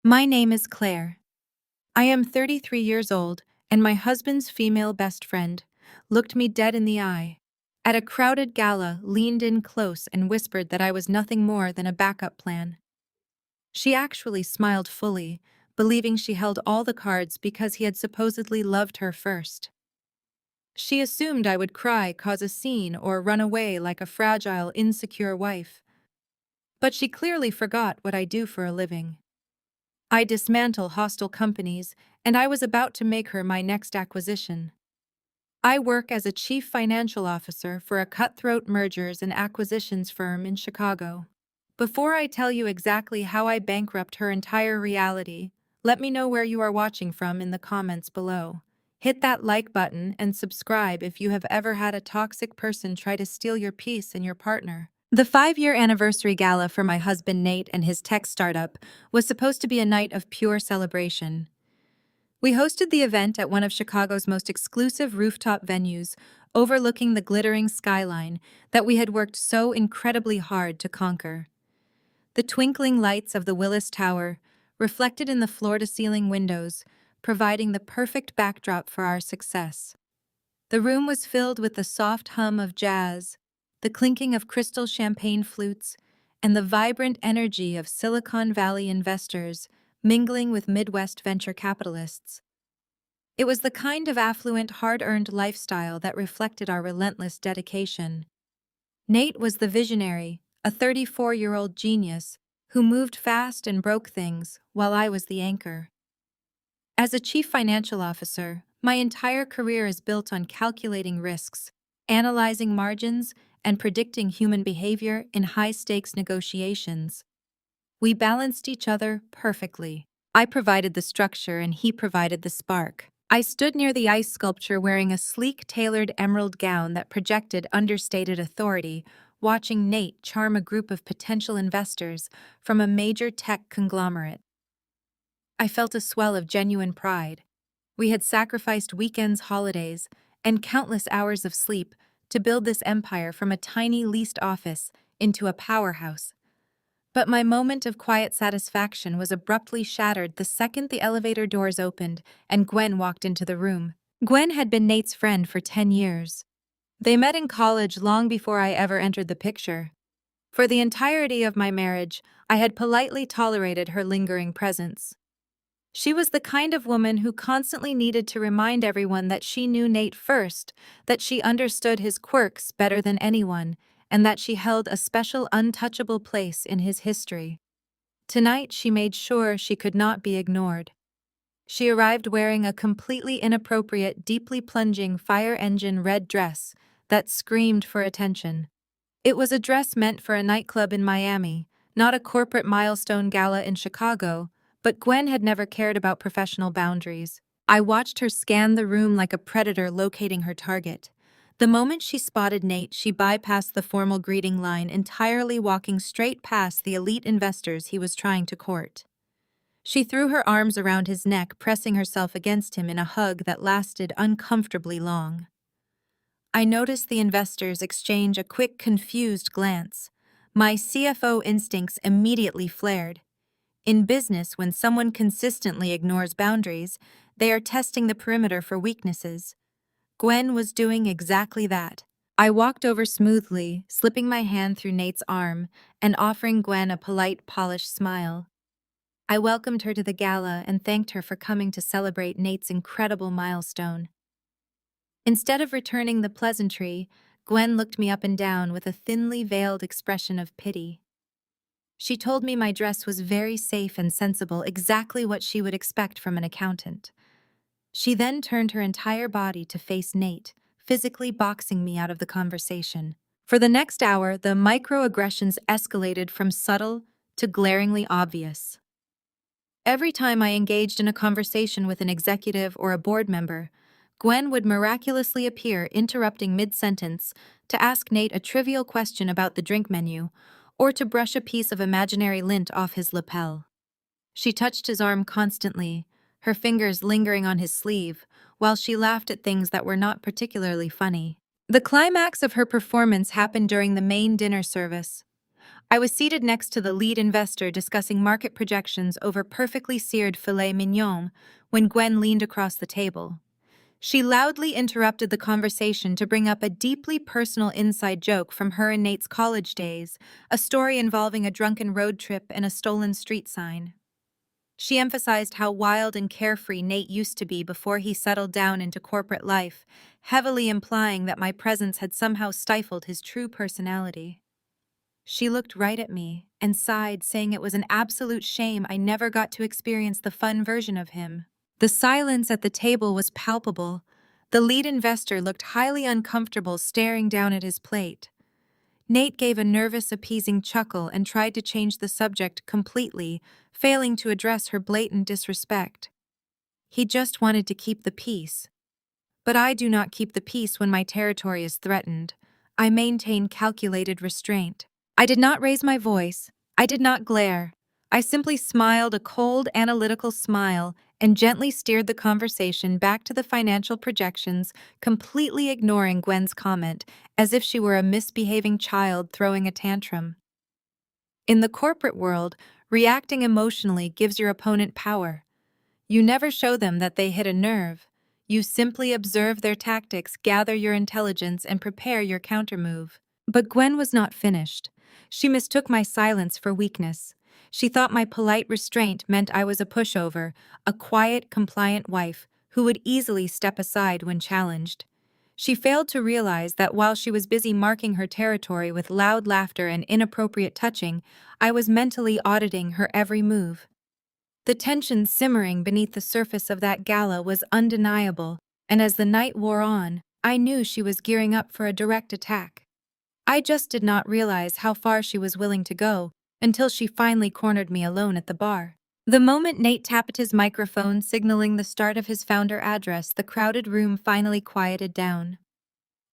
My name is Claire. I am 33 years old, and my husband's female best friend looked me dead in the eye. At a crowded gala, leaned in close and whispered that I was nothing more than a backup plan. She actually smiled fully, believing she held all the cards because he had supposedly loved her first. She assumed I would cry, cause a scene, or run away like a fragile, insecure wife. But she clearly forgot what I do for a living. I dismantle hostile companies, and I was about to make her my next acquisition. I work as a chief financial officer for a cutthroat mergers and acquisitions firm in Chicago. Before I tell you exactly how I bankrupt her entire reality, let me know where you are watching from in the comments below. Hit that like button and subscribe if you have ever had a toxic person try to steal your peace and your partner. The 5-year anniversary gala for my husband Nate and his tech startup was supposed to be a night of pure celebration. We hosted the event at one of Chicago's most exclusive rooftop venues, overlooking the glittering skyline that we had worked so incredibly hard to conquer. The twinkling lights of the Willis Tower, reflected in the floor-to-ceiling windows, providing the perfect backdrop for our success. The room was filled with the soft hum of jazz, the clinking of crystal champagne flutes, and the vibrant energy of Silicon Valley investors mingling with Midwest venture capitalists. It was the kind of affluent, hard-earned lifestyle that reflected our relentless dedication. Nate was the visionary, a 34-year-old genius who moved fast and broke things, while I was the anchor. As a chief financial officer, my entire career is built on calculating risks, analyzing margins, and predicting human behavior in high-stakes negotiations. We balanced each other perfectly. I provided the structure and he provided the spark. I stood near the ice sculpture wearing a sleek, tailored emerald gown that projected understated authority, watching Nate charm a group of potential investors from a major tech conglomerate. I felt a swell of genuine pride. We had sacrificed weekends, holidays, and countless hours of sleep to build this empire from a tiny leased office into a powerhouse. But my moment of quiet satisfaction was abruptly shattered the second the elevator doors opened and Gwen walked into the room. Gwen had been Nate's friend for 10 years. They met in college long before I ever entered the picture. For the entirety of my marriage, I had politely tolerated her lingering presence. She was the kind of woman who constantly needed to remind everyone that she knew Nate first, that she understood his quirks better than anyone, and that she held a special untouchable place in his history. Tonight she made sure she could not be ignored. She arrived wearing a completely inappropriate, deeply plunging fire engine red dress that screamed for attention. It was a dress meant for a nightclub in Miami, not a corporate milestone gala in Chicago, but Gwen had never cared about professional boundaries. I watched her scan the room like a predator locating her target. The moment she spotted Nate, she bypassed the formal greeting line, entirely walking straight past the elite investors he was trying to court. She threw her arms around his neck, pressing herself against him in a hug that lasted uncomfortably long. I noticed the investors exchange a quick, confused glance. My CFO instincts immediately flared. In business, when someone consistently ignores boundaries, they are testing the perimeter for weaknesses. Gwen was doing exactly that. I walked over smoothly, slipping my hand through Nate's arm and offering Gwen a polite, polished smile. I welcomed her to the gala and thanked her for coming to celebrate Nate's incredible milestone. Instead of returning the pleasantry, Gwen looked me up and down with a thinly veiled expression of pity. She told me my dress was very safe and sensible, exactly what she would expect from an accountant. She then turned her entire body to face Nate, physically boxing me out of the conversation. For the next hour, the microaggressions escalated from subtle to glaringly obvious. Every time I engaged in a conversation with an executive or a board member, Gwen would miraculously appear, interrupting mid-sentence to ask Nate a trivial question about the drink menu or to brush a piece of imaginary lint off his lapel. She touched his arm constantly, her fingers lingering on his sleeve, while she laughed at things that were not particularly funny. The climax of her performance happened during the main dinner service. I was seated next to the lead investor discussing market projections over perfectly seared filet mignon when Gwen leaned across the table. She loudly interrupted the conversation to bring up a deeply personal inside joke from her and Nate's college days, a story involving a drunken road trip and a stolen street sign. She emphasized how wild and carefree Nate used to be before he settled down into corporate life, heavily implying that my presence had somehow stifled his true personality. She looked right at me and sighed, saying it was an absolute shame I never got to experience the fun version of him. The silence at the table was palpable. The lead investor looked highly uncomfortable staring down at his plate. Nate gave a nervous, appeasing chuckle and tried to change the subject completely, failing to address her blatant disrespect. He just wanted to keep the peace. But I do not keep the peace when my territory is threatened. I maintain calculated restraint. I did not raise my voice. I did not glare. I simply smiled a cold, analytical smile and gently steered the conversation back to the financial projections, completely ignoring Gwen's comment as if she were a misbehaving child throwing a tantrum. In the corporate world, reacting emotionally gives your opponent power. You never show them that they hit a nerve. You simply observe their tactics, gather your intelligence, and prepare your countermove. But Gwen was not finished. She mistook my silence for weakness. She thought my polite restraint meant I was a pushover, a quiet, compliant wife who would easily step aside when challenged. She failed to realize that while she was busy marking her territory with loud laughter and inappropriate touching, I was mentally auditing her every move. The tension simmering beneath the surface of that gala was undeniable, and as the night wore on, I knew she was gearing up for a direct attack. I just did not realize how far she was willing to go until she finally cornered me alone at the bar. The moment Nate tapped his microphone signaling the start of his founder address, the crowded room finally quieted down.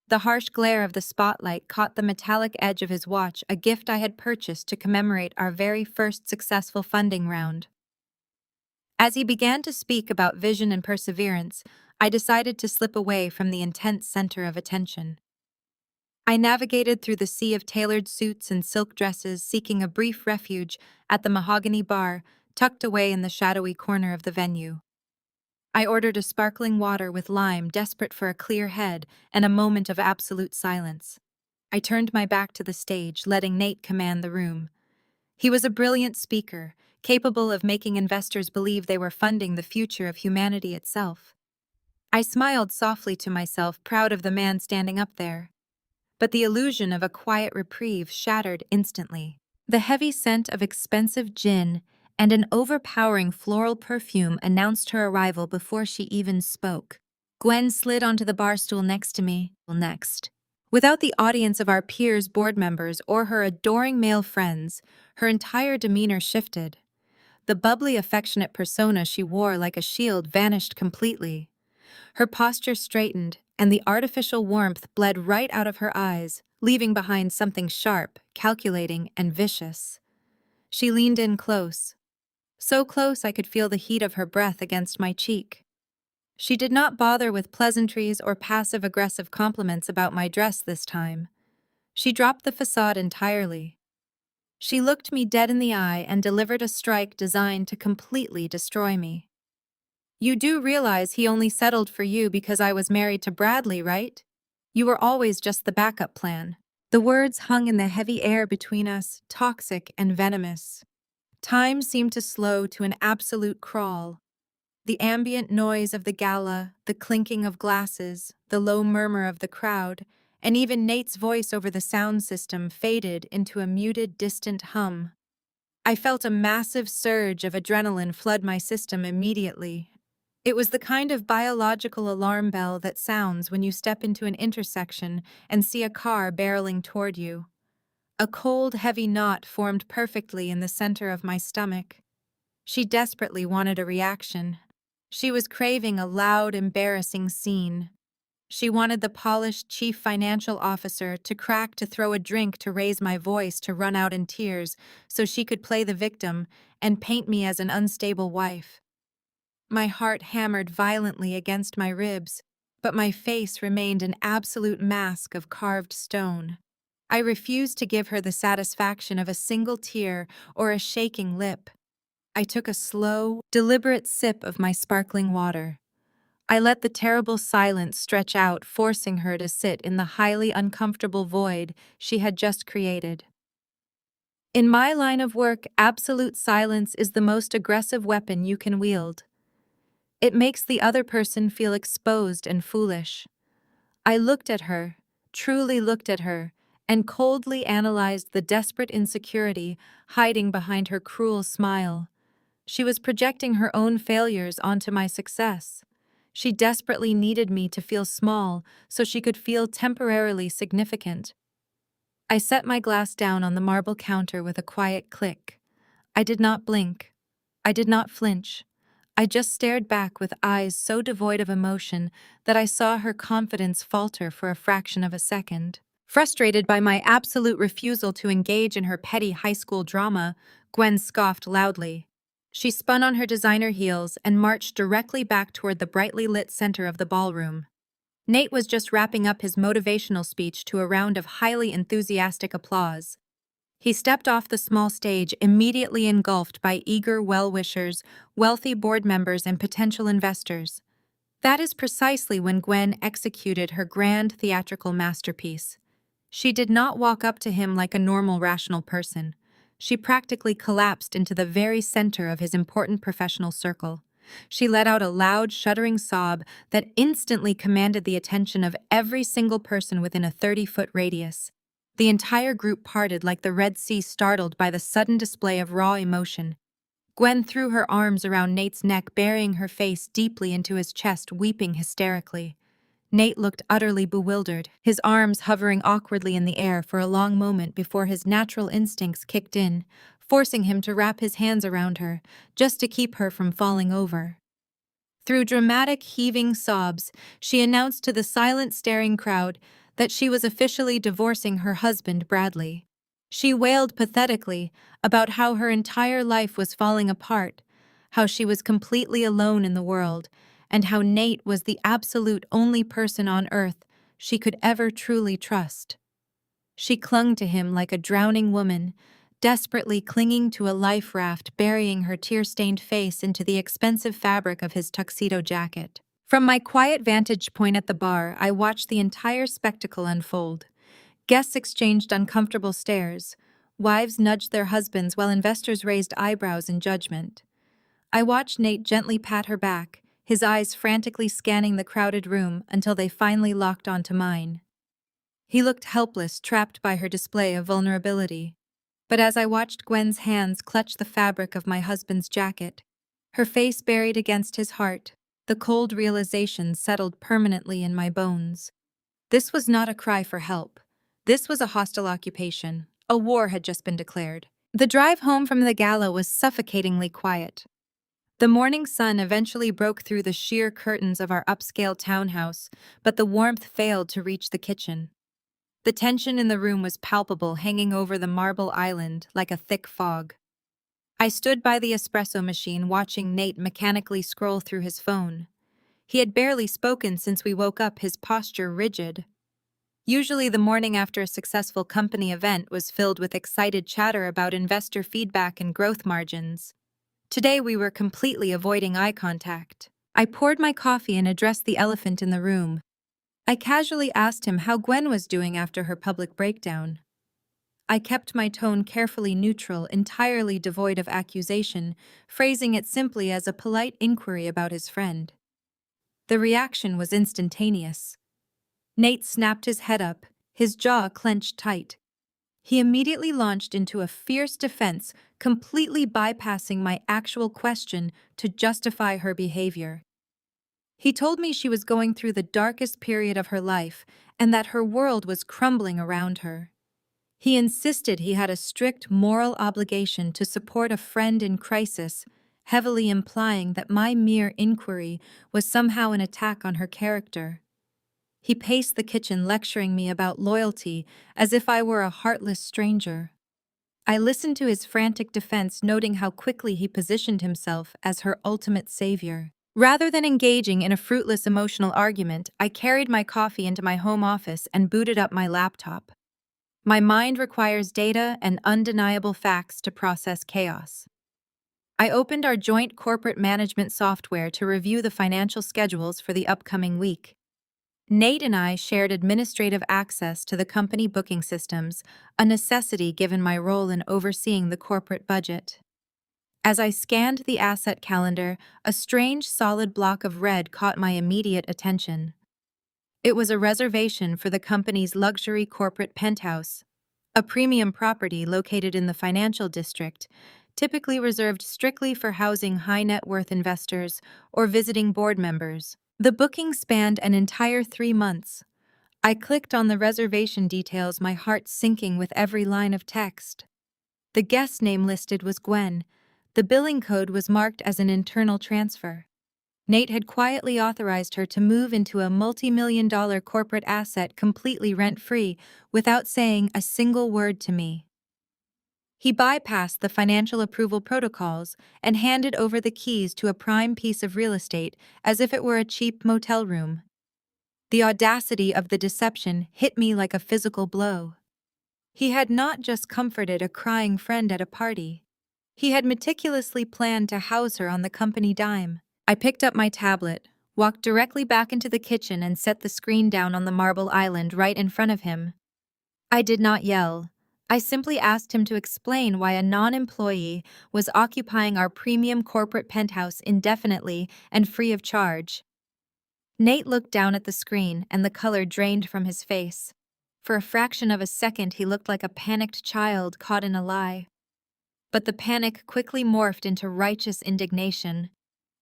The harsh glare of the spotlight caught the metallic edge of his watch, a gift I had purchased to commemorate our very first successful funding round. As he began to speak about vision and perseverance, I decided to slip away from the intense center of attention. I navigated through the sea of tailored suits and silk dresses, seeking a brief refuge at the mahogany bar tucked away in the shadowy corner of the venue. I ordered a sparkling water with lime, desperate for a clear head and a moment of absolute silence. I turned my back to the stage, letting Nate command the room. He was a brilliant speaker, capable of making investors believe they were funding the future of humanity itself. I smiled softly to myself, proud of the man standing up there. But the illusion of a quiet reprieve shattered instantly. The heavy scent of expensive gin and an overpowering floral perfume announced her arrival before she even spoke. Gwen slid onto the bar stool next to me. Next. Without the audience of our peers, board members, or her adoring male friends, her entire demeanor shifted. The bubbly, affectionate persona she wore like a shield vanished completely. Her posture straightened, and the artificial warmth bled right out of her eyes, leaving behind something sharp, calculating, and vicious. She leaned in close. So close I could feel the heat of her breath against my cheek. She did not bother with pleasantries or passive-aggressive compliments about my dress this time. She dropped the facade entirely. She looked me dead in the eye and delivered a strike designed to completely destroy me. "You do realize he only settled for you because I was married to Bradley, right? You were always just the backup plan." The words hung in the heavy air between us, toxic and venomous. Time seemed to slow to an absolute crawl. The ambient noise of the gala, the clinking of glasses, the low murmur of the crowd, and even Nate's voice over the sound system faded into a muted, distant hum. I felt a massive surge of adrenaline flood my system immediately. It was the kind of biological alarm bell that sounds when you step into an intersection and see a car barreling toward you. A cold, heavy knot formed perfectly in the center of my stomach. She desperately wanted a reaction. She was craving a loud, embarrassing scene. She wanted the polished chief financial officer to crack, to throw a drink, to raise my voice, to run out in tears, so she could play the victim and paint me as an unstable wife. My heart hammered violently against my ribs, but my face remained an absolute mask of carved stone. I refused to give her the satisfaction of a single tear or a shaking lip. I took a slow, deliberate sip of my sparkling water. I let the terrible silence stretch out, forcing her to sit in the highly uncomfortable void she had just created. In my line of work, absolute silence is the most aggressive weapon you can wield. It makes the other person feel exposed and foolish. I looked at her, truly looked at her, and coldly analyzed the desperate insecurity hiding behind her cruel smile. She was projecting her own failures onto my success. She desperately needed me to feel small so she could feel temporarily significant. I set my glass down on the marble counter with a quiet click. I did not blink. I did not flinch. I just stared back with eyes so devoid of emotion that I saw her confidence falter for a fraction of a second. Frustrated by my absolute refusal to engage in her petty high school drama, Gwen scoffed loudly. She spun on her designer heels and marched directly back toward the brightly lit center of the ballroom. Nate was just wrapping up his motivational speech to a round of highly enthusiastic applause. He stepped off the small stage, immediately engulfed by eager well-wishers, wealthy board members, and potential investors. That is precisely when Gwen executed her grand theatrical masterpiece. She did not walk up to him like a normal, rational person. She practically collapsed into the very center of his important professional circle. She let out a loud, shuddering sob that instantly commanded the attention of every single person within a 30-foot radius. The entire group parted like the Red Sea, startled by the sudden display of raw emotion. Gwen threw her arms around Nate's neck, burying her face deeply into his chest, weeping hysterically. Nate looked utterly bewildered, his arms hovering awkwardly in the air for a long moment before his natural instincts kicked in, forcing him to wrap his hands around her, just to keep her from falling over. Through dramatic, heaving sobs, she announced to the silent, staring crowd that she was officially divorcing her husband, Bradley. She wailed pathetically about how her entire life was falling apart, how she was completely alone in the world, and how Nate was the absolute only person on earth she could ever truly trust. She clung to him like a drowning woman, desperately clinging to a life raft, burying her tear-stained face into the expensive fabric of his tuxedo jacket. From my quiet vantage point at the bar, I watched the entire spectacle unfold. Guests exchanged uncomfortable stares. Wives nudged their husbands while investors raised eyebrows in judgment. I watched Nate gently pat her back, his eyes frantically scanning the crowded room until they finally locked onto mine. He looked helpless, trapped by her display of vulnerability. But as I watched Gwen's hands clutch the fabric of my husband's jacket, her face buried against his heart, the cold realization settled permanently in my bones. This was not a cry for help. This was a hostile occupation. A war had just been declared. The drive home from the gala was suffocatingly quiet. The morning sun eventually broke through the sheer curtains of our upscale townhouse, but the warmth failed to reach the kitchen. The tension in the room was palpable, hanging over the marble island like a thick fog. I stood by the espresso machine, watching Nate mechanically scroll through his phone. He had barely spoken since we woke up, his posture rigid. Usually the morning after a successful company event was filled with excited chatter about investor feedback and growth margins. Today we were completely avoiding eye contact. I poured my coffee and addressed the elephant in the room. I casually asked him how Gwen was doing after her public breakdown. I kept my tone carefully neutral, entirely devoid of accusation, phrasing it simply as a polite inquiry about his friend. The reaction was instantaneous. Nate snapped his head up, his jaw clenched tight. He immediately launched into a fierce defense, completely bypassing my actual question to justify her behavior. He told me she was going through the darkest period of her life and that her world was crumbling around her. He insisted he had a strict moral obligation to support a friend in crisis, heavily implying that my mere inquiry was somehow an attack on her character. He paced the kitchen, lecturing me about loyalty as if I were a heartless stranger. I listened to his frantic defense, noting how quickly he positioned himself as her ultimate savior. Rather than engaging in a fruitless emotional argument, I carried my coffee into my home office and booted up my laptop. My mind requires data and undeniable facts to process chaos. I opened our joint corporate management software to review the financial schedules for the upcoming week. Nate and I shared administrative access to the company booking systems, a necessity given my role in overseeing the corporate budget. As I scanned the asset calendar, a strange solid block of red caught my immediate attention. It was a reservation for the company's luxury corporate penthouse, a premium property located in the financial district, typically reserved strictly for housing high net worth investors or visiting board members. The booking spanned an entire 3 months. I clicked on the reservation details, my heart sinking with every line of text. The guest name listed was Gwen. The billing code was marked as an internal transfer. Nate had quietly authorized her to move into a multi-million-dollar corporate asset completely rent-free without saying a single word to me. He bypassed the financial approval protocols and handed over the keys to a prime piece of real estate as if it were a cheap motel room. The audacity of the deception hit me like a physical blow. He had not just comforted a crying friend at a party. He had meticulously planned to house her on the company dime. I picked up my tablet, walked directly back into the kitchen and set the screen down on the marble island right in front of him. I did not yell. I simply asked him to explain why a non-employee was occupying our premium corporate penthouse indefinitely and free of charge. Nate looked down at the screen and the color drained from his face. For a fraction of a second, he looked like a panicked child caught in a lie. But the panic quickly morphed into righteous indignation.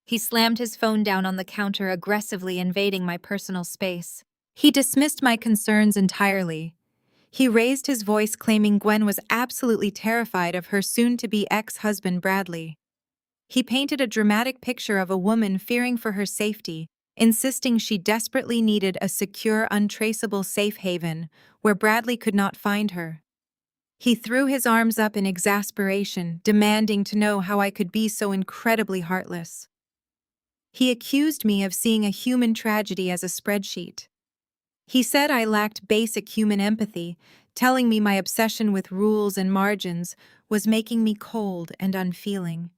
He slammed his phone down on the counter, aggressively invading my personal space. He dismissed my concerns entirely. He raised his voice, claiming Gwen was absolutely terrified of her soon-to-be ex-husband Bradley. He painted a dramatic picture of a woman fearing for her safety, insisting she desperately needed a secure, untraceable safe haven where Bradley could not find her. He threw his arms up in exasperation, demanding to know how I could be so incredibly heartless. He accused me of seeing a human tragedy as a spreadsheet. He said I lacked basic human empathy, telling me my obsession with rules and margins was making me cold and unfeeling.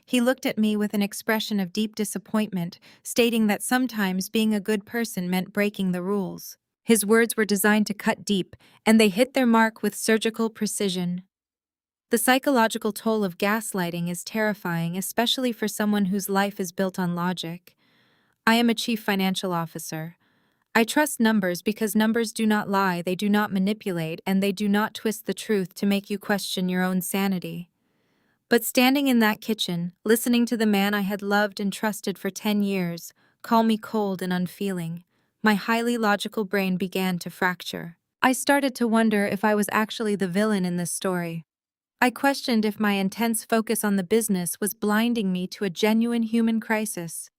He looked at me with an expression of deep disappointment, stating that sometimes being a good person meant breaking the rules. His words were designed to cut deep, and they hit their mark with surgical precision. The psychological toll of gaslighting is terrifying, especially for someone whose life is built on logic. I am a chief financial officer. I trust numbers because numbers do not lie, they do not manipulate, and they do not twist the truth to make you question your own sanity. But standing in that kitchen, listening to the man I had loved and trusted for 10 years, call me cold and unfeeling, my highly logical brain began to fracture. I started to wonder if I was actually the villain in this story. I questioned if my intense focus on the business was blinding me to a genuine human crisis.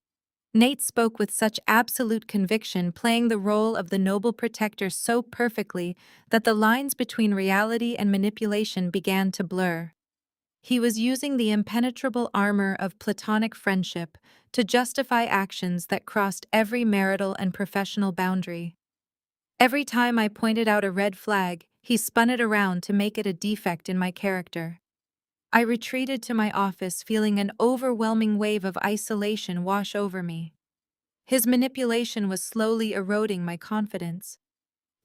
Nate spoke with such absolute conviction, playing the role of the noble protector so perfectly that the lines between reality and manipulation began to blur. He was using the impenetrable armor of platonic friendship to justify actions that crossed every marital and professional boundary. Every time I pointed out a red flag, he spun it around to make it a defect in my character. I retreated to my office, feeling an overwhelming wave of isolation wash over me. His manipulation was slowly eroding my confidence.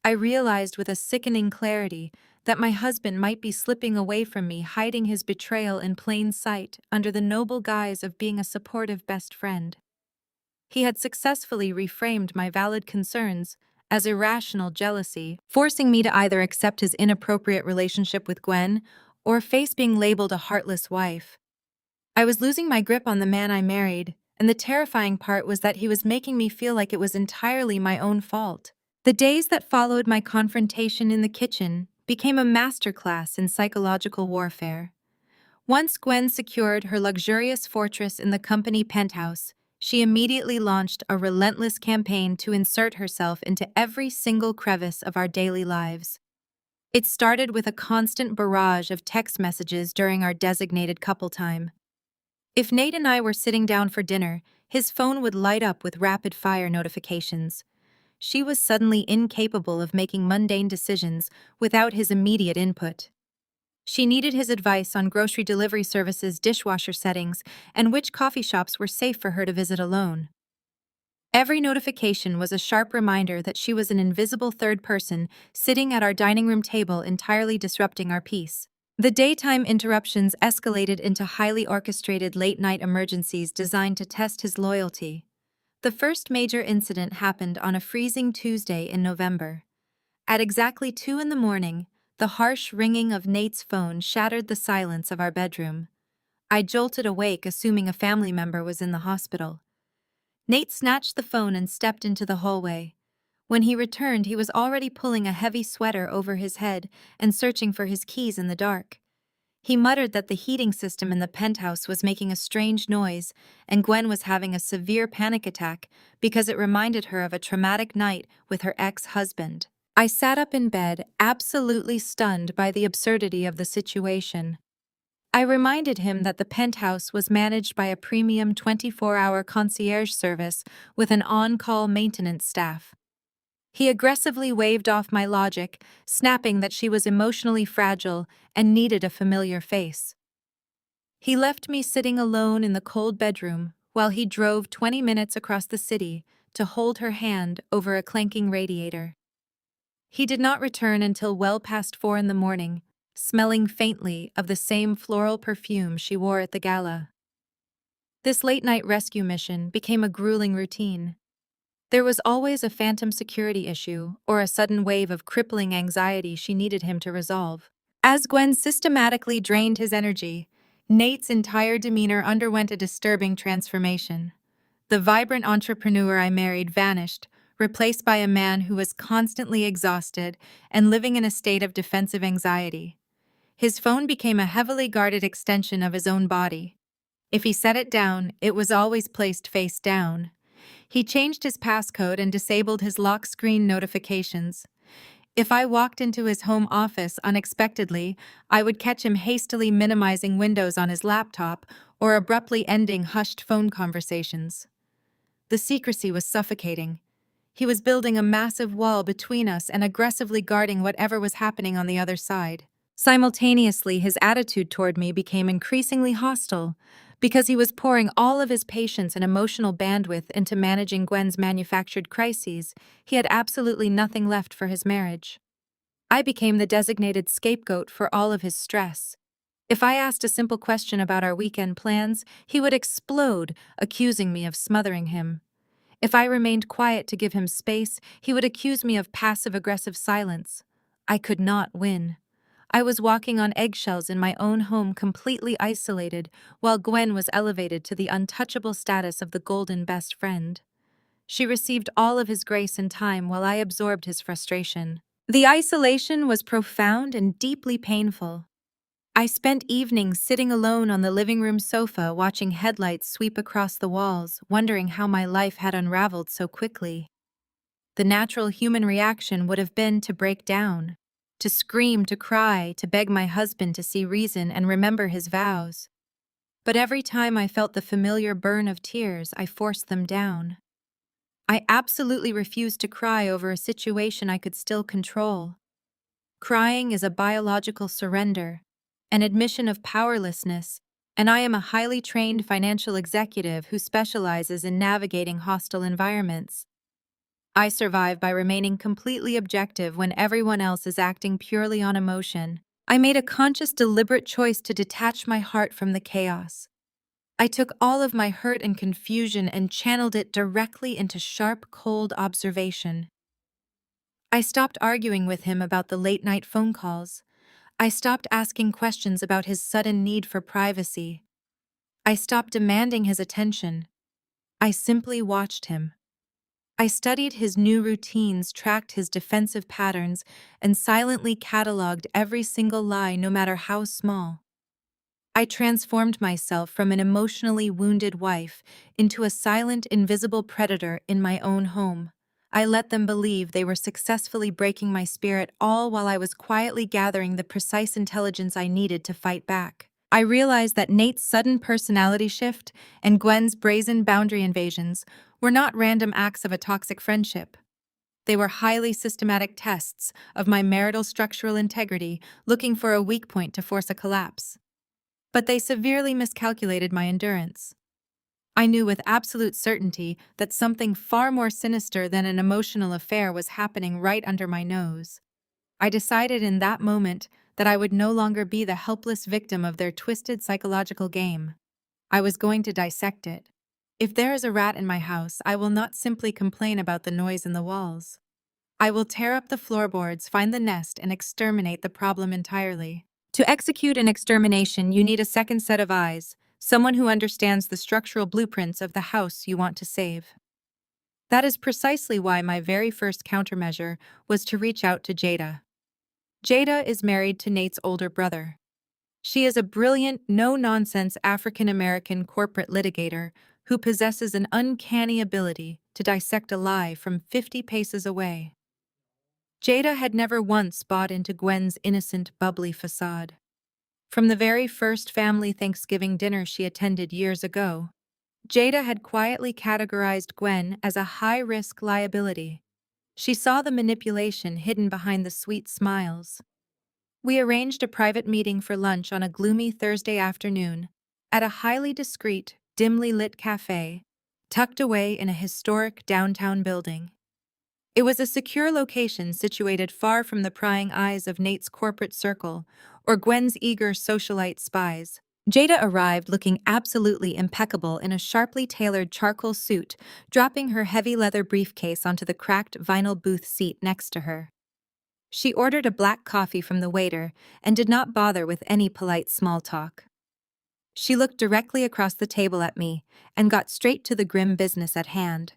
I realized with a sickening clarity that my husband might be slipping away from me, hiding his betrayal in plain sight under the noble guise of being a supportive best friend. He had successfully reframed my valid concerns as irrational jealousy, forcing me to either accept his inappropriate relationship with Gwen or face being labeled a heartless wife. I was losing my grip on the man I married, and the terrifying part was that he was making me feel like it was entirely my own fault. The days that followed my confrontation in the kitchen became a masterclass in psychological warfare. Once Gwen secured her luxurious fortress in the company penthouse, she immediately launched a relentless campaign to insert herself into every single crevice of our daily lives. It started with a constant barrage of text messages during our designated couple time. If Nate and I were sitting down for dinner, his phone would light up with rapid-fire notifications. she was suddenly incapable of making mundane decisions without his immediate input. She needed his advice on grocery delivery services, dishwasher settings, and which coffee shops were safe for her to visit alone. Every notification was a sharp reminder that she was an invisible third person sitting at our dining room table, entirely disrupting our peace. The daytime interruptions escalated into highly orchestrated late-night emergencies designed to test his loyalty. The first major incident happened on a freezing Tuesday in November. At exactly 2 in the morning, the harsh ringing of Nate's phone shattered the silence of our bedroom. I jolted awake, assuming a family member was in the hospital. Nate snatched the phone and stepped into the hallway. When he returned, he was already pulling a heavy sweater over his head and searching for his keys in the dark. He muttered that the heating system in the penthouse was making a strange noise, and Gwen was having a severe panic attack because it reminded her of a traumatic night with her ex-husband. I sat up in bed, absolutely stunned by the absurdity of the situation. I reminded him that the penthouse was managed by a premium 24-hour concierge service with an on-call maintenance staff. He aggressively waved off my logic, snapping that she was emotionally fragile and needed a familiar face. He left me sitting alone in the cold bedroom while he drove 20 minutes across the city to hold her hand over a clanking radiator. He did not return until well past 4 in the morning, smelling faintly of the same floral perfume she wore at the gala. This late-night rescue mission became a grueling routine. There was always a phantom security issue or a sudden wave of crippling anxiety she needed him to resolve. As Gwen systematically drained his energy, Nate's entire demeanor underwent a disturbing transformation. The vibrant entrepreneur I married vanished, replaced by a man who was constantly exhausted and living in a state of defensive anxiety. His phone became a heavily guarded extension of his own body. If he set it down, it was always placed face down. He changed his passcode and disabled his lock screen notifications. If I walked into his home office unexpectedly, I would catch him hastily minimizing windows on his laptop or abruptly ending hushed phone conversations. The secrecy was suffocating. He was building a massive wall between us and aggressively guarding whatever was happening on the other side. Simultaneously, his attitude toward me became increasingly hostile because he was pouring all of his patience and emotional bandwidth into managing Gwen's manufactured crises. He had absolutely nothing left for his marriage. I became the designated scapegoat for all of his stress. If I asked a simple question about our weekend plans, he would explode, accusing me of smothering him. If I remained quiet to give him space, he would accuse me of passive-aggressive silence. I could not win. I was walking on eggshells in my own home, completely isolated, while Gwen was elevated to the untouchable status of the golden best friend. She received all of his grace and time while I absorbed his frustration. The isolation was profound and deeply painful. I spent evenings sitting alone on the living room sofa watching headlights sweep across the walls, wondering how my life had unraveled so quickly. The natural human reaction would have been to break down, to scream, to cry, to beg my husband to see reason and remember his vows. But every time I felt the familiar burn of tears, I forced them down. I absolutely refused to cry over a situation I could still control. Crying is a biological surrender, an admission of powerlessness, and I am a highly trained financial executive who specializes in navigating hostile environments. I survive by remaining completely objective when everyone else is acting purely on emotion. I made a conscious, deliberate choice to detach my heart from the chaos. I took all of my hurt and confusion and channeled it directly into sharp, cold observation. I stopped arguing with him about the late-night phone calls. I stopped asking questions about his sudden need for privacy. I stopped demanding his attention. I simply watched him. I studied his new routines, tracked his defensive patterns, and silently cataloged every single lie, no matter how small. I transformed myself from an emotionally wounded wife into a silent, invisible predator in my own home. I let them believe they were successfully breaking my spirit, all while I was quietly gathering the precise intelligence I needed to fight back. I realized that Nate's sudden personality shift and Gwen's brazen boundary invasions were not random acts of a toxic friendship. They were highly systematic tests of my marital structural integrity, looking for a weak point to force a collapse. But they severely miscalculated my endurance. I knew with absolute certainty that something far more sinister than an emotional affair was happening right under my nose. I decided in that moment that I would no longer be the helpless victim of their twisted psychological game. I was going to dissect it. If there is a rat in my house, I will not simply complain about the noise in the walls. I will tear up the floorboards, find the nest, and exterminate the problem entirely. To execute an extermination, you need a second set of eyes, someone who understands the structural blueprints of the house you want to save. That is precisely why my very first countermeasure was to reach out to Jada. Jada is married to Nate's older brother. She is a brilliant, no-nonsense African-American corporate litigator who possesses an uncanny ability to dissect a lie from 50 paces away. Jada had never once bought into Gwen's innocent, bubbly facade. From the very first family Thanksgiving dinner she attended years ago, Jada had quietly categorized Gwen as a high-risk liability. She saw the manipulation hidden behind the sweet smiles. We arranged a private meeting for lunch on a gloomy Thursday afternoon at a highly discreet, dimly lit cafe, tucked away in a historic downtown building. It was a secure location situated far from the prying eyes of Nate's corporate circle or Gwen's eager socialite spies. Jada arrived looking absolutely impeccable in a sharply tailored charcoal suit, dropping her heavy leather briefcase onto the cracked vinyl booth seat next to her. She ordered a black coffee from the waiter and did not bother with any polite small talk. She looked directly across the table at me and got straight to the grim business at hand.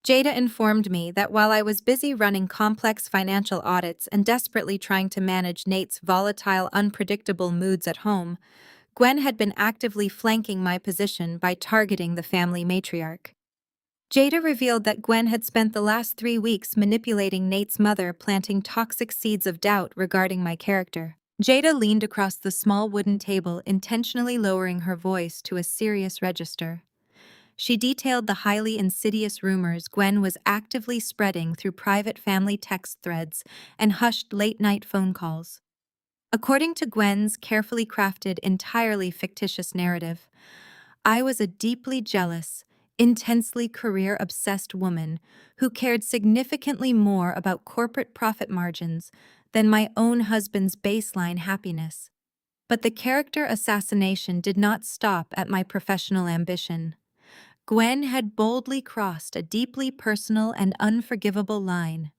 Jada informed me that while I was busy running complex financial audits and desperately trying to manage Nate's volatile, unpredictable moods at home, Gwen had been actively flanking my position by targeting the family matriarch. Jada revealed that Gwen had spent the last 3 weeks manipulating Nate's mother, planting toxic seeds of doubt regarding my character. Jada leaned across the small wooden table, intentionally lowering her voice to a serious register. She detailed the highly insidious rumors Gwen was actively spreading through private family text threads and hushed late-night phone calls. According to Gwen's carefully crafted, entirely fictitious narrative, I was a deeply jealous, intensely career-obsessed woman who cared significantly more about corporate profit margins than my own husband's baseline happiness. But the character assassination did not stop at my professional ambition. Gwen had boldly crossed a deeply personal and unforgivable line.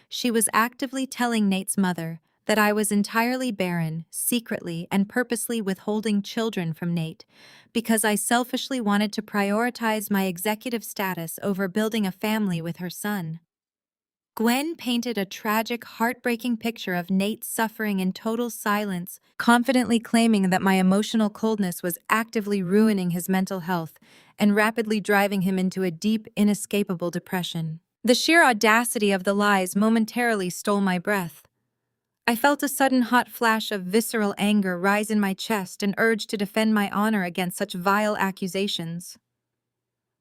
She was actively telling Nate's mother that I was entirely barren, secretly and purposely withholding children from Nate, because I selfishly wanted to prioritize my executive status over building a family with her son. Gwen painted a tragic, heartbreaking picture of Nate suffering in total silence, confidently claiming that my emotional coldness was actively ruining his mental health and rapidly driving him into a deep, inescapable depression. The sheer audacity of the lies momentarily stole my breath. I felt a sudden hot flash of visceral anger rise in my chest and urge to defend my honor against such vile accusations.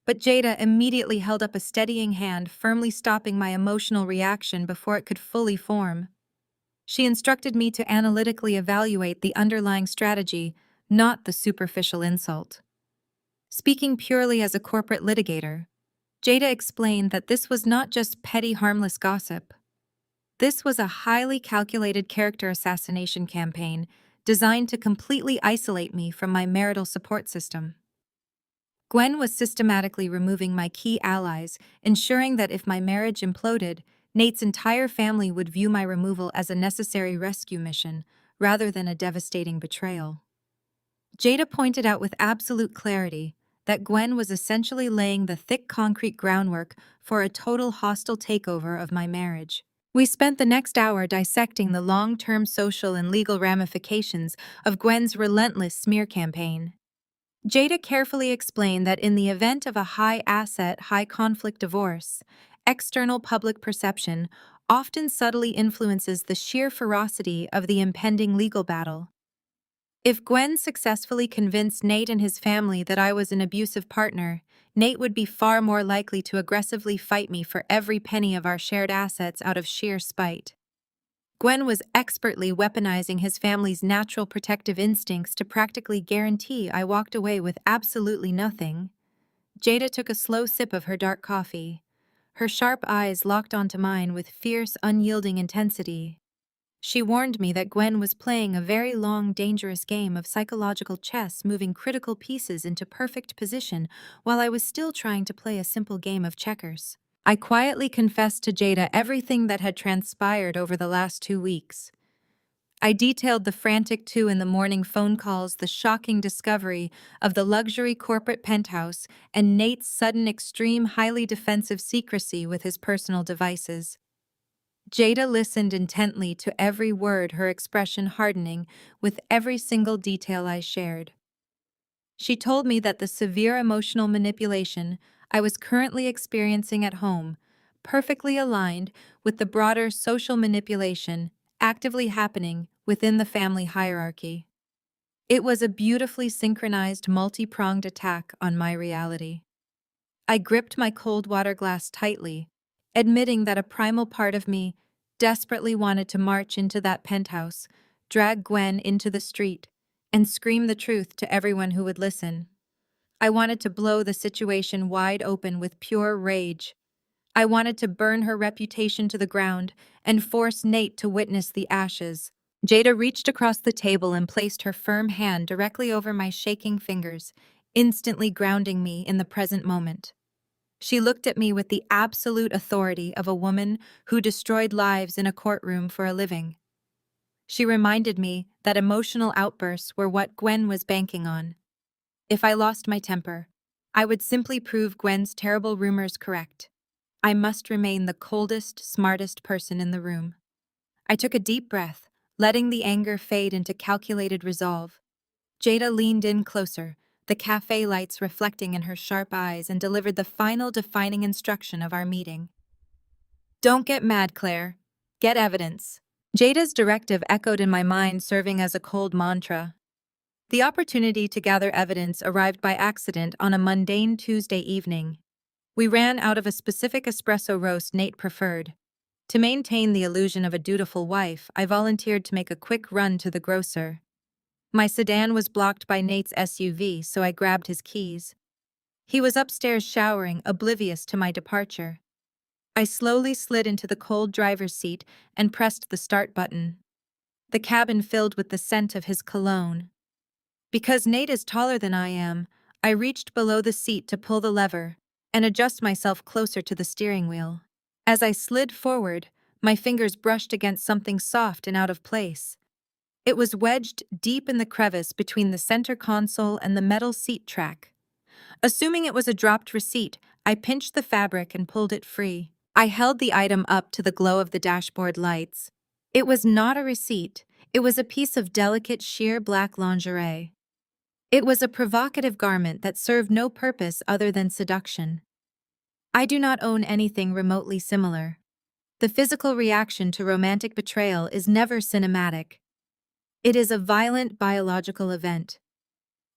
But Jada immediately held up a steadying hand, firmly stopping my emotional reaction before it could fully form. She instructed me to analytically evaluate the underlying strategy, not the superficial insult. Speaking purely as a corporate litigator, Jada explained that this was not just petty, harmless gossip. This was a highly calculated character assassination campaign designed to completely isolate me from my marital support system. Gwen was systematically removing my key allies, ensuring that if my marriage imploded, Nate's entire family would view my removal as a necessary rescue mission, rather than a devastating betrayal. Jada pointed out with absolute clarity that Gwen was essentially laying the thick concrete groundwork for a total hostile takeover of my marriage. We spent the next hour dissecting the long-term social and legal ramifications of Gwen's relentless smear campaign. Jada carefully explained that in the event of a high-asset, high-conflict divorce, external public perception often subtly influences the sheer ferocity of the impending legal battle. If Gwen successfully convinced Nate and his family that I was an abusive partner, Nate would be far more likely to aggressively fight me for every penny of our shared assets out of sheer spite. Gwen was expertly weaponizing his family's natural protective instincts to practically guarantee I walked away with absolutely nothing. Jada took a slow sip of her dark coffee. Her sharp eyes locked onto mine with fierce, unyielding intensity. She warned me that Gwen was playing a very long, dangerous game of psychological chess, moving critical pieces into perfect position while I was still trying to play a simple game of checkers. I quietly confessed to Jada everything that had transpired over the last 2 weeks. I detailed the frantic 2 in the morning phone calls, the shocking discovery of the luxury corporate penthouse, and Nate's sudden extreme, highly defensive secrecy with his personal devices. Jada listened intently to every word, her expression hardening with every single detail I shared. She told me that the severe emotional manipulation I was currently experiencing at home perfectly aligned with the broader social manipulation actively happening within the family hierarchy. It was a beautifully synchronized, multi-pronged attack on my reality. I gripped my cold water glass tightly, admitting that a primal part of me desperately wanted to march into that penthouse, drag Gwen into the street, and scream the truth to everyone who would listen. I wanted to blow the situation wide open with pure rage. I wanted to burn her reputation to the ground and force Nate to witness the ashes. Jada reached across the table and placed her firm hand directly over my shaking fingers, instantly grounding me in the present moment. She looked at me with the absolute authority of a woman who destroyed lives in a courtroom for a living. She reminded me that emotional outbursts were what Gwen was banking on. If I lost my temper, I would simply prove Gwen's terrible rumors correct. I must remain the coldest, smartest person in the room. I took a deep breath, letting the anger fade into calculated resolve. Jada leaned in closer, the cafe lights reflecting in her sharp eyes, and delivered the final defining instruction of our meeting. Don't get mad, Claire. Get evidence. Jada's directive echoed in my mind, serving as a cold mantra. The opportunity to gather evidence arrived by accident on a mundane Tuesday evening. We ran out of a specific espresso roast Nate preferred. To maintain the illusion of a dutiful wife, I volunteered to make a quick run to the grocer. My sedan was blocked by Nate's SUV, so I grabbed his keys. He was upstairs showering, oblivious to my departure. I slowly slid into the cold driver's seat and pressed the start button. The cabin filled with the scent of his cologne. Because Nate is taller than I am, I reached below the seat to pull the lever and adjust myself closer to the steering wheel. As I slid forward, my fingers brushed against something soft and out of place. It was wedged deep in the crevice between the center console and the metal seat track. Assuming it was a dropped receipt, I pinched the fabric and pulled it free. I held the item up to the glow of the dashboard lights. It was not a receipt. It was a piece of delicate sheer black lingerie. It was a provocative garment that served no purpose other than seduction. I do not own anything remotely similar. The physical reaction to romantic betrayal is never cinematic. It is a violent biological event.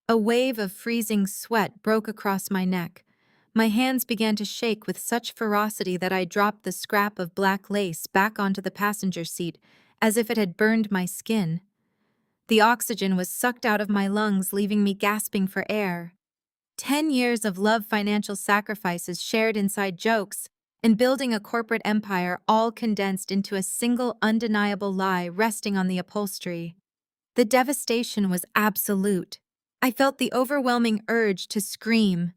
A wave of freezing sweat broke across my neck. My hands began to shake with such ferocity that I dropped the scrap of black lace back onto the passenger seat, as if it had burned my skin. The oxygen was sucked out of my lungs, leaving me gasping for air. 10 years of love, financial sacrifices, shared inside jokes, and building a corporate empire all condensed into a single undeniable lie resting on the upholstery. The devastation was absolute. I felt the overwhelming urge to scream.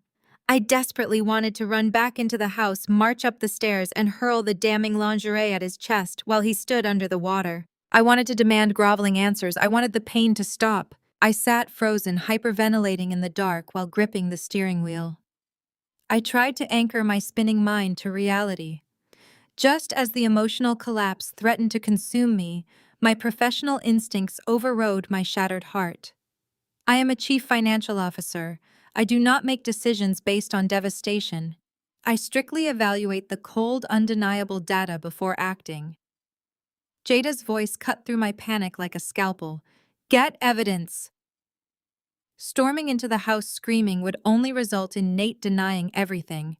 I desperately wanted to run back into the house, march up the stairs, and hurl the damning lingerie at his chest while he stood under the water. I wanted to demand groveling answers. I wanted the pain to stop. I sat frozen, hyperventilating in the dark while gripping the steering wheel. I tried to anchor my spinning mind to reality. Just as the emotional collapse threatened to consume me, my professional instincts overrode my shattered heart. I am a chief financial officer. I do not make decisions based on devastation. I strictly evaluate the cold, undeniable data before acting. Jada's voice cut through my panic like a scalpel. Get evidence. Storming into the house screaming would only result in Nate denying everything.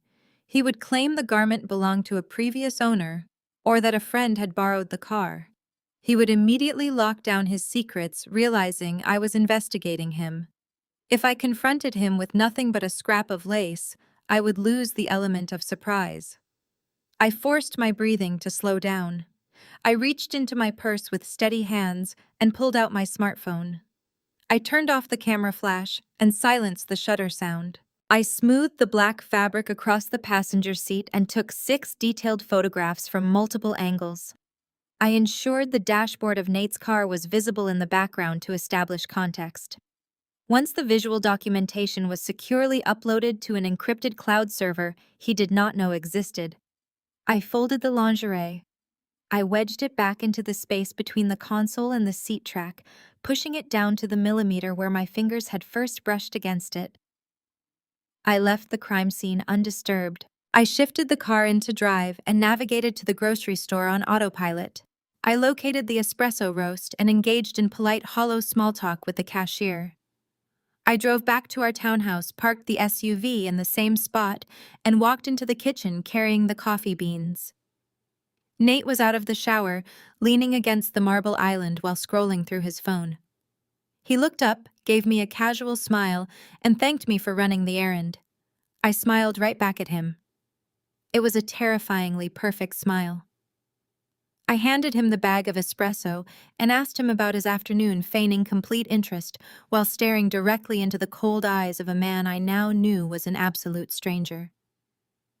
He would claim the garment belonged to a previous owner or that a friend had borrowed the car. He would immediately lock down his secrets, realizing I was investigating him. If I confronted him with nothing but a scrap of lace, I would lose the element of surprise. I forced my breathing to slow down. I reached into my purse with steady hands and pulled out my smartphone. I turned off the camera flash and silenced the shutter sound. I smoothed the black fabric across the passenger seat and took 6 detailed photographs from multiple angles. I ensured the dashboard of Nate's car was visible in the background to establish context. Once the visual documentation was securely uploaded to an encrypted cloud server he did not know existed, I folded the lingerie. I wedged it back into the space between the console and the seat track, pushing it down to the millimeter where my fingers had first brushed against it. I left the crime scene undisturbed. I shifted the car into drive and navigated to the grocery store on autopilot. I located the espresso roast and engaged in polite hollow small talk with the cashier. I drove back to our townhouse, parked the SUV in the same spot, and walked into the kitchen carrying the coffee beans. Nate was out of the shower, leaning against the marble island while scrolling through his phone. He looked up, gave me a casual smile, and thanked me for running the errand. I smiled right back at him. It was a terrifyingly perfect smile. I handed him the bag of espresso and asked him about his afternoon, feigning complete interest while staring directly into the cold eyes of a man I now knew was an absolute stranger.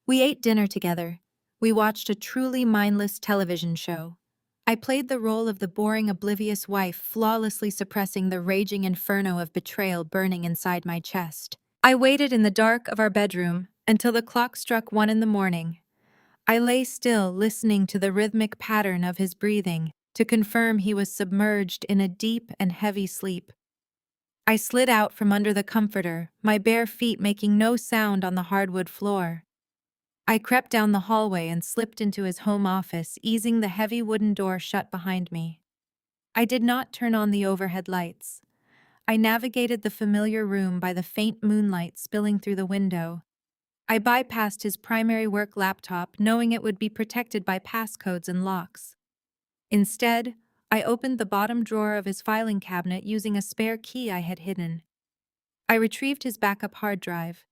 We ate dinner together. We watched a truly mindless television show. I played the role of the boring, oblivious wife, flawlessly suppressing the raging inferno of betrayal burning inside my chest. I waited in the dark of our bedroom until the clock struck 1 in the morning. I lay still, listening to the rhythmic pattern of his breathing to confirm he was submerged in a deep and heavy sleep. I slid out from under the comforter, my bare feet making no sound on the hardwood floor. I crept down the hallway and slipped into his home office, easing the heavy wooden door shut behind me. I did not turn on the overhead lights. I navigated the familiar room by the faint moonlight spilling through the window. I bypassed his primary work laptop, knowing it would be protected by passcodes and locks. Instead, I opened the bottom drawer of his filing cabinet using a spare key I had hidden. I retrieved his backup hard drive.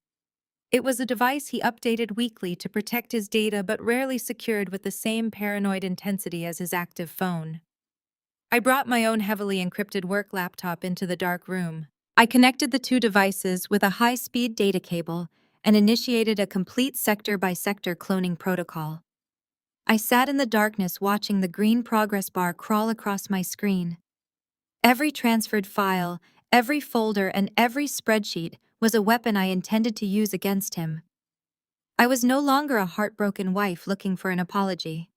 It was a device he updated weekly to protect his data but rarely secured with the same paranoid intensity as his active phone. I brought my own heavily encrypted work laptop into the dark room. I connected the two devices with a high-speed data cable and initiated a complete sector-by-sector cloning protocol. I sat in the darkness watching the green progress bar crawl across my screen. Every transferred file, every folder, and every spreadsheet was a weapon I intended to use against him. I was no longer a heartbroken wife looking for an apology.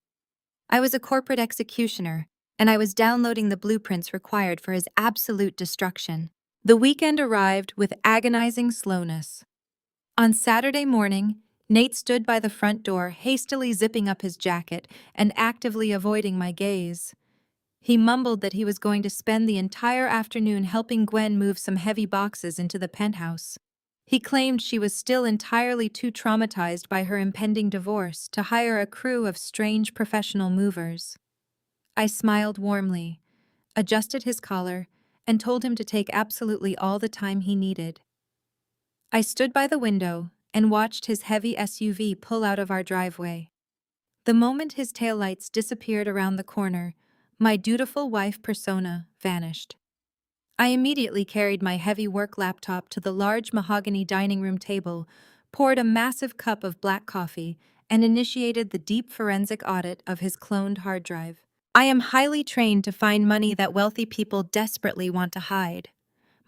I was a corporate executioner, and I was downloading the blueprints required for his absolute destruction. The weekend arrived with agonizing slowness. On Saturday morning, Nate stood by the front door, hastily zipping up his jacket and actively avoiding my gaze. He mumbled that he was going to spend the entire afternoon helping Gwen move some heavy boxes into the penthouse. He claimed she was still entirely too traumatized by her impending divorce to hire a crew of strange professional movers. I smiled warmly, adjusted his collar, and told him to take absolutely all the time he needed. I stood by the window and watched his heavy SUV pull out of our driveway. The moment his taillights disappeared around the corner, my dutiful wife persona vanished. I immediately carried my heavy work laptop to the large mahogany dining room table, poured a massive cup of black coffee, and initiated the deep forensic audit of his cloned hard drive. I am highly trained to find money that wealthy people desperately want to hide.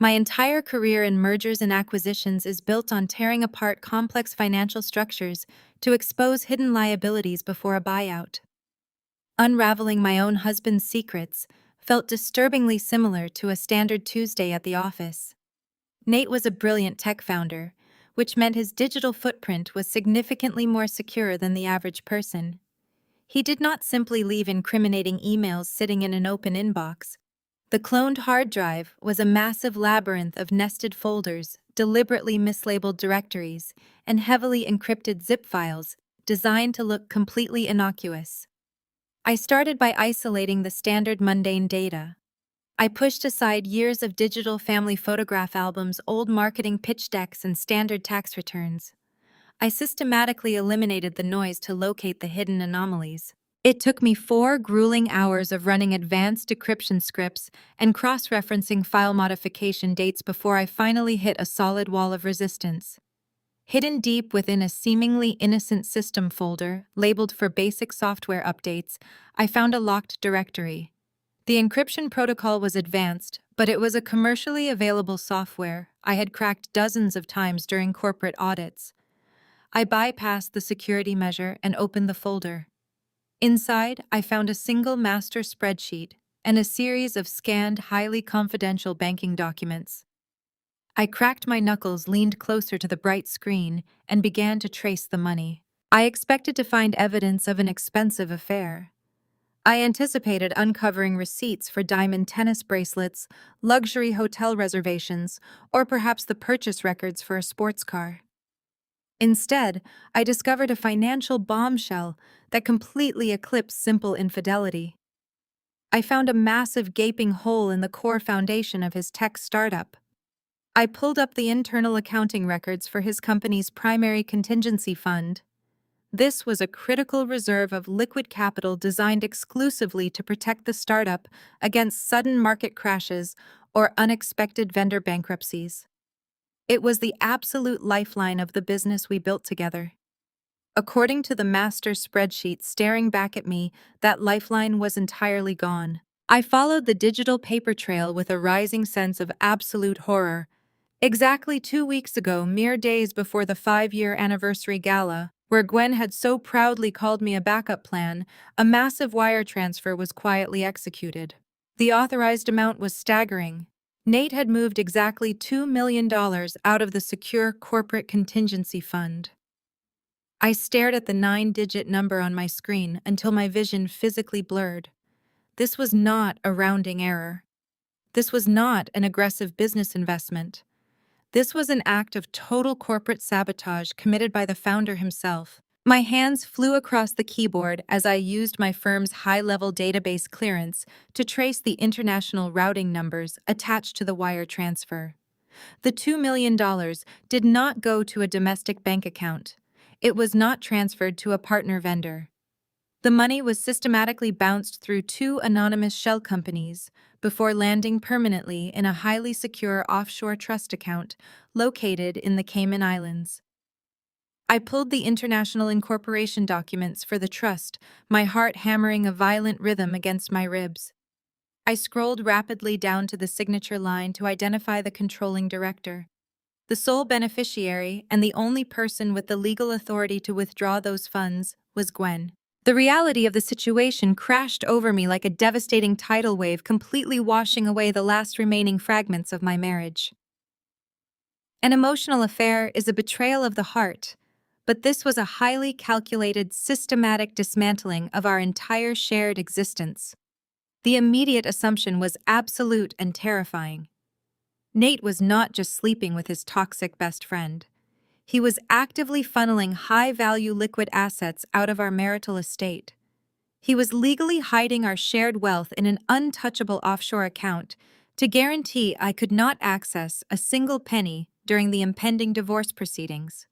My entire career in mergers and acquisitions is built on tearing apart complex financial structures to expose hidden liabilities before a buyout. Unraveling my own husband's secrets felt disturbingly similar to a standard Tuesday at the office. Nate was a brilliant tech founder, which meant his digital footprint was significantly more secure than the average person. He did not simply leave incriminating emails sitting in an open inbox. The cloned hard drive was a massive labyrinth of nested folders, deliberately mislabeled directories, and heavily encrypted zip files designed to look completely innocuous. I started by isolating the standard mundane data. I pushed aside years of digital family photograph albums, old marketing pitch decks, and standard tax returns. I systematically eliminated the noise to locate the hidden anomalies. It took me 4 grueling hours of running advanced decryption scripts and cross-referencing file modification dates before I finally hit a solid wall of resistance. Hidden deep within a seemingly innocent system folder, labeled for basic software updates, I found a locked directory. The encryption protocol was advanced, but it was a commercially available software I had cracked dozens of times during corporate audits. I bypassed the security measure and opened the folder. Inside, I found a single master spreadsheet and a series of scanned, highly confidential banking documents. I cracked my knuckles, leaned closer to the bright screen, and began to trace the money. I expected to find evidence of an expensive affair. I anticipated uncovering receipts for diamond tennis bracelets, luxury hotel reservations, or perhaps the purchase records for a sports car. Instead, I discovered a financial bombshell that completely eclipsed simple infidelity. I found a massive gaping hole in the core foundation of his tech startup. I pulled up the internal accounting records for his company's primary contingency fund. This was a critical reserve of liquid capital designed exclusively to protect the startup against sudden market crashes or unexpected vendor bankruptcies. It was the absolute lifeline of the business we built together. According to the master spreadsheet staring back at me, that lifeline was entirely gone. I followed the digital paper trail with a rising sense of absolute horror. Exactly 2 weeks ago, mere days before the 5-year anniversary gala, where Gwen had so proudly called me a backup plan, a massive wire transfer was quietly executed. The authorized amount was staggering. Nate had moved exactly $2 million out of the secure corporate contingency fund. I stared at the 9-digit number on my screen until my vision physically blurred. This was not a rounding error. This was not an aggressive business investment. This was an act of total corporate sabotage committed by the founder himself. My hands flew across the keyboard as I used my firm's high-level database clearance to trace the international routing numbers attached to the wire transfer. The $2 million did not go to a domestic bank account. It was not transferred to a partner vendor. The money was systematically bounced through 2 anonymous shell companies before landing permanently in a highly secure offshore trust account located in the Cayman Islands. I pulled the international incorporation documents for the trust, my heart hammering a violent rhythm against my ribs. I scrolled rapidly down to the signature line to identify the controlling director. The sole beneficiary and the only person with the legal authority to withdraw those funds was Gwen. The reality of the situation crashed over me like a devastating tidal wave, completely washing away the last remaining fragments of my marriage. An emotional affair is a betrayal of the heart, but this was a highly calculated, systematic dismantling of our entire shared existence. The immediate assumption was absolute and terrifying. Nate was not just sleeping with his toxic best friend. He was actively funneling high-value liquid assets out of our marital estate. He was legally hiding our shared wealth in an untouchable offshore account to guarantee I could not access a single penny during the impending divorce proceedings.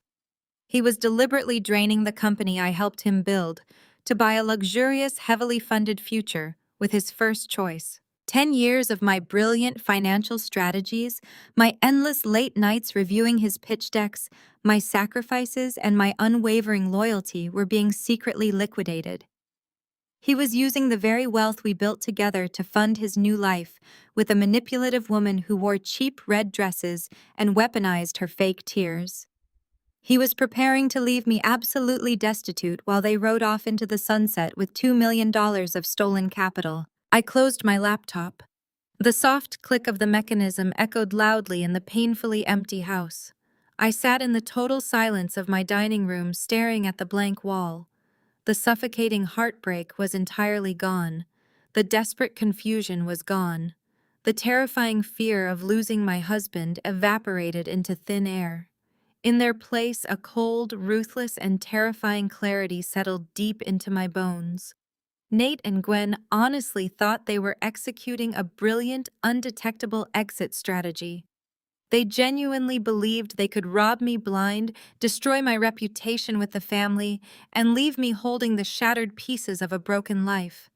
He was deliberately draining the company I helped him build to buy a luxurious, heavily funded future with his first choice. 10 years of my brilliant financial strategies, my endless late nights reviewing his pitch decks, my sacrifices, and my unwavering loyalty were being secretly liquidated. He was using the very wealth we built together to fund his new life with a manipulative woman who wore cheap red dresses and weaponized her fake tears. He was preparing to leave me absolutely destitute while they rode off into the sunset with $2 million of stolen capital. I closed my laptop. The soft click of the mechanism echoed loudly in the painfully empty house. I sat in the total silence of my dining room, staring at the blank wall. The suffocating heartbreak was entirely gone. The desperate confusion was gone. The terrifying fear of losing my husband evaporated into thin air. In their place, a cold, ruthless, and terrifying clarity settled deep into my bones. Nate and Gwen honestly thought they were executing a brilliant, undetectable exit strategy. They genuinely believed they could rob me blind, destroy my reputation with the family, and leave me holding the shattered pieces of a broken life.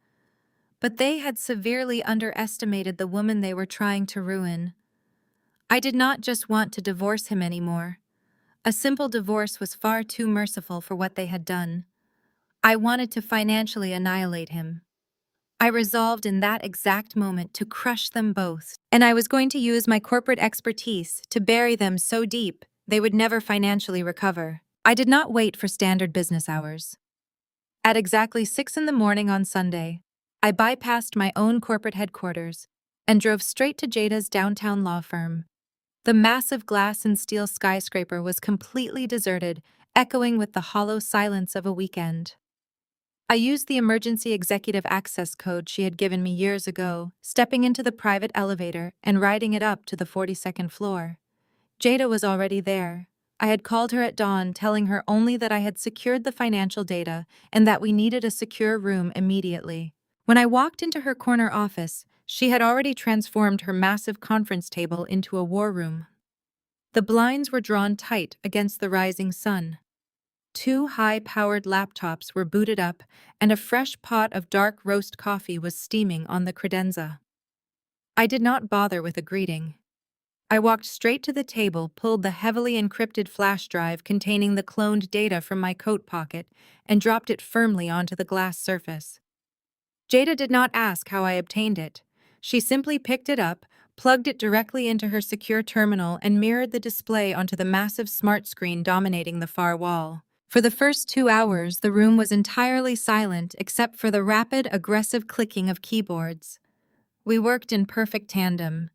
But they had severely underestimated the woman they were trying to ruin. I did not just want to divorce him anymore. A simple divorce was far too merciful for what they had done. I wanted to financially annihilate him. I resolved in that exact moment to crush them both, and I was going to use my corporate expertise to bury them so deep they would never financially recover. I did not wait for standard business hours. At exactly 6 in the morning on Sunday, I bypassed my own corporate headquarters and drove straight to Jada's downtown law firm. The massive glass and steel skyscraper was completely deserted, echoing with the hollow silence of a weekend. I used the emergency executive access code she had given me years ago, stepping into the private elevator and riding it up to the 42nd floor. Jada was already there. I had called her at dawn, telling her only that I had secured the financial data and that we needed a secure room immediately. When I walked into her corner office, she had already transformed her massive conference table into a war room. The blinds were drawn tight against the rising sun. 2 high-powered laptops were booted up, and a fresh pot of dark roast coffee was steaming on the credenza. I did not bother with a greeting. I walked straight to the table, pulled the heavily encrypted flash drive containing the cloned data from my coat pocket, and dropped it firmly onto the glass surface. Jada did not ask how I obtained it. She simply picked it up, plugged it directly into her secure terminal, and mirrored the display onto the massive smart screen dominating the far wall. For the first 2 hours, the room was entirely silent except for the rapid, aggressive clicking of keyboards. We worked in perfect tandem.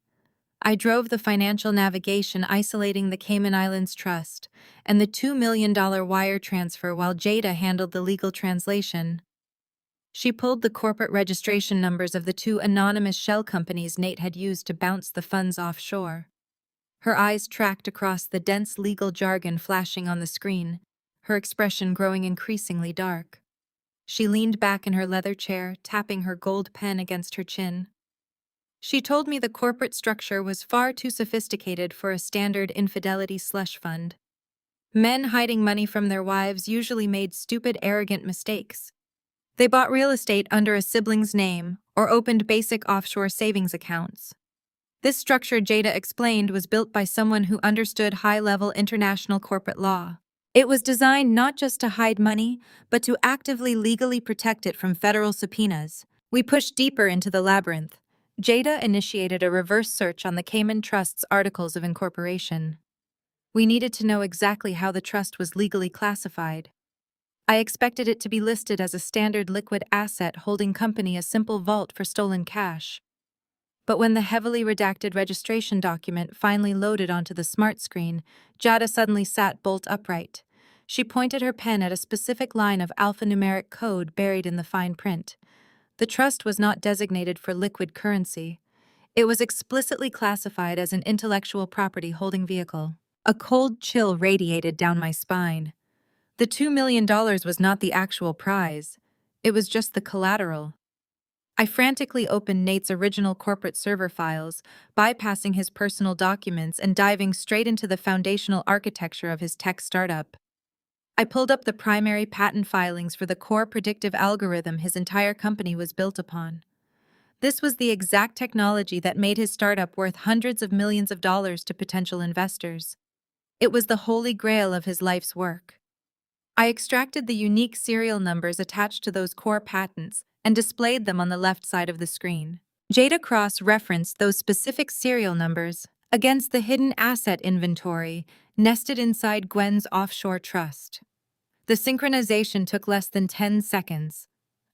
I drove the financial navigation isolating the Cayman Islands Trust and the $2 million wire transfer while Jada handled the legal translation. She pulled the corporate registration numbers of the 2 anonymous shell companies Nate had used to bounce the funds offshore. Her eyes tracked across the dense legal jargon flashing on the screen, her expression growing increasingly dark. She leaned back in her leather chair, tapping her gold pen against her chin. She told me the corporate structure was far too sophisticated for a standard infidelity slush fund. Men hiding money from their wives usually made stupid, arrogant mistakes. They bought real estate under a sibling's name or opened basic offshore savings accounts. This structure, Jada explained, was built by someone who understood high-level international corporate law. It was designed not just to hide money, but to actively legally protect it from federal subpoenas. We pushed deeper into the labyrinth. Jada initiated a reverse search on the Cayman Trust's articles of incorporation. We needed to know exactly how the trust was legally classified. I expected it to be listed as a standard liquid asset holding company, a simple vault for stolen cash. But when the heavily redacted registration document finally loaded onto the smart screen, Jada suddenly sat bolt upright. She pointed her pen at a specific line of alphanumeric code buried in the fine print. The trust was not designated for liquid currency. It was explicitly classified as an intellectual property holding vehicle. A cold chill radiated down my spine. The $2 million was not the actual prize. It was just the collateral. I frantically opened Nate's original corporate server files, bypassing his personal documents and diving straight into the foundational architecture of his tech startup. I pulled up the primary patent filings for the core predictive algorithm his entire company was built upon. This was the exact technology that made his startup worth hundreds of millions of dollars to potential investors. It was the holy grail of his life's work. I extracted the unique serial numbers attached to those core patents and displayed them on the left side of the screen. Jada cross-referenced those specific serial numbers against the hidden asset inventory nested inside Gwen's offshore trust. The synchronization took less than 10 seconds.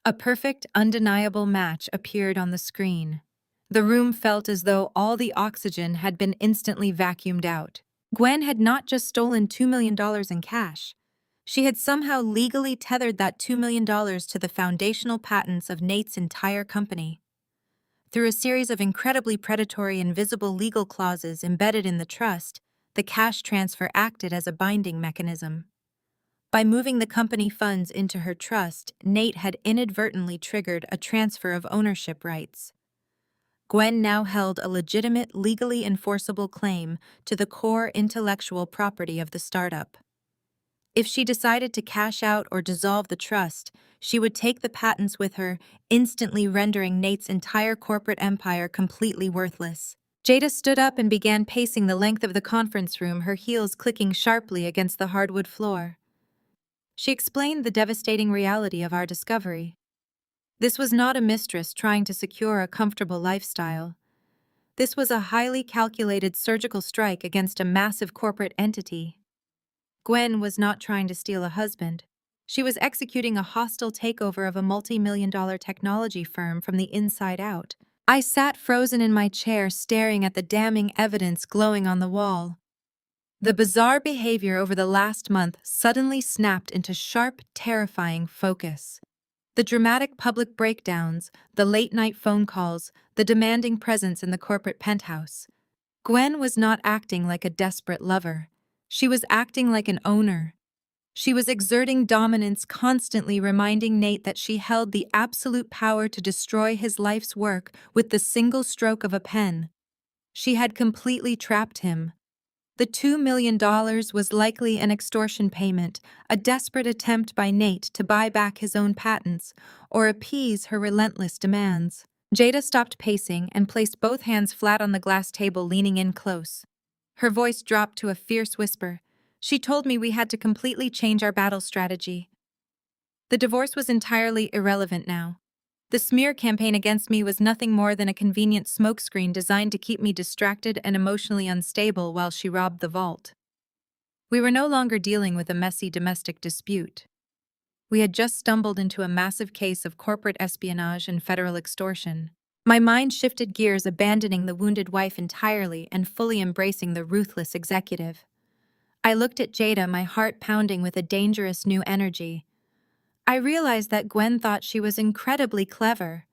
A perfect, undeniable match appeared on the screen. The room felt as though all the oxygen had been instantly vacuumed out. Gwen had not just stolen $2 million in cash. She had somehow legally tethered that $2 million to the foundational patents of Nate's entire company. Through a series of incredibly predatory and visible legal clauses embedded in the trust, the cash transfer acted as a binding mechanism. By moving the company funds into her trust, Nate had inadvertently triggered a transfer of ownership rights. Gwen now held a legitimate, legally enforceable claim to the core intellectual property of the startup. If she decided to cash out or dissolve the trust, she would take the patents with her, instantly rendering Nate's entire corporate empire completely worthless. Jada stood up and began pacing the length of the conference room, her heels clicking sharply against the hardwood floor. She explained the devastating reality of our discovery. This was not a mistress trying to secure a comfortable lifestyle. This was a highly calculated surgical strike against a massive corporate entity. Gwen was not trying to steal a husband. She was executing a hostile takeover of a multi-million-dollar technology firm from the inside out. I sat frozen in my chair, staring at the damning evidence glowing on the wall. The bizarre behavior over the last month suddenly snapped into sharp, terrifying focus. The dramatic public breakdowns, the late-night phone calls, the demanding presence in the corporate penthouse. Gwen was not acting like a desperate lover. She was acting like an owner. She was exerting dominance, constantly reminding Nate that she held the absolute power to destroy his life's work with the single stroke of a pen. She had completely trapped him. The $2 million was likely an extortion payment, a desperate attempt by Nate to buy back his own patents or appease her relentless demands. Jada stopped pacing and placed both hands flat on the glass table, leaning in close. Her voice dropped to a fierce whisper. She told me we had to completely change our battle strategy. The divorce was entirely irrelevant now. The smear campaign against me was nothing more than a convenient smokescreen designed to keep me distracted and emotionally unstable while she robbed the vault. We were no longer dealing with a messy domestic dispute. We had just stumbled into a massive case of corporate espionage and federal extortion. My mind shifted gears, abandoning the wounded wife entirely and fully embracing the ruthless executive. I looked at Jada, my heart pounding with a dangerous new energy. I realized that Gwen thought she was incredibly clever.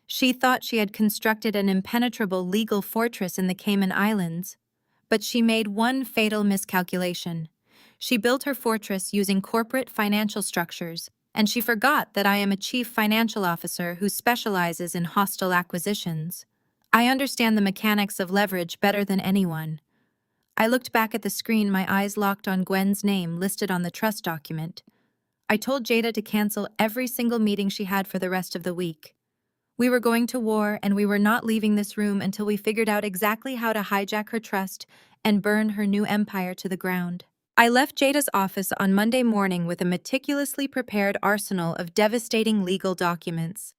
She thought she had constructed an impenetrable legal fortress in the Cayman Islands. But she made one fatal miscalculation. She built her fortress using corporate financial structures, and she forgot that I am a chief financial officer who specializes in hostile acquisitions. I understand the mechanics of leverage better than anyone. I looked back at the screen, my eyes locked on Gwen's name listed on the trust document. I told Jada to cancel every single meeting she had for the rest of the week. We were going to war, and we were not leaving this room until we figured out exactly how to hijack her trust and burn her new empire to the ground. I left Jada's office on Monday morning with a meticulously prepared arsenal of devastating legal documents.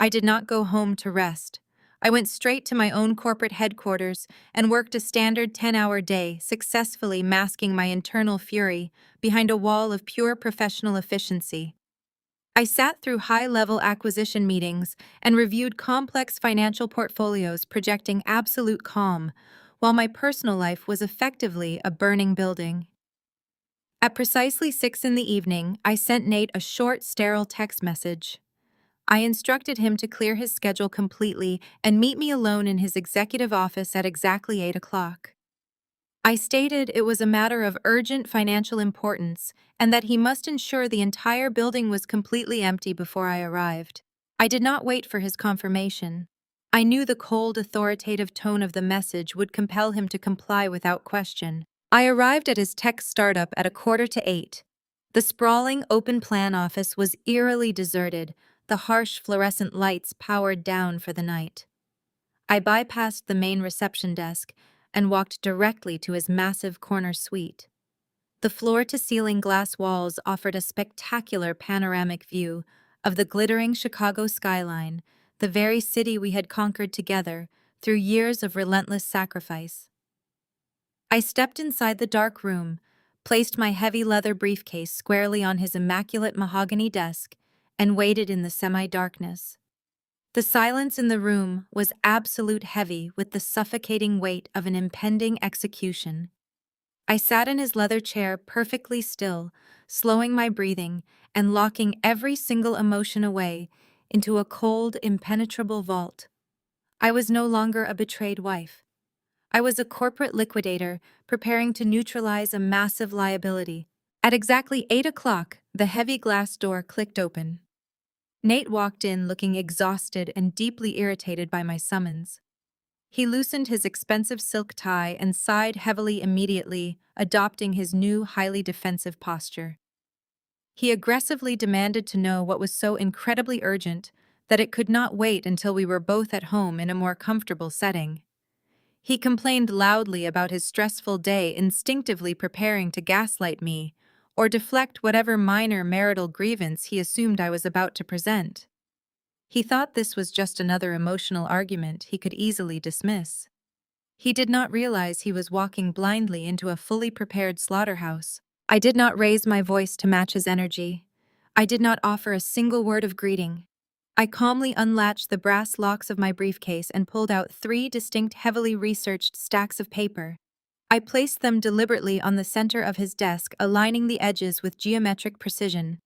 I did not go home to rest. I went straight to my own corporate headquarters and worked a standard 10-hour day, successfully masking my internal fury behind a wall of pure professional efficiency. I sat through high-level acquisition meetings and reviewed complex financial portfolios, projecting absolute calm, while my personal life was effectively a burning building. At precisely 6 in the evening, I sent Nate a short, sterile text message. I instructed him to clear his schedule completely and meet me alone in his executive office at exactly 8 o'clock. I stated it was a matter of urgent financial importance and that he must ensure the entire building was completely empty before I arrived. I did not wait for his confirmation. I knew the cold, authoritative tone of the message would compel him to comply without question. I arrived at his tech startup at 7:45. The sprawling, open-plan office was eerily deserted, the harsh fluorescent lights powered down for the night. I bypassed the main reception desk and walked directly to his massive corner suite. The floor-to-ceiling glass walls offered a spectacular panoramic view of the glittering Chicago skyline, the very city we had conquered together through years of relentless sacrifice. I stepped inside the dark room, placed my heavy leather briefcase squarely on his immaculate mahogany desk, and waited in the semi-darkness. The silence in the room was absolute, heavy with the suffocating weight of an impending execution. I sat in his leather chair, perfectly still, slowing my breathing and locking every single emotion away into a cold, impenetrable vault. I was no longer a betrayed wife. I was a corporate liquidator preparing to neutralize a massive liability. At exactly 8 o'clock, the heavy glass door clicked open. Nate walked in looking exhausted and deeply irritated by my summons. He loosened his expensive silk tie and sighed heavily immediately, adopting his new, highly defensive posture. He aggressively demanded to know what was so incredibly urgent that it could not wait until we were both at home in a more comfortable setting. He complained loudly about his stressful day, instinctively preparing to gaslight me or deflect whatever minor marital grievance he assumed I was about to present. He thought this was just another emotional argument he could easily dismiss. He did not realize he was walking blindly into a fully prepared slaughterhouse. I did not raise my voice to match his energy. I did not offer a single word of greeting. I calmly unlatched the brass locks of my briefcase and pulled out 3 distinct, heavily researched stacks of paper. I placed them deliberately on the center of his desk, aligning the edges with geometric precision.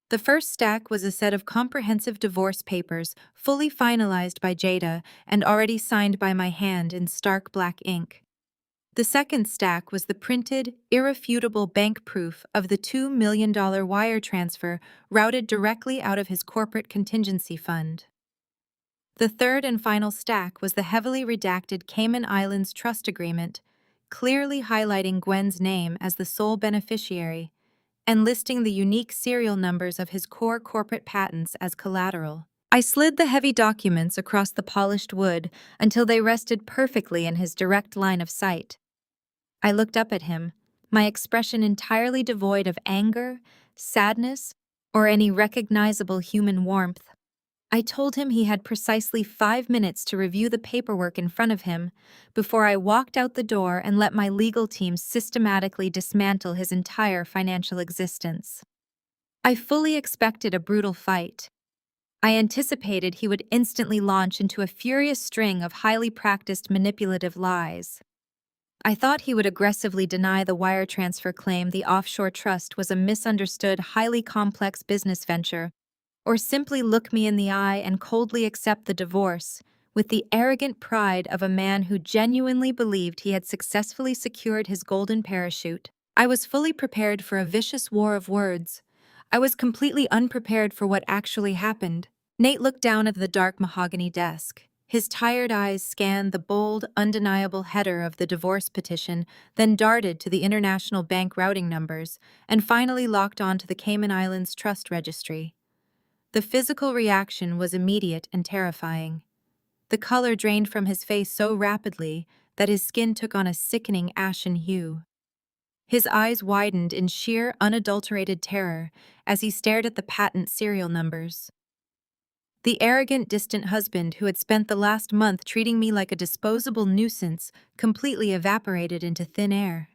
The first stack was a set of comprehensive divorce papers, fully finalized by Jada and already signed by my hand in stark black ink. The second stack was the printed, irrefutable bank proof of the $2 million wire transfer routed directly out of his corporate contingency fund. The third and final stack was the heavily redacted Cayman Islands trust agreement, clearly highlighting Gwen's name as the sole beneficiary and listing the unique serial numbers of his core corporate patents as collateral. I slid the heavy documents across the polished wood until they rested perfectly in his direct line of sight. I looked up at him, my expression entirely devoid of anger, sadness, or any recognizable human warmth. I told him he had precisely 5 minutes to review the paperwork in front of him before I walked out the door and let my legal team systematically dismantle his entire financial existence. I fully expected a brutal fight. I anticipated he would instantly launch into a furious string of highly practiced manipulative lies. I thought he would aggressively deny the wire transfer claim the offshore trust was a misunderstood, highly complex business venture, or simply look me in the eye and coldly accept the divorce, with the arrogant pride of a man who genuinely believed he had successfully secured his golden parachute. I was fully prepared for a vicious war of words. I was completely unprepared for what actually happened. Nate looked down at the dark mahogany desk. His tired eyes scanned the bold, undeniable header of the divorce petition, then darted to the international bank routing numbers, and finally locked on to the Cayman Islands Trust Registry. The physical reaction was immediate and terrifying. The color drained from his face so rapidly that his skin took on a sickening ashen hue. His eyes widened in sheer, unadulterated terror as he stared at the patent serial numbers. The arrogant, distant husband who had spent the last month treating me like a disposable nuisance completely evaporated into thin air.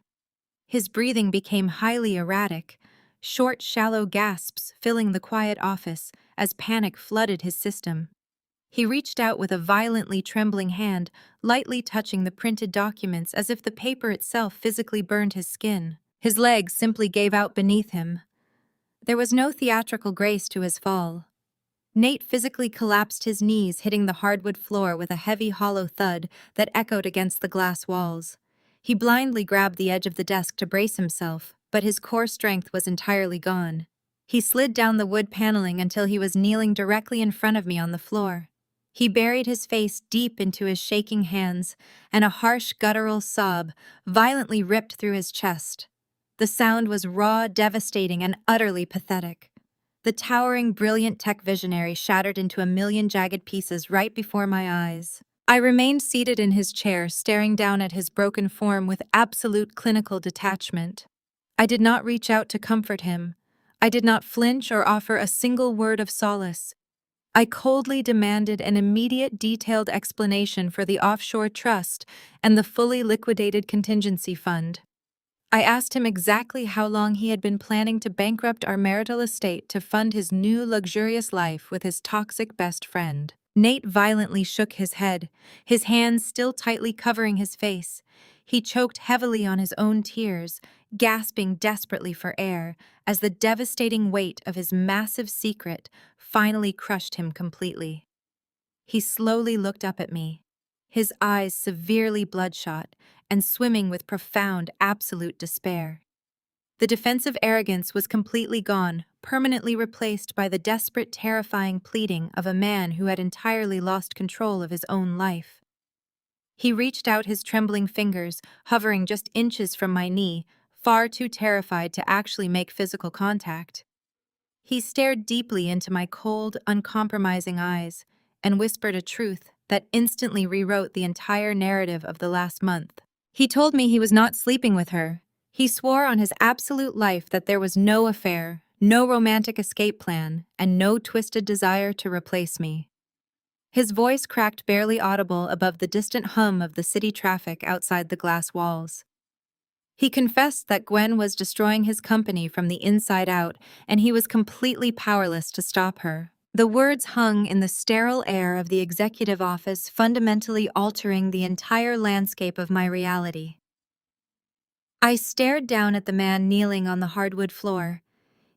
His breathing became highly erratic, short, shallow gasps filling the quiet office as panic flooded his system. He reached out with a violently trembling hand, lightly touching the printed documents as if the paper itself physically burned his skin. His legs simply gave out beneath him. There was no theatrical grace to his fall. Nate physically collapsed his knees, hitting the hardwood floor with a heavy, hollow thud that echoed against the glass walls. He blindly grabbed the edge of the desk to brace himself, but his core strength was entirely gone. He slid down the wood paneling until he was kneeling directly in front of me on the floor. He buried his face deep into his shaking hands, and a harsh, guttural sob violently ripped through his chest. The sound was raw, devastating, and utterly pathetic. The towering, brilliant tech visionary shattered into a million jagged pieces right before my eyes. I remained seated in his chair, staring down at his broken form with absolute clinical detachment. I did not reach out to comfort him. I did not flinch or offer a single word of solace. I coldly demanded an immediate, detailed explanation for the offshore trust and the fully liquidated contingency fund. I asked him exactly how long he had been planning to bankrupt our marital estate to fund his new luxurious life with his toxic best friend. Nate violently shook his head, his hands still tightly covering his face. He choked heavily on his own tears, gasping desperately for air as the devastating weight of his massive secret finally crushed him completely. He slowly looked up at me, his eyes severely bloodshot and swimming with profound, absolute despair. The defensive arrogance was completely gone, permanently replaced by the desperate, terrifying pleading of a man who had entirely lost control of his own life. He reached out his trembling fingers, hovering just inches from my knee, far too terrified to actually make physical contact. He stared deeply into my cold, uncompromising eyes and whispered a truth that instantly rewrote the entire narrative of the last month. He told me he was not sleeping with her. He swore on his absolute life that there was no affair, no romantic escape plan, and no twisted desire to replace me. His voice cracked barely audible above the distant hum of the city traffic outside the glass walls. He confessed that Gwen was destroying his company from the inside out, and he was completely powerless to stop her. The words hung in the sterile air of the executive office, fundamentally altering the entire landscape of my reality. I stared down at the man kneeling on the hardwood floor.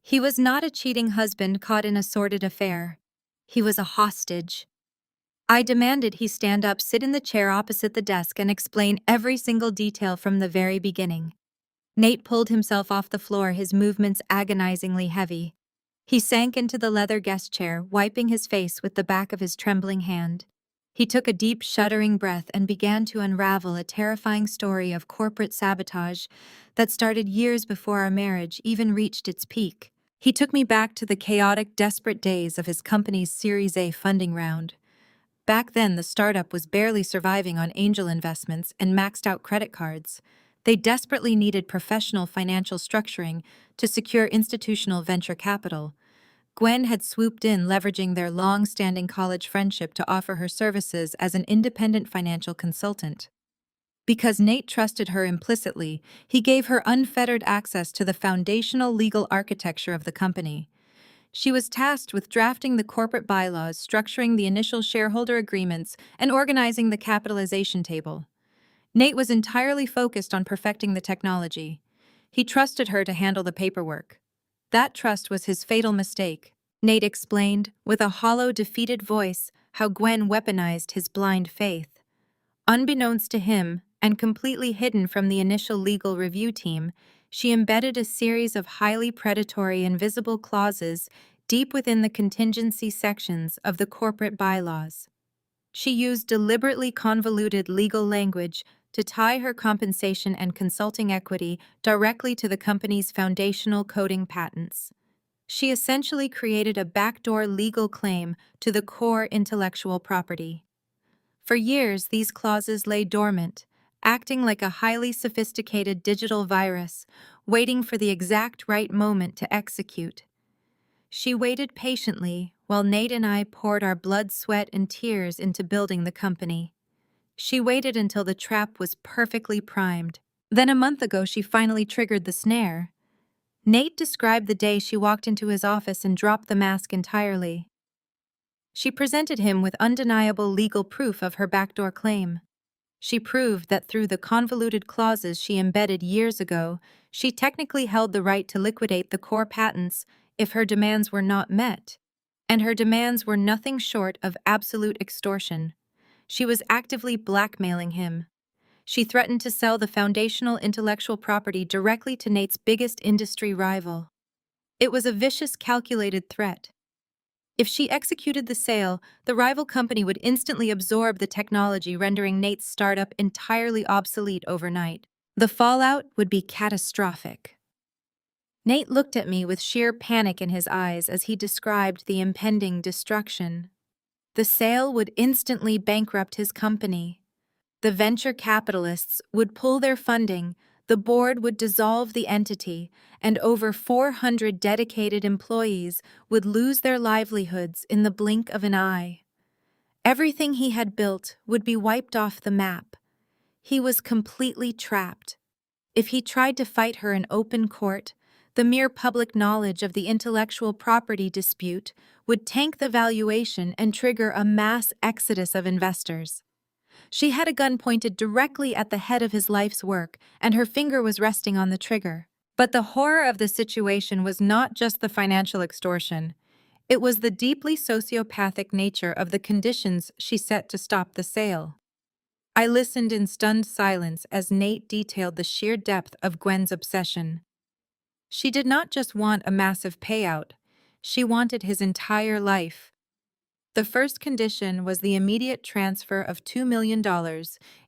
He was not a cheating husband caught in a sordid affair. He was a hostage. I demanded he stand up, sit in the chair opposite the desk, and explain every single detail from the very beginning. Nate pulled himself off the floor, his movements agonizingly heavy. He sank into the leather guest chair, wiping his face with the back of his trembling hand. He took a deep, shuddering breath and began to unravel a terrifying story of corporate sabotage that started years before our marriage even reached its peak. He took me back to the chaotic, desperate days of his company's Series A funding round. Back then, the startup was barely surviving on angel investments and maxed-out credit cards. They desperately needed professional financial structuring to secure institutional venture capital. Gwen had swooped in, leveraging their long-standing college friendship to offer her services as an independent financial consultant. Because Nate trusted her implicitly, he gave her unfettered access to the foundational legal architecture of the company. She was tasked with drafting the corporate bylaws, structuring the initial shareholder agreements, and organizing the capitalization table. Nate was entirely focused on perfecting the technology. He trusted her to handle the paperwork. That trust was his fatal mistake. Nate explained, with a hollow, defeated voice, how Gwen weaponized his blind faith. Unbeknownst to him, and completely hidden from the initial legal review team, she embedded a series of highly predatory invisible clauses deep within the contingency sections of the corporate bylaws. She used deliberately convoluted legal language to tie her compensation and consulting equity directly to the company's foundational coding patents. She essentially created a backdoor legal claim to the core intellectual property. For years, these clauses lay dormant, acting like a highly sophisticated digital virus, waiting for the exact right moment to execute. She waited patiently while Nate and I poured our blood, sweat, and tears into building the company. She waited until the trap was perfectly primed. Then a month ago, she finally triggered the snare. Nate described the day she walked into his office and dropped the mask entirely. She presented him with undeniable legal proof of her backdoor claim. She proved that through the convoluted clauses she embedded years ago, she technically held the right to liquidate the core patents if her demands were not met. And her demands were nothing short of absolute extortion. She was actively blackmailing him. She threatened to sell the foundational intellectual property directly to Nate's biggest industry rival. It was a vicious, calculated threat. If she executed the sale, the rival company would instantly absorb the technology, rendering Nate's startup entirely obsolete overnight. The fallout would be catastrophic. Nate looked at me with sheer panic in his eyes as he described the impending destruction. The sale would instantly bankrupt his company. The venture capitalists would pull their funding, the board would dissolve the entity, and over 400 dedicated employees would lose their livelihoods in the blink of an eye. Everything he had built would be wiped off the map. He was completely trapped. If he tried to fight her in open court, the mere public knowledge of the intellectual property dispute would tank the valuation and trigger a mass exodus of investors. She had a gun pointed directly at the head of his life's work, and her finger was resting on the trigger. But the horror of the situation was not just the financial extortion. It was the deeply sociopathic nature of the conditions she set to stop the sale. I listened in stunned silence as Nate detailed the sheer depth of Gwen's obsession. She did not just want a massive payout, she wanted his entire life. The first condition was the immediate transfer of $2 million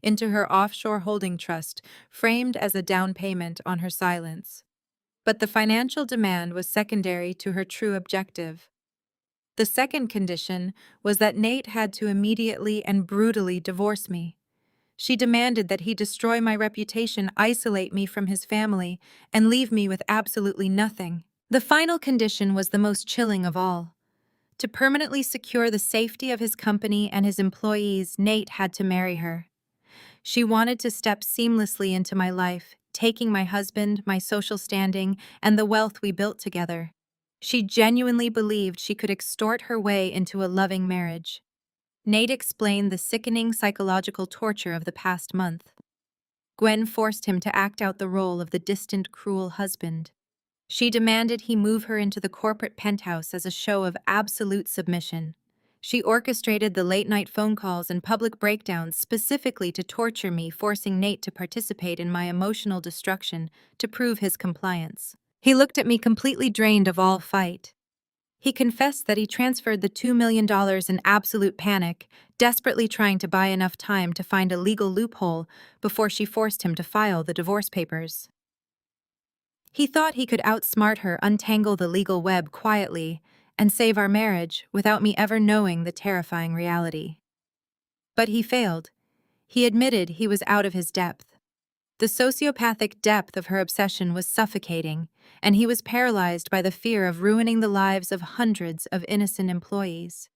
into her offshore holding trust, framed as a down payment on her silence. But the financial demand was secondary to her true objective. The second condition was that Nate had to immediately and brutally divorce me. She demanded that he destroy my reputation, isolate me from his family, and leave me with absolutely nothing. The final condition was the most chilling of all. To permanently secure the safety of his company and his employees, Nate had to marry her. She wanted to step seamlessly into my life, taking my husband, my social standing, and the wealth we built together. She genuinely believed she could extort her way into a loving marriage. Nate explained the sickening psychological torture of the past month. Gwen forced him to act out the role of the distant, cruel husband. She demanded he move her into the corporate penthouse as a show of absolute submission. She orchestrated the late-night phone calls and public breakdowns specifically to torture me, forcing Nate to participate in my emotional destruction to prove his compliance. He looked at me completely drained of all fight. He confessed that he transferred the $2 million in absolute panic, desperately trying to buy enough time to find a legal loophole before she forced him to file the divorce papers. He thought he could outsmart her, untangle the legal web quietly, and save our marriage without me ever knowing the terrifying reality. But he failed. He admitted he was out of his depth. The sociopathic depth of her obsession was suffocating, and he was paralyzed by the fear of ruining the lives of hundreds of innocent employees.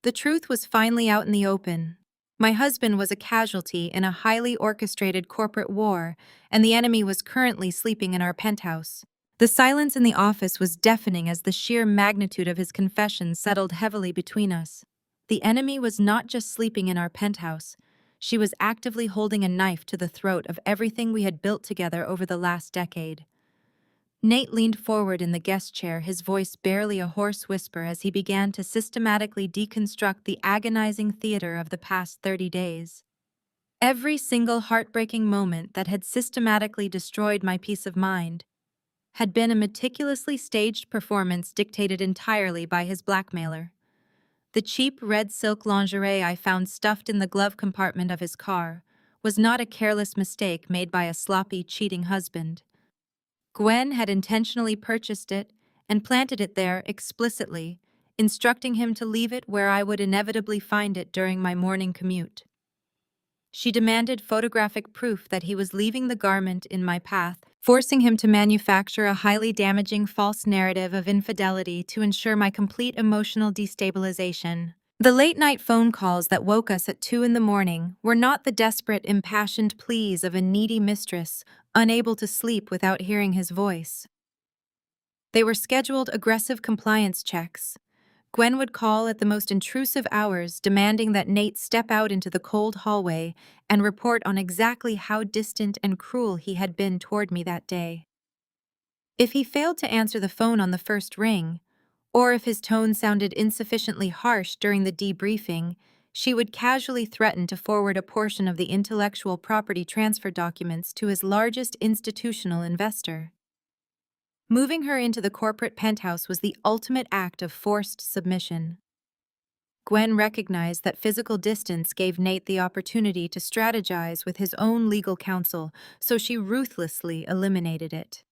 The truth was finally out in the open. My husband was a casualty in a highly orchestrated corporate war, and the enemy was currently sleeping in our penthouse. The silence in the office was deafening as the sheer magnitude of his confession settled heavily between us. The enemy was not just sleeping in our penthouse. She was actively holding a knife to the throat of everything we had built together over the last decade. Nate leaned forward in the guest chair, his voice barely a hoarse whisper as he began to systematically deconstruct the agonizing theater of the past 30 days. Every single heartbreaking moment that had systematically destroyed my peace of mind had been a meticulously staged performance dictated entirely by his blackmailer. The cheap red silk lingerie I found stuffed in the glove compartment of his car was not a careless mistake made by a sloppy, cheating husband. Gwen had intentionally purchased it and planted it there explicitly, instructing him to leave it where I would inevitably find it during my morning commute. She demanded photographic proof that he was leaving the garment in my path, forcing him to manufacture a highly damaging false narrative of infidelity to ensure my complete emotional destabilization. The late-night phone calls that woke us at 2 in the morning were not the desperate, impassioned pleas of a needy mistress unable to sleep without hearing his voice. They were scheduled, aggressive compliance checks. Gwen would call at the most intrusive hours, demanding that Nate step out into the cold hallway and report on exactly how distant and cruel he had been toward me that day. If he failed to answer the phone on the first ring, or if his tone sounded insufficiently harsh during the debriefing, she would casually threaten to forward a portion of the intellectual property transfer documents to his largest institutional investor. Moving her into the corporate penthouse was the ultimate act of forced submission. Gwen recognized that physical distance gave Nate the opportunity to strategize with his own legal counsel, so she ruthlessly eliminated it.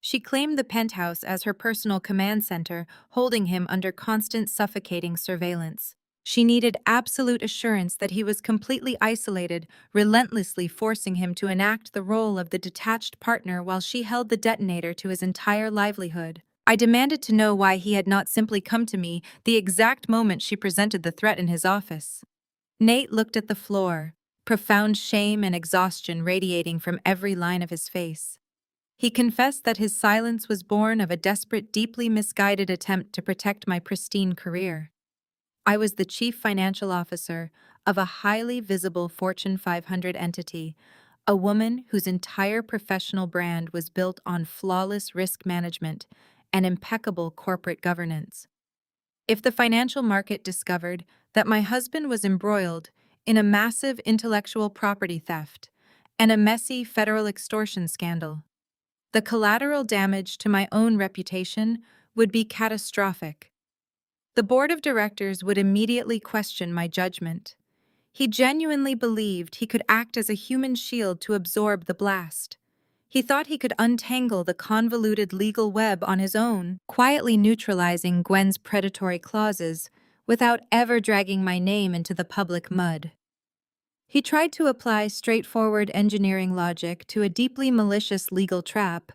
She claimed the penthouse as her personal command center, holding him under constant suffocating surveillance. She needed absolute assurance that he was completely isolated, relentlessly forcing him to enact the role of the detached partner while she held the detonator to his entire livelihood. I demanded to know why he had not simply come to me the exact moment she presented the threat in his office. Nate looked at the floor, profound shame and exhaustion radiating from every line of his face. He confessed that his silence was born of a desperate, deeply misguided attempt to protect my pristine career. I was the chief financial officer of a highly visible Fortune 500 entity, a woman whose entire professional brand was built on flawless risk management and impeccable corporate governance. If the financial market discovered that my husband was embroiled in a massive intellectual property theft and a messy federal extortion scandal, the collateral damage to my own reputation would be catastrophic. The board of directors would immediately question my judgment. He genuinely believed he could act as a human shield to absorb the blast. He thought he could untangle the convoluted legal web on his own, quietly neutralizing Gwen's predatory clauses without ever dragging my name into the public mud. He tried to apply straightforward engineering logic to a deeply malicious legal trap,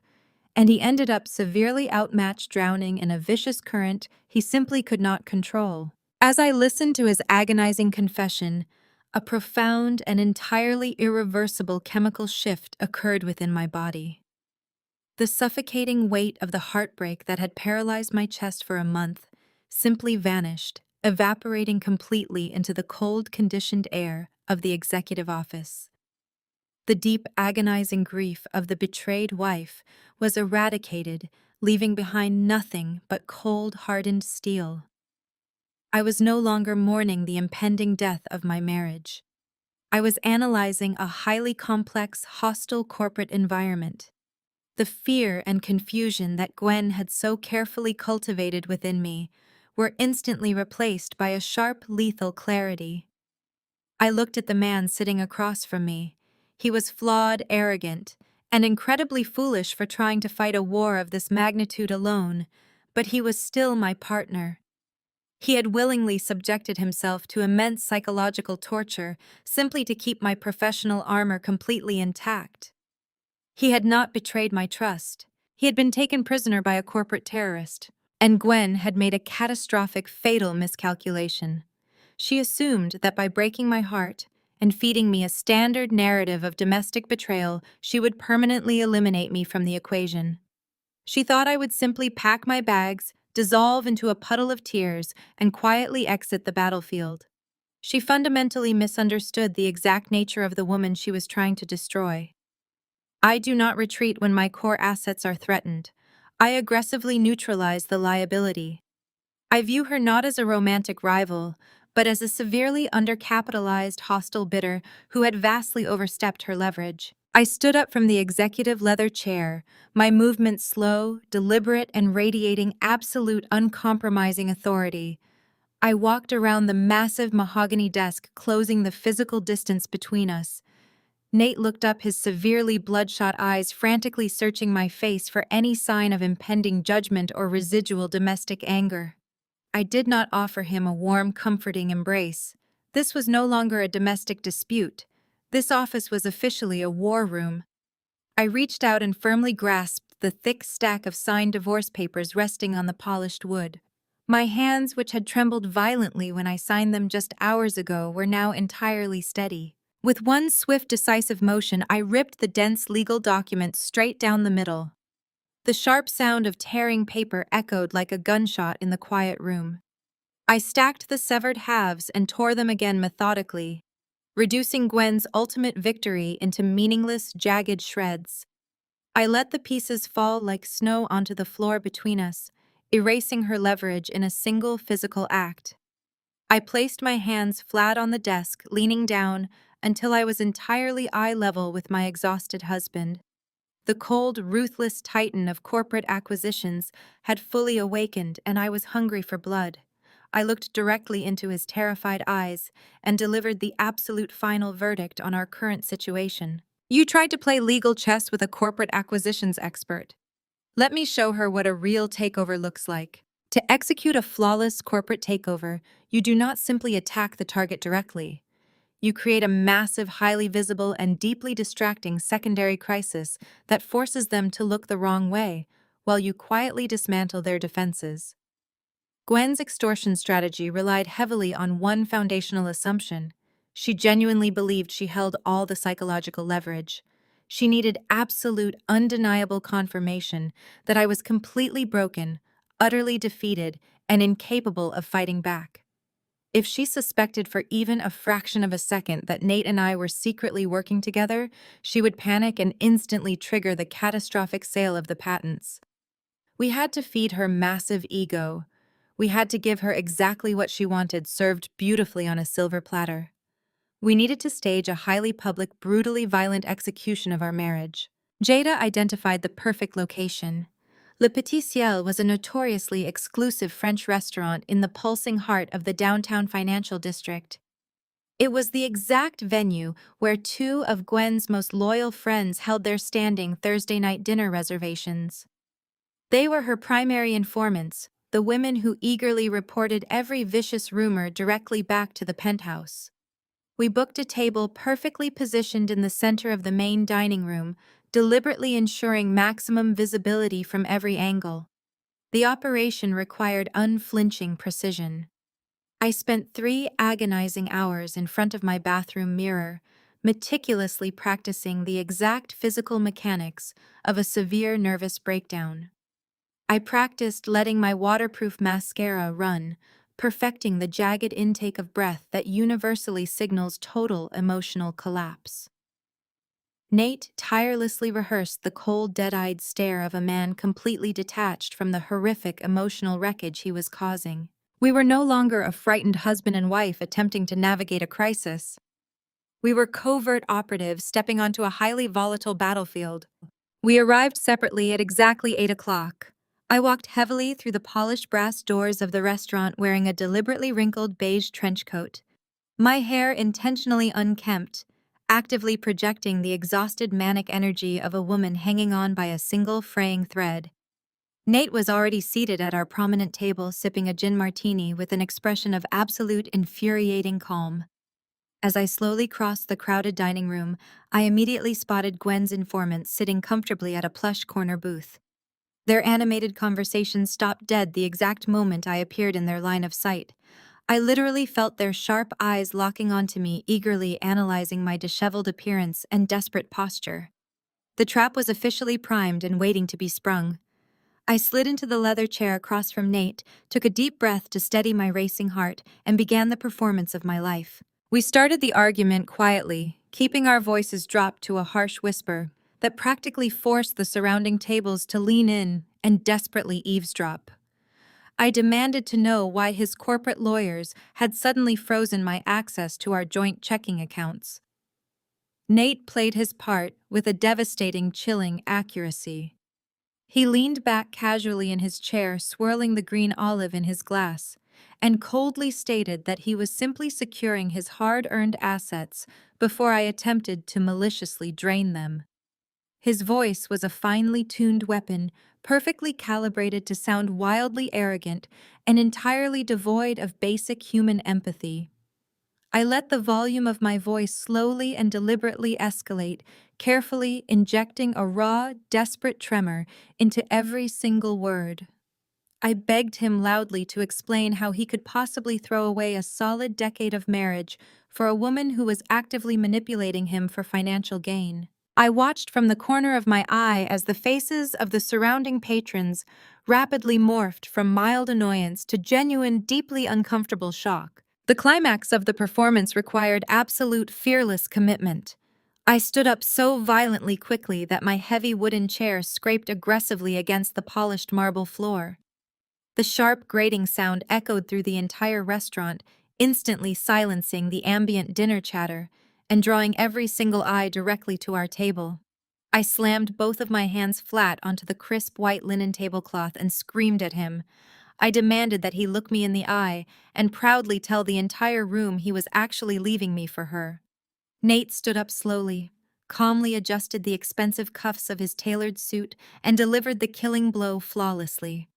and he ended up severely outmatched, drowning in a vicious current he simply could not control. As I listened to his agonizing confession, a profound and entirely irreversible chemical shift occurred within my body. The suffocating weight of the heartbreak that had paralyzed my chest for a month simply vanished, evaporating completely into the cold, conditioned air of the executive office. The deep, agonizing grief of the betrayed wife was eradicated, leaving behind nothing but cold, hardened steel. I was no longer mourning the impending death of my marriage. I was analyzing a highly complex, hostile corporate environment. The fear and confusion that Gwen had so carefully cultivated within me were instantly replaced by a sharp, lethal clarity. I looked at the man sitting across from me. He was flawed, arrogant, and incredibly foolish for trying to fight a war of this magnitude alone, but he was still my partner. He had willingly subjected himself to immense psychological torture simply to keep my professional armor completely intact. He had not betrayed my trust. He had been taken prisoner by a corporate terrorist, and Gwen had made a catastrophic, fatal miscalculation. She assumed that by breaking my heart and feeding me a standard narrative of domestic betrayal, she would permanently eliminate me from the equation. She thought I would simply pack my bags, dissolve into a puddle of tears, and quietly exit the battlefield. She fundamentally misunderstood the exact nature of the woman she was trying to destroy. I do not retreat when my core assets are threatened. I aggressively neutralize the liability. I view her not as a romantic rival, but as a severely undercapitalized hostile bidder who had vastly overstepped her leverage. I stood up from the executive leather chair, my movements slow, deliberate, and radiating absolute uncompromising authority. I walked around the massive mahogany desk, closing the physical distance between us. Nate looked up, his severely bloodshot eyes frantically searching my face for any sign of impending judgment or residual domestic anger. I did not offer him a warm, comforting embrace. This was no longer a domestic dispute. This office was officially a war room. I reached out and firmly grasped the thick stack of signed divorce papers resting on the polished wood. My hands, which had trembled violently when I signed them just hours ago, were now entirely steady. With one swift, decisive motion, I ripped the dense legal document straight down the middle. The sharp sound of tearing paper echoed like a gunshot in the quiet room. I stacked the severed halves and tore them again methodically, reducing Gwen's ultimate victory into meaningless, jagged shreds. I let the pieces fall like snow onto the floor between us, erasing her leverage in a single physical act. I placed my hands flat on the desk, leaning down until I was entirely eye level with my exhausted husband. The cold, ruthless titan of corporate acquisitions had fully awakened, and I was hungry for blood. I looked directly into his terrified eyes and delivered the absolute final verdict on our current situation. You tried to play legal chess with a corporate acquisitions expert. Let me show her what a real takeover looks like. To execute a flawless corporate takeover, you do not simply attack the target directly. You create a massive, highly visible, and deeply distracting secondary crisis that forces them to look the wrong way, while you quietly dismantle their defenses. Gwen's extortion strategy relied heavily on one foundational assumption. She genuinely believed she held all the psychological leverage. She needed absolute, undeniable confirmation that I was completely broken, utterly defeated, and incapable of fighting back. If she suspected for even a fraction of a second that Nate and I were secretly working together, she would panic and instantly trigger the catastrophic sale of the patents. We had to feed her massive ego. We had to give her exactly what she wanted, served beautifully on a silver platter. We needed to stage a highly public, brutally violent execution of our marriage. Jada identified the perfect location. Le Petit Ciel was a notoriously exclusive French restaurant in the pulsing heart of the downtown financial district. It was the exact venue where two of Gwen's most loyal friends held their standing Thursday night dinner reservations. They were her primary informants, the women who eagerly reported every vicious rumor directly back to the penthouse. We booked a table perfectly positioned in the center of the main dining room, deliberately ensuring maximum visibility from every angle. The operation required unflinching precision. I spent 3 agonizing hours in front of my bathroom mirror, meticulously practicing the exact physical mechanics of a severe nervous breakdown. I practiced letting my waterproof mascara run, perfecting the jagged intake of breath that universally signals total emotional collapse. Nate tirelessly rehearsed the cold, dead-eyed stare of a man completely detached from the horrific emotional wreckage he was causing. We were no longer a frightened husband and wife attempting to navigate a crisis. We were covert operatives stepping onto a highly volatile battlefield. We arrived separately at exactly 8 o'clock. I walked heavily through the polished brass doors of the restaurant wearing a deliberately wrinkled beige trench coat, my hair intentionally unkempt, actively projecting the exhausted manic energy of a woman hanging on by a single fraying thread. Nate was already seated at our prominent table sipping a gin martini with an expression of absolute infuriating calm. As I slowly crossed the crowded dining room, I immediately spotted Gwen's informants sitting comfortably at a plush corner booth. Their animated conversation stopped dead the exact moment I appeared in their line of sight. I literally felt their sharp eyes locking onto me, eagerly analyzing my disheveled appearance and desperate posture. The trap was officially primed and waiting to be sprung. I slid into the leather chair across from Nate, took a deep breath to steady my racing heart, and began the performance of my life. We started the argument quietly, keeping our voices dropped to a harsh whisper that practically forced the surrounding tables to lean in and desperately eavesdrop. I demanded to know why his corporate lawyers had suddenly frozen my access to our joint checking accounts. Nate played his part with a devastating, chilling accuracy. He leaned back casually in his chair, swirling the green olive in his glass, and coldly stated that he was simply securing his hard-earned assets before I attempted to maliciously drain them. His voice was a finely tuned weapon, perfectly calibrated to sound wildly arrogant and entirely devoid of basic human empathy. I let the volume of my voice slowly and deliberately escalate, carefully injecting a raw, desperate tremor into every single word. I begged him loudly to explain how he could possibly throw away a solid decade of marriage for a woman who was actively manipulating him for financial gain. I watched from the corner of my eye as the faces of the surrounding patrons rapidly morphed from mild annoyance to genuine, deeply uncomfortable shock. The climax of the performance required absolute fearless commitment. I stood up so violently quickly that my heavy wooden chair scraped aggressively against the polished marble floor. The sharp grating sound echoed through the entire restaurant, instantly silencing the ambient dinner chatter and drawing every single eye directly to our table. I slammed both of my hands flat onto the crisp white linen tablecloth and screamed at him. I demanded that he look me in the eye and proudly tell the entire room he was actually leaving me for her. Nate stood up slowly, calmly adjusted the expensive cuffs of his tailored suit, and delivered the killing blow flawlessly.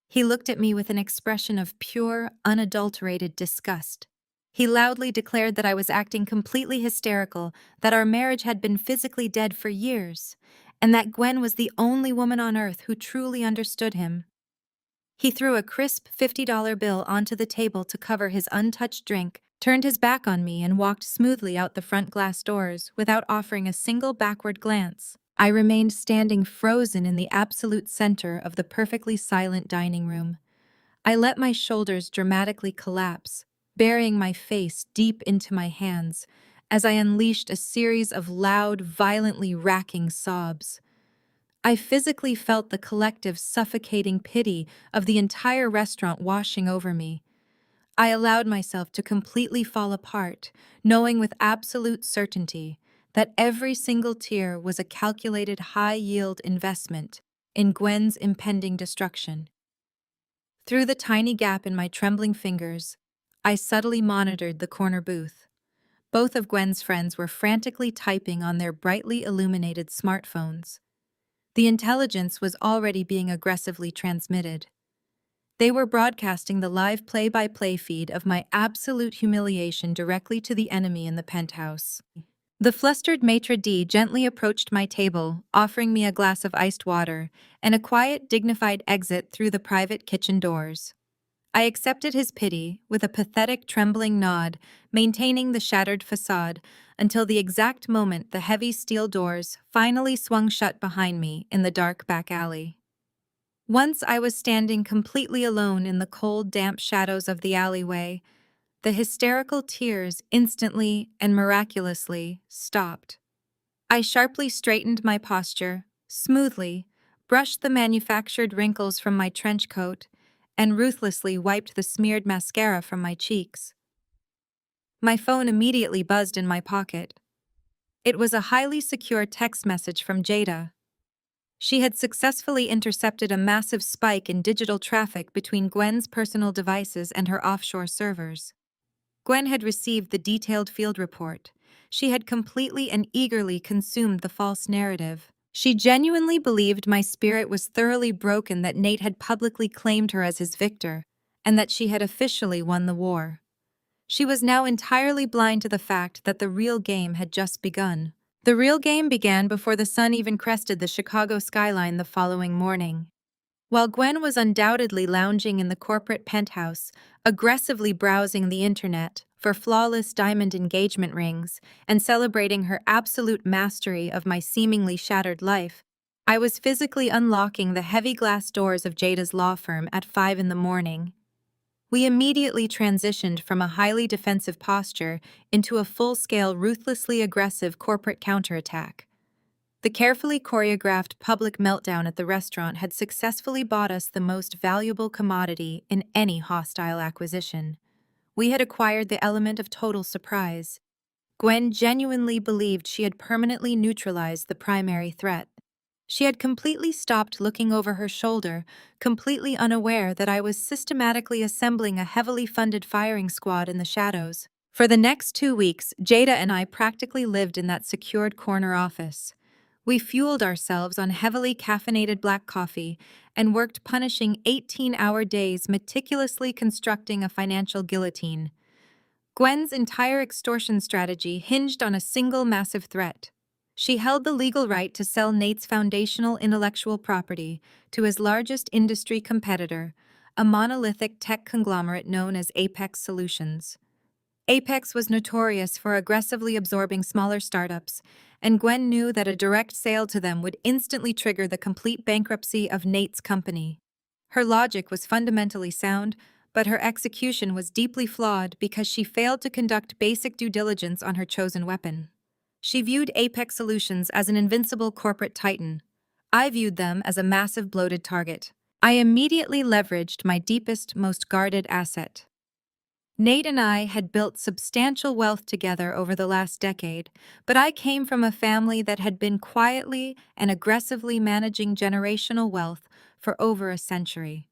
He looked at me with an expression of pure, unadulterated disgust. He loudly declared that I was acting completely hysterical, that our marriage had been physically dead for years, and that Gwen was the only woman on earth who truly understood him. He threw a crisp $50 bill onto the table to cover his untouched drink, turned his back on me, and walked smoothly out the front glass doors without offering a single backward glance. I remained standing frozen in the absolute center of the perfectly silent dining room. I let my shoulders dramatically collapse, burying my face deep into my hands as I unleashed a series of loud, violently racking sobs. I physically felt the collective suffocating pity of the entire restaurant washing over me. I allowed myself to completely fall apart, knowing with absolute certainty that every single tear was a calculated high-yield investment in Gwen's impending destruction. Through the tiny gap in my trembling fingers, I subtly monitored the corner booth. Both of Gwen's friends were frantically typing on their brightly illuminated smartphones. The intelligence was already being aggressively transmitted. They were broadcasting the live play-by-play feed of my absolute humiliation directly to the enemy in the penthouse. The flustered maitre d' gently approached my table, offering me a glass of iced water and a quiet, dignified exit through the private kitchen doors. I accepted his pity with a pathetic, trembling nod, maintaining the shattered facade until the exact moment the heavy steel doors finally swung shut behind me in the dark back alley. Once I was standing completely alone in the cold, damp shadows of the alleyway, the hysterical tears instantly and miraculously stopped. I sharply straightened my posture, smoothly, brushed the manufactured wrinkles from my trench coat, and ruthlessly wiped the smeared mascara from my cheeks. My phone immediately buzzed in my pocket. It was a highly secure text message from Jada. She had successfully intercepted a massive spike in digital traffic between Gwen's personal devices and her offshore servers. Gwen had received the detailed field report. She had completely and eagerly consumed the false narrative. She genuinely believed my spirit was thoroughly broken, that Nate had publicly claimed her as his victor, and that she had officially won the war. She was now entirely blind to the fact that the real game had just begun. The real game began before the sun even crested the Chicago skyline the following morning. While Gwen was undoubtedly lounging in the corporate penthouse, aggressively browsing the internet for flawless diamond engagement rings and celebrating her absolute mastery of my seemingly shattered life, I was physically unlocking the heavy glass doors of Jada's law firm at 5 in the morning. We immediately transitioned from a highly defensive posture into a full-scale, ruthlessly aggressive corporate counterattack. The carefully choreographed public meltdown at the restaurant had successfully bought us the most valuable commodity in any hostile acquisition. We had acquired the element of total surprise. Gwen genuinely believed she had permanently neutralized the primary threat. She had completely stopped looking over her shoulder, completely unaware that I was systematically assembling a heavily funded firing squad in the shadows. For the next 2 weeks, Jada and I practically lived in that secured corner office. We fueled ourselves on heavily caffeinated black coffee and worked punishing 18-hour days meticulously constructing a financial guillotine. Gwen's entire extortion strategy hinged on a single massive threat. She held the legal right to sell Nate's foundational intellectual property to his largest industry competitor, a monolithic tech conglomerate known as Apex Solutions. Apex was notorious for aggressively absorbing smaller startups, and Gwen knew that a direct sale to them would instantly trigger the complete bankruptcy of Nate's company. Her logic was fundamentally sound, but her execution was deeply flawed because she failed to conduct basic due diligence on her chosen weapon. She viewed Apex Solutions as an invincible corporate titan. I viewed them as a massive bloated target. I immediately leveraged my deepest, most guarded asset. Nate and I had built substantial wealth together over the last decade, but I came from a family that had been quietly and aggressively managing generational wealth for over a century.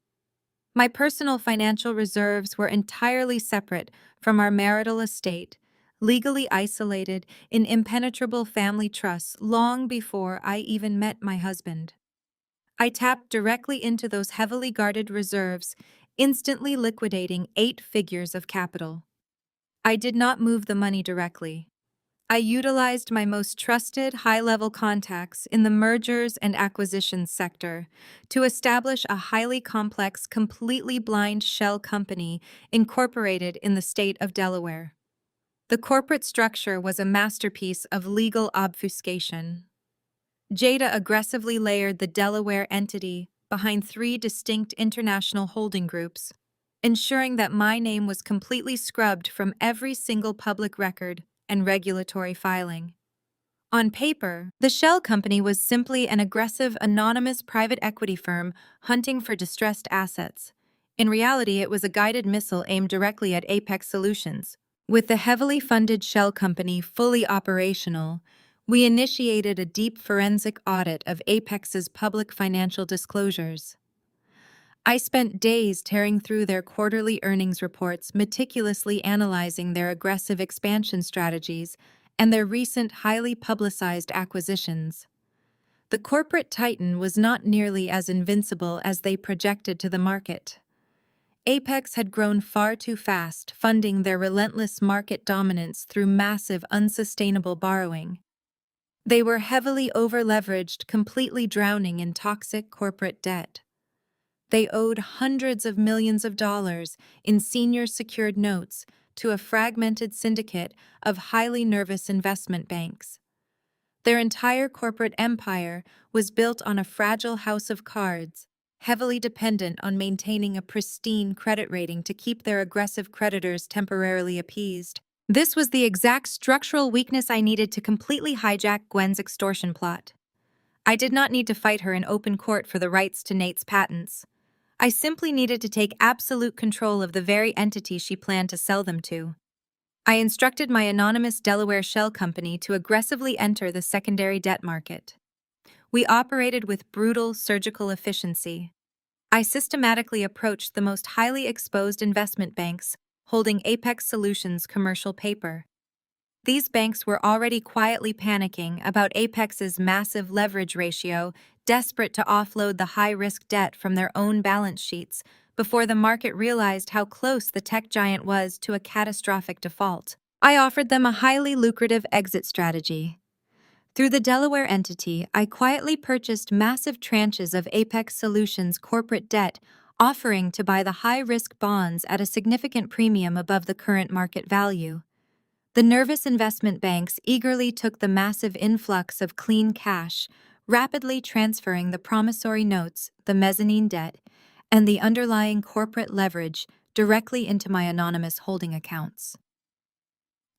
My personal financial reserves were entirely separate from our marital estate, legally isolated in impenetrable family trusts long before I even met my husband. I tapped directly into those heavily guarded reserves, instantly liquidating 8 figures of capital. I did not move the money directly. I utilized my most trusted high-level contacts in the mergers and acquisitions sector to establish a highly complex, completely blind shell company incorporated in the state of Delaware. The corporate structure was a masterpiece of legal obfuscation. Jada aggressively layered the Delaware entity behind 3 distinct international holding groups, ensuring that my name was completely scrubbed from every single public record and regulatory filing. On paper, the shell company was simply an aggressive, anonymous private equity firm hunting for distressed assets. In reality, it was a guided missile aimed directly at Apex Solutions. With the heavily funded shell company fully operational, we initiated a deep forensic audit of Apex's public financial disclosures. I spent days tearing through their quarterly earnings reports, meticulously analyzing their aggressive expansion strategies and their recent highly publicized acquisitions. The corporate titan was not nearly as invincible as they projected to the market. Apex had grown far too fast, funding their relentless market dominance through massive, unsustainable borrowing. They were heavily over-leveraged, completely drowning in toxic corporate debt. They owed hundreds of millions of dollars in senior secured notes to a fragmented syndicate of highly nervous investment banks. Their entire corporate empire was built on a fragile house of cards, heavily dependent on maintaining a pristine credit rating to keep their aggressive creditors temporarily appeased. This was the exact structural weakness I needed to completely hijack Gwen's extortion plot. I did not need to fight her in open court for the rights to Nate's patents. I simply needed to take absolute control of the very entity she planned to sell them to. I instructed my anonymous Delaware shell company to aggressively enter the secondary debt market. We operated with brutal surgical efficiency. I systematically approached the most highly exposed investment banks holding Apex Solutions commercial paper. These banks were already quietly panicking about Apex's massive leverage ratio, desperate to offload the high-risk debt from their own balance sheets before the market realized how close the tech giant was to a catastrophic default. I offered them a highly lucrative exit strategy. Through the Delaware entity, I quietly purchased massive tranches of Apex Solutions corporate debt, offering to buy the high-risk bonds at a significant premium above the current market value. The nervous investment banks eagerly took the massive influx of clean cash, rapidly transferring the promissory notes, the mezzanine debt, and the underlying corporate leverage directly into my anonymous holding accounts.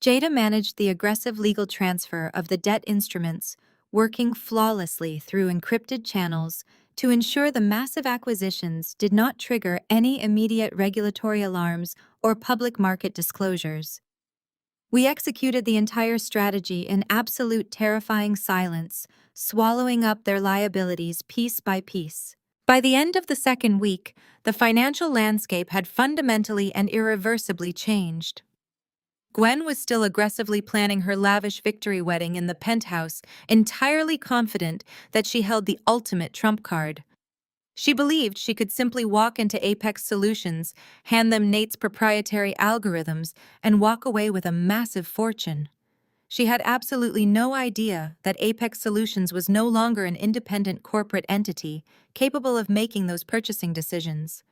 Jada managed the aggressive legal transfer of the debt instruments, working flawlessly through encrypted channels to ensure the massive acquisitions did not trigger any immediate regulatory alarms or public market disclosures. We executed the entire strategy in absolute terrifying silence, swallowing up their liabilities piece by piece. By the end of the second week, the financial landscape had fundamentally and irreversibly changed. Gwen was still aggressively planning her lavish victory wedding in the penthouse, entirely confident that she held the ultimate trump card. She believed she could simply walk into Apex Solutions, hand them Nate's proprietary algorithms, and walk away with a massive fortune. She had absolutely no idea that Apex Solutions was no longer an independent corporate entity capable of making those purchasing decisions.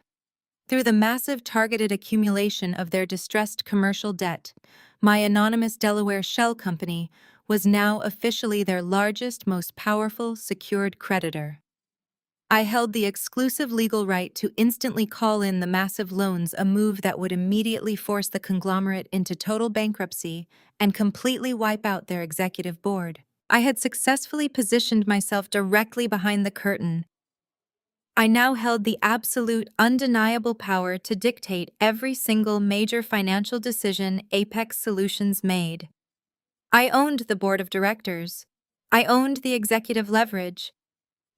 Through the massive targeted accumulation of their distressed commercial debt, my anonymous Delaware shell company was now officially their largest, most powerful, secured creditor. I held the exclusive legal right to instantly call in the massive loans, a move that would immediately force the conglomerate into total bankruptcy and completely wipe out their executive board. I had successfully positioned myself directly behind the curtain. I now held the absolute, undeniable power to dictate every single major financial decision Apex Solutions made. I owned the board of directors. I owned the executive leverage.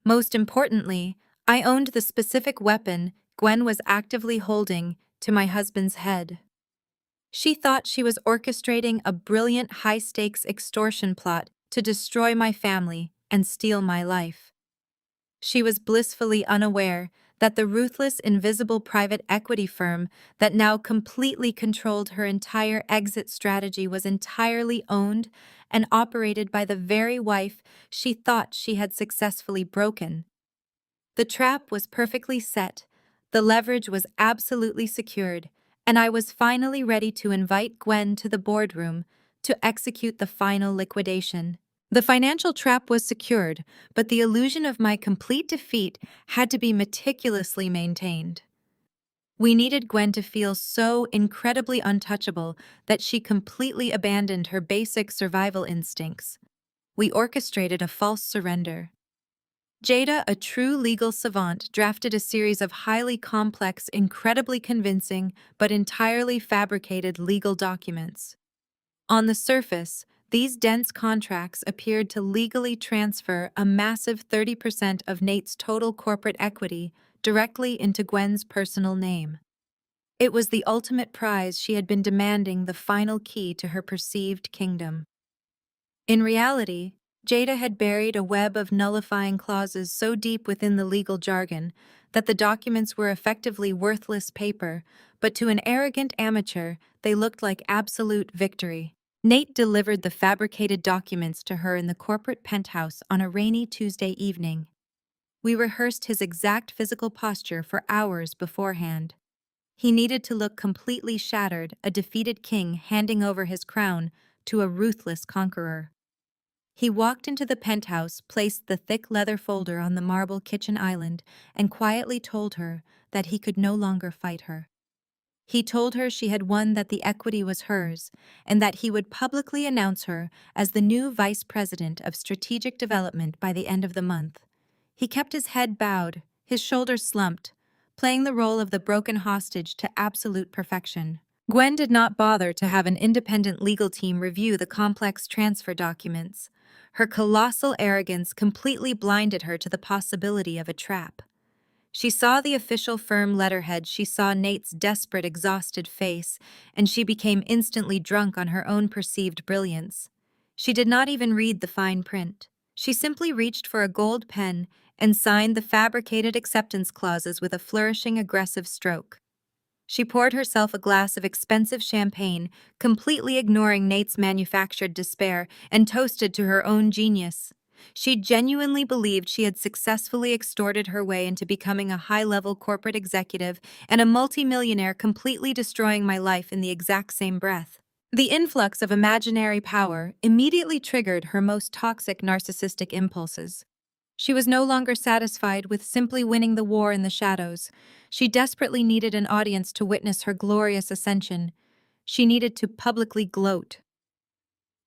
Most importantly, I owned the specific weapon Gwen was actively holding to my husband's head. She thought she was orchestrating a brilliant high-stakes extortion plot to destroy my family and steal my life. She was blissfully unaware that the ruthless, invisible private equity firm that now completely controlled her entire exit strategy was entirely owned and operated by the very wife she thought she had successfully broken. The trap was perfectly set, the leverage was absolutely secured, and I was finally ready to invite Gwen to the boardroom to execute the final liquidation. The financial trap was secured, but the illusion of my complete defeat had to be meticulously maintained. We needed Gwen to feel so incredibly untouchable that she completely abandoned her basic survival instincts. we orchestrated a false surrender. Jada, a true legal savant, drafted a series of highly complex, incredibly convincing, but entirely fabricated legal documents. On the surface, these dense contracts appeared to legally transfer a massive 30% of Nate's total corporate equity directly into Gwen's personal name. It was the ultimate prize she had been demanding, the final key to her perceived kingdom. In reality, Jada had buried a web of nullifying clauses so deep within the legal jargon that the documents were effectively worthless paper, but to an arrogant amateur, they looked like absolute victory. Nate delivered the fabricated documents to her in the corporate penthouse on a rainy Tuesday evening. We rehearsed his exact physical posture for hours beforehand. He needed to look completely shattered, a defeated king handing over his crown to a ruthless conqueror. He walked into the penthouse, placed the thick leather folder on the marble kitchen island, and quietly told her that he could no longer fight her. He told her she had won, that the equity was hers, and that he would publicly announce her as the new vice president of strategic development by the end of the month. He kept his head bowed, his shoulders slumped, playing the role of the broken hostage to absolute perfection. Gwen did not bother to have an independent legal team review the complex transfer documents. Her colossal arrogance completely blinded her to the possibility of a trap. She saw the official firm letterhead, she saw Nate's desperate, exhausted face, and she became instantly drunk on her own perceived brilliance. She did not even read the fine print. She simply reached for a gold pen and signed the fabricated acceptance clauses with a flourishing, aggressive stroke. She poured herself a glass of expensive champagne, completely ignoring Nate's manufactured despair, and toasted to her own genius. She genuinely believed she had successfully extorted her way into becoming a high-level corporate executive and a multimillionaire, completely destroying my life in the exact same breath. The influx of imaginary power immediately triggered her most toxic narcissistic impulses. She was no longer satisfied with simply winning the war in the shadows. She desperately needed an audience to witness her glorious ascension. She needed to publicly gloat.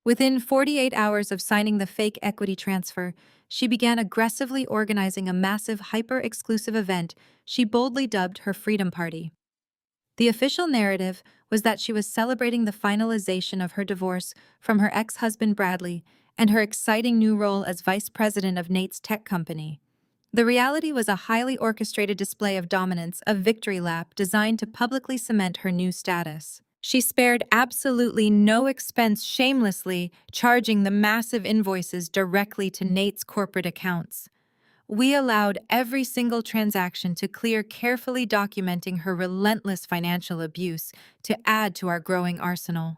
Within 48 hours of signing the fake equity transfer, she began aggressively organizing a massive, hyper-exclusive event she boldly dubbed her Freedom Party. The official narrative was that she was celebrating the finalization of her divorce from her ex-husband Bradley and her exciting new role as vice president of Nate's tech company. The reality was a highly orchestrated display of dominance, a victory lap designed to publicly cement her new status. She spared absolutely no expense, shamelessly charging the massive invoices directly to Nate's corporate accounts. We allowed every single transaction to clear, carefully documenting her relentless financial abuse to add to our growing arsenal.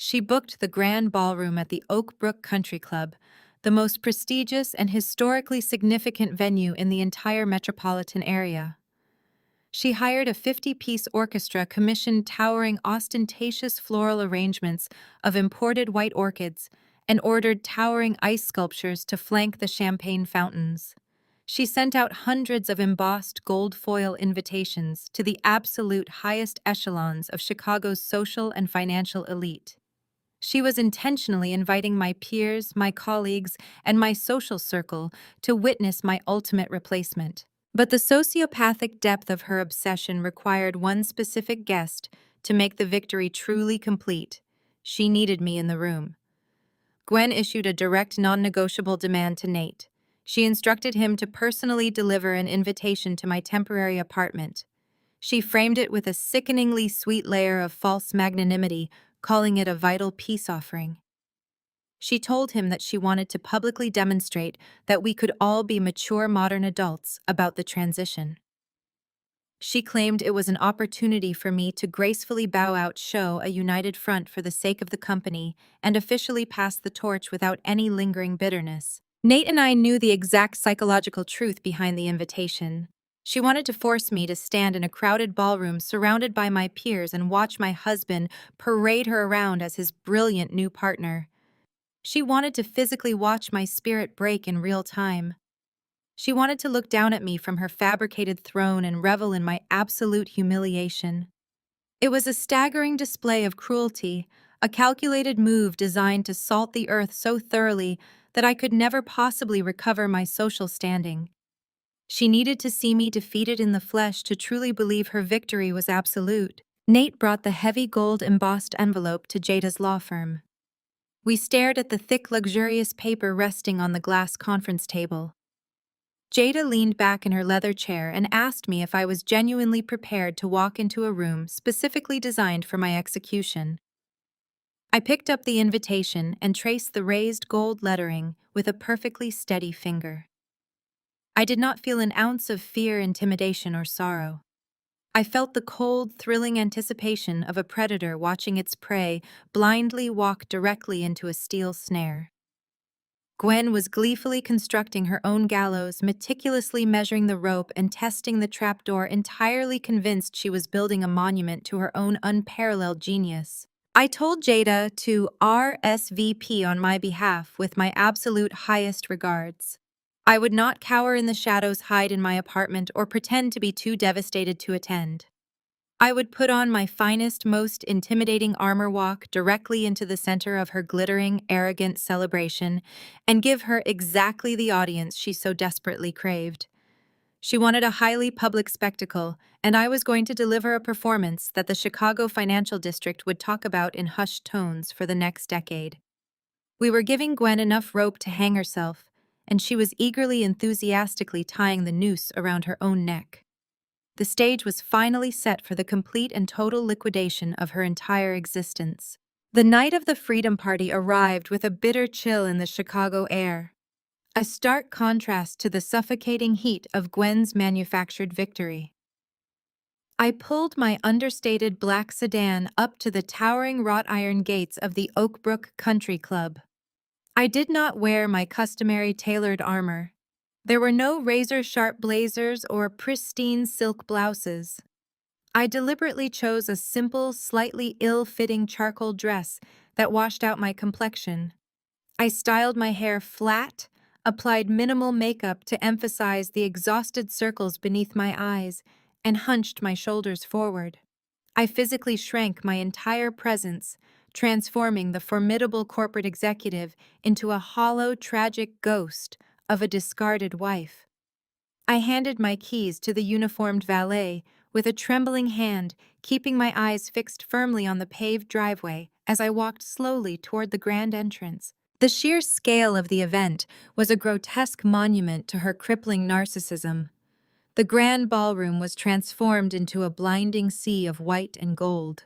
She booked the grand ballroom at the Oak Brook Country Club, the most prestigious and historically significant venue in the entire metropolitan area. She hired a 50-piece orchestra, commissioned towering, ostentatious floral arrangements of imported white orchids, and ordered towering ice sculptures to flank the champagne fountains. She sent out hundreds of embossed gold foil invitations to the absolute highest echelons of Chicago's social and financial elite. She was intentionally inviting my peers, my colleagues, and my social circle to witness my ultimate replacement. But the sociopathic depth of her obsession required one specific guest to make the victory truly complete. She needed me in the room. Gwen issued a direct, non-negotiable demand to Nate. She instructed him to personally deliver an invitation to my temporary apartment. She framed it with a sickeningly sweet layer of false magnanimity, calling it a vital peace offering. She told him that she wanted to publicly demonstrate that we could all be mature modern adults about the transition. She claimed it was an opportunity for me to gracefully bow out, show a united front for the sake of the company, and officially pass the torch without any lingering bitterness. Nate and I knew the exact psychological truth behind the invitation. She wanted to force me to stand in a crowded ballroom surrounded by my peers and watch my husband parade her around as his brilliant new partner. She wanted to physically watch my spirit break in real time. She wanted to look down at me from her fabricated throne and revel in my absolute humiliation. It was a staggering display of cruelty, a calculated move designed to salt the earth so thoroughly that I could never possibly recover my social standing. She needed to see me defeated in the flesh to truly believe her victory was absolute. Nate brought the heavy gold embossed envelope to Jada's law firm. We stared at the thick, luxurious paper resting on the glass conference table. Jada leaned back in her leather chair and asked me if I was genuinely prepared to walk into a room specifically designed for my execution. I picked up the invitation and traced the raised gold lettering with a perfectly steady finger. I did not feel an ounce of fear, intimidation, or sorrow. I felt the cold, thrilling anticipation of a predator watching its prey blindly walk directly into a steel snare. Gwen was gleefully constructing her own gallows, meticulously measuring the rope and testing the trapdoor, entirely convinced she was building a monument to her own unparalleled genius. I told Jada to RSVP on my behalf with my absolute highest regards. I would not cower in the shadows, hide in my apartment, or pretend to be too devastated to attend. I would put on my finest, most intimidating armor, walk directly into the center of her glittering, arrogant celebration, and give her exactly the audience she so desperately craved. She wanted a highly public spectacle, and I was going to deliver a performance that the Chicago financial district would talk about in hushed tones for the next decade. We were giving Gwen enough rope to hang herself, and she was eagerly, enthusiastically tying the noose around her own neck. The stage was finally set for the complete and total liquidation of her entire existence. The night of the Freedom Party arrived with a bitter chill in the Chicago air, a stark contrast to the suffocating heat of Gwen's manufactured victory. I pulled my understated black sedan up to the towering wrought iron gates of the Oakbrook Country Club. I did not wear my customary tailored armor. There were no razor-sharp blazers or pristine silk blouses. I deliberately chose a simple, slightly ill-fitting charcoal dress that washed out my complexion. I styled my hair flat, applied minimal makeup to emphasize the exhausted circles beneath my eyes, and hunched my shoulders forward. I physically shrank my entire presence, transforming the formidable corporate executive into a hollow, tragic ghost of a discarded wife. I handed my keys to the uniformed valet with a trembling hand, keeping my eyes fixed firmly on the paved driveway as I walked slowly toward the grand entrance. The sheer scale of the event was a grotesque monument to her crippling narcissism. The grand ballroom was transformed into a blinding sea of white and gold.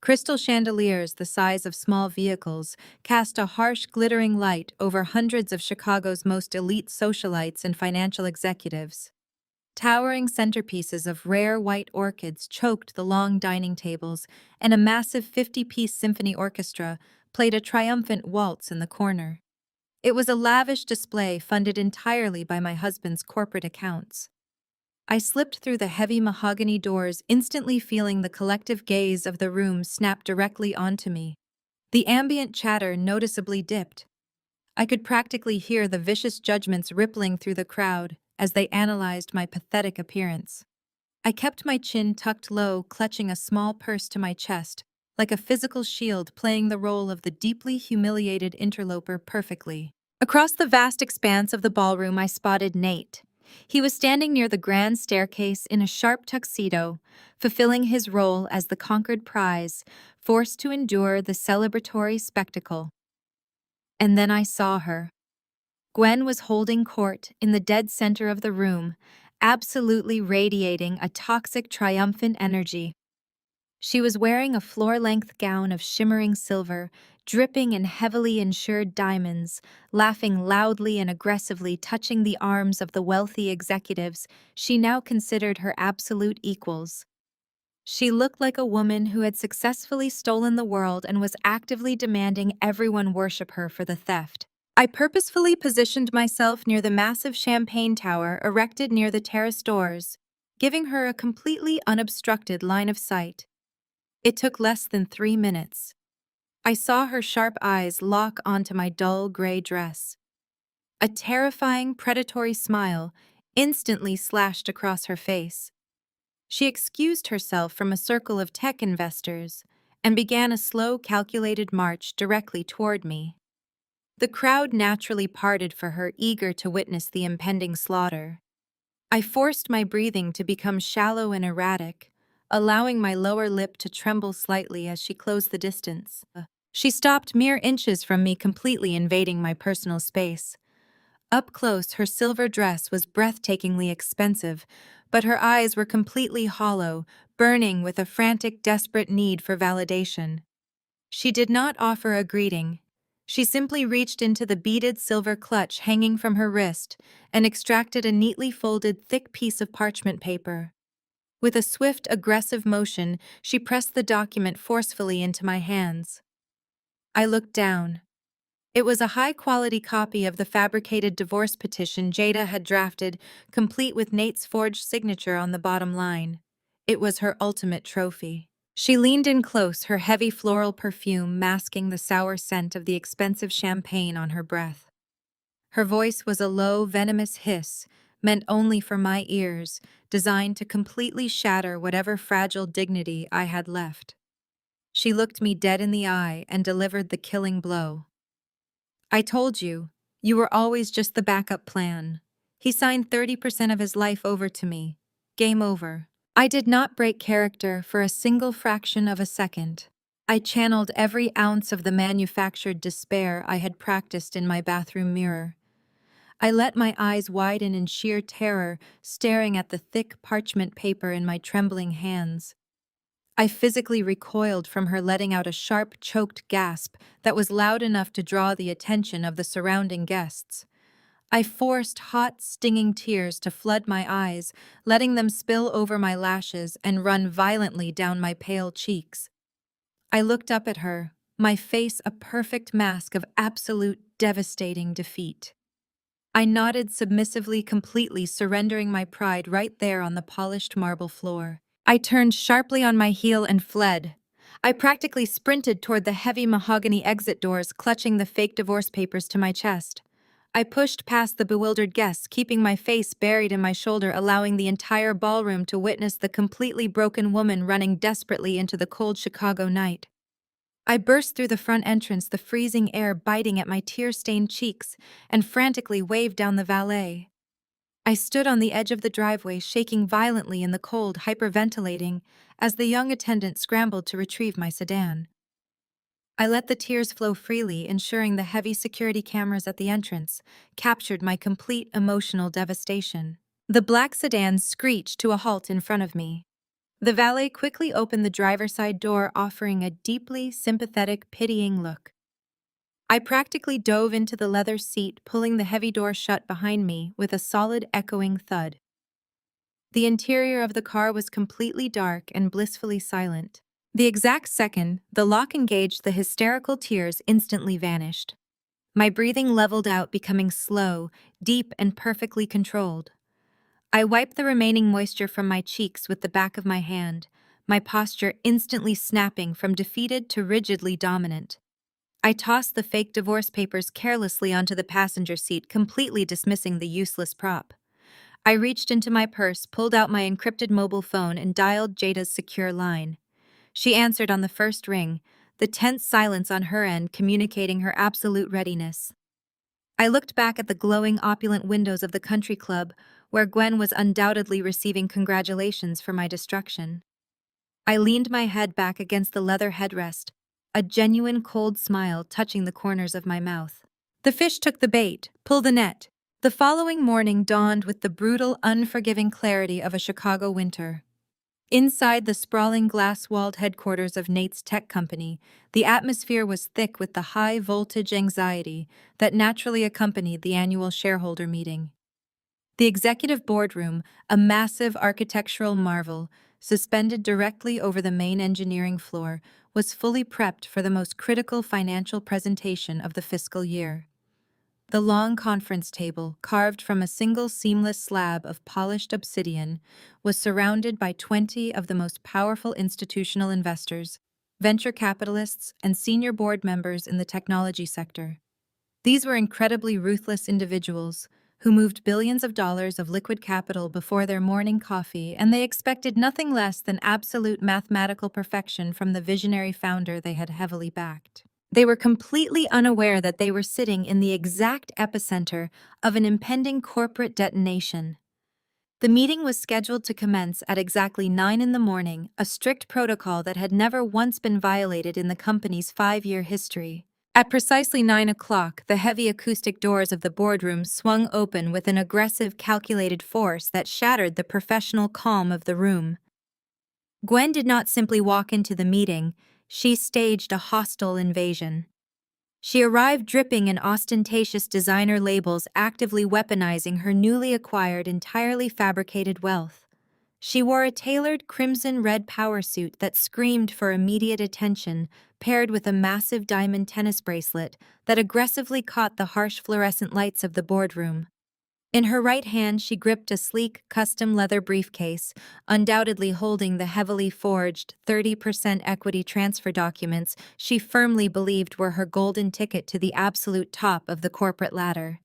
Crystal chandeliers the size of small vehicles cast a harsh, glittering light over hundreds of Chicago's most elite socialites and financial executives. Towering centerpieces of rare white orchids choked the long dining tables, and a massive 50-piece symphony orchestra played a triumphant waltz in the corner. It was a lavish display funded entirely by my husband's corporate accounts. I slipped through the heavy mahogany doors, instantly feeling the collective gaze of the room snap directly onto me. The ambient chatter noticeably dipped. I could practically hear the vicious judgments rippling through the crowd as they analyzed my pathetic appearance. I kept my chin tucked low, clutching a small purse to my chest, like a physical shield playing the role of the deeply humiliated interloper perfectly. Across the vast expanse of the ballroom, I spotted Nate. He was standing near the grand staircase in a sharp tuxedo, fulfilling his role as the conquered prize, forced to endure the celebratory spectacle. And then I saw her. Gwen was holding court in the dead center of the room, absolutely radiating a toxic, triumphant energy. She was wearing a floor-length gown of shimmering silver, dripping in heavily insured diamonds, laughing loudly and aggressively, touching the arms of the wealthy executives she now considered her absolute equals. She looked like a woman who had successfully stolen the world and was actively demanding everyone worship her for the theft. I purposefully positioned myself near the massive champagne tower erected near the terrace doors, giving her a completely unobstructed line of sight. It took less than 3 minutes. I saw her sharp eyes lock onto my dull gray dress. A terrifying, predatory smile instantly slashed across her face. She excused herself from a circle of tech investors and began a slow, calculated march directly toward me. The crowd naturally parted for her, eager to witness the impending slaughter. I forced my breathing to become shallow and erratic, allowing my lower lip to tremble slightly as she closed the distance. She stopped mere inches from me, completely invading my personal space. Up close, her silver dress was breathtakingly expensive, but her eyes were completely hollow, burning with a frantic, desperate need for validation. She did not offer a greeting. She simply reached into the beaded silver clutch hanging from her wrist and extracted a neatly folded, thick piece of parchment paper. With a swift, aggressive motion, she pressed the document forcefully into my hands. I looked down. It was a high-quality copy of the fabricated divorce petition Jada had drafted, complete with Nate's forged signature on the bottom line. It was her ultimate trophy. She leaned in close, her heavy floral perfume masking the sour scent of the expensive champagne on her breath. Her voice was a low, venomous hiss, meant only for my ears, designed to completely shatter whatever fragile dignity I had left. She looked me dead in the eye and delivered the killing blow. I told you, you were always just the backup plan. He signed 30% of his life over to me. Game over. I did not break character for a single fraction of a second. I channeled every ounce of the manufactured despair I had practiced in my bathroom mirror. I let my eyes widen in sheer terror, staring at the thick parchment paper in my trembling hands. I physically recoiled from her, letting out a sharp, choked gasp that was loud enough to draw the attention of the surrounding guests. I forced hot, stinging tears to flood my eyes, letting them spill over my lashes and run violently down my pale cheeks. I looked up at her, my face a perfect mask of absolute, devastating defeat. I nodded submissively, completely surrendering my pride right there on the polished marble floor. I turned sharply on my heel and fled. I practically sprinted toward the heavy mahogany exit doors, clutching the fake divorce papers to my chest. I pushed past the bewildered guests, keeping my face buried in my shoulder, allowing the entire ballroom to witness the completely broken woman running desperately into the cold Chicago night. I burst through the front entrance, the freezing air biting at my tear-stained cheeks, and frantically waved down the valet. I stood on the edge of the driveway, shaking violently in the cold, hyperventilating, as the young attendant scrambled to retrieve my sedan. I let the tears flow freely, ensuring the heavy security cameras at the entrance captured my complete emotional devastation. The black sedan screeched to a halt in front of me. The valet quickly opened the driver's side door, offering a deeply sympathetic, pitying look. I practically dove into the leather seat, pulling the heavy door shut behind me with a solid, echoing thud. The interior of the car was completely dark and blissfully silent. The exact second the lock engaged, the hysterical tears instantly vanished. My breathing leveled out, becoming slow, deep, and perfectly controlled. I wiped the remaining moisture from my cheeks with the back of my hand, my posture instantly snapping from defeated to rigidly dominant. I tossed the fake divorce papers carelessly onto the passenger seat, completely dismissing the useless prop. I reached into my purse, pulled out my encrypted mobile phone, and dialed Jada's secure line. She answered on the first ring, the tense silence on her end communicating her absolute readiness. I looked back at the glowing, opulent windows of the country club, where Gwen was undoubtedly receiving congratulations for my destruction. I leaned my head back against the leather headrest, a genuine cold smile touching the corners of my mouth. The fish took the bait, pull the net. The following morning dawned with the brutal, unforgiving clarity of a Chicago winter. Inside the sprawling glass-walled headquarters of Nate's tech company, the atmosphere was thick with the high-voltage anxiety that naturally accompanied the annual shareholder meeting. The executive boardroom, a massive architectural marvel, suspended directly over the main engineering floor, was fully prepped for the most critical financial presentation of the fiscal year. The long conference table, carved from a single seamless slab of polished obsidian, was surrounded by 20 of the most powerful institutional investors, venture capitalists, and senior board members in the technology sector. These were incredibly ruthless individuals, who moved billions of dollars of liquid capital before their morning coffee, and they expected nothing less than absolute mathematical perfection from the visionary founder they had heavily backed. They were completely unaware that they were sitting in the exact epicenter of an impending corporate detonation. The meeting was scheduled to commence at exactly 9 in the morning, a strict protocol that had never once been violated in the company's 5-year history. At precisely 9 o'clock, the heavy acoustic doors of the boardroom swung open with an aggressive, calculated force that shattered the professional calm of the room. Gwen did not simply walk into the meeting, she staged a hostile invasion. She arrived dripping in ostentatious designer labels, actively weaponizing her newly acquired, entirely fabricated wealth. She wore a tailored crimson-red power suit that screamed for immediate attention, paired with a massive diamond tennis bracelet that aggressively caught the harsh fluorescent lights of the boardroom. In her right hand, she gripped a sleek, custom leather briefcase, undoubtedly holding the heavily forged 30% equity transfer documents she firmly believed were her golden ticket to the absolute top of the corporate ladder.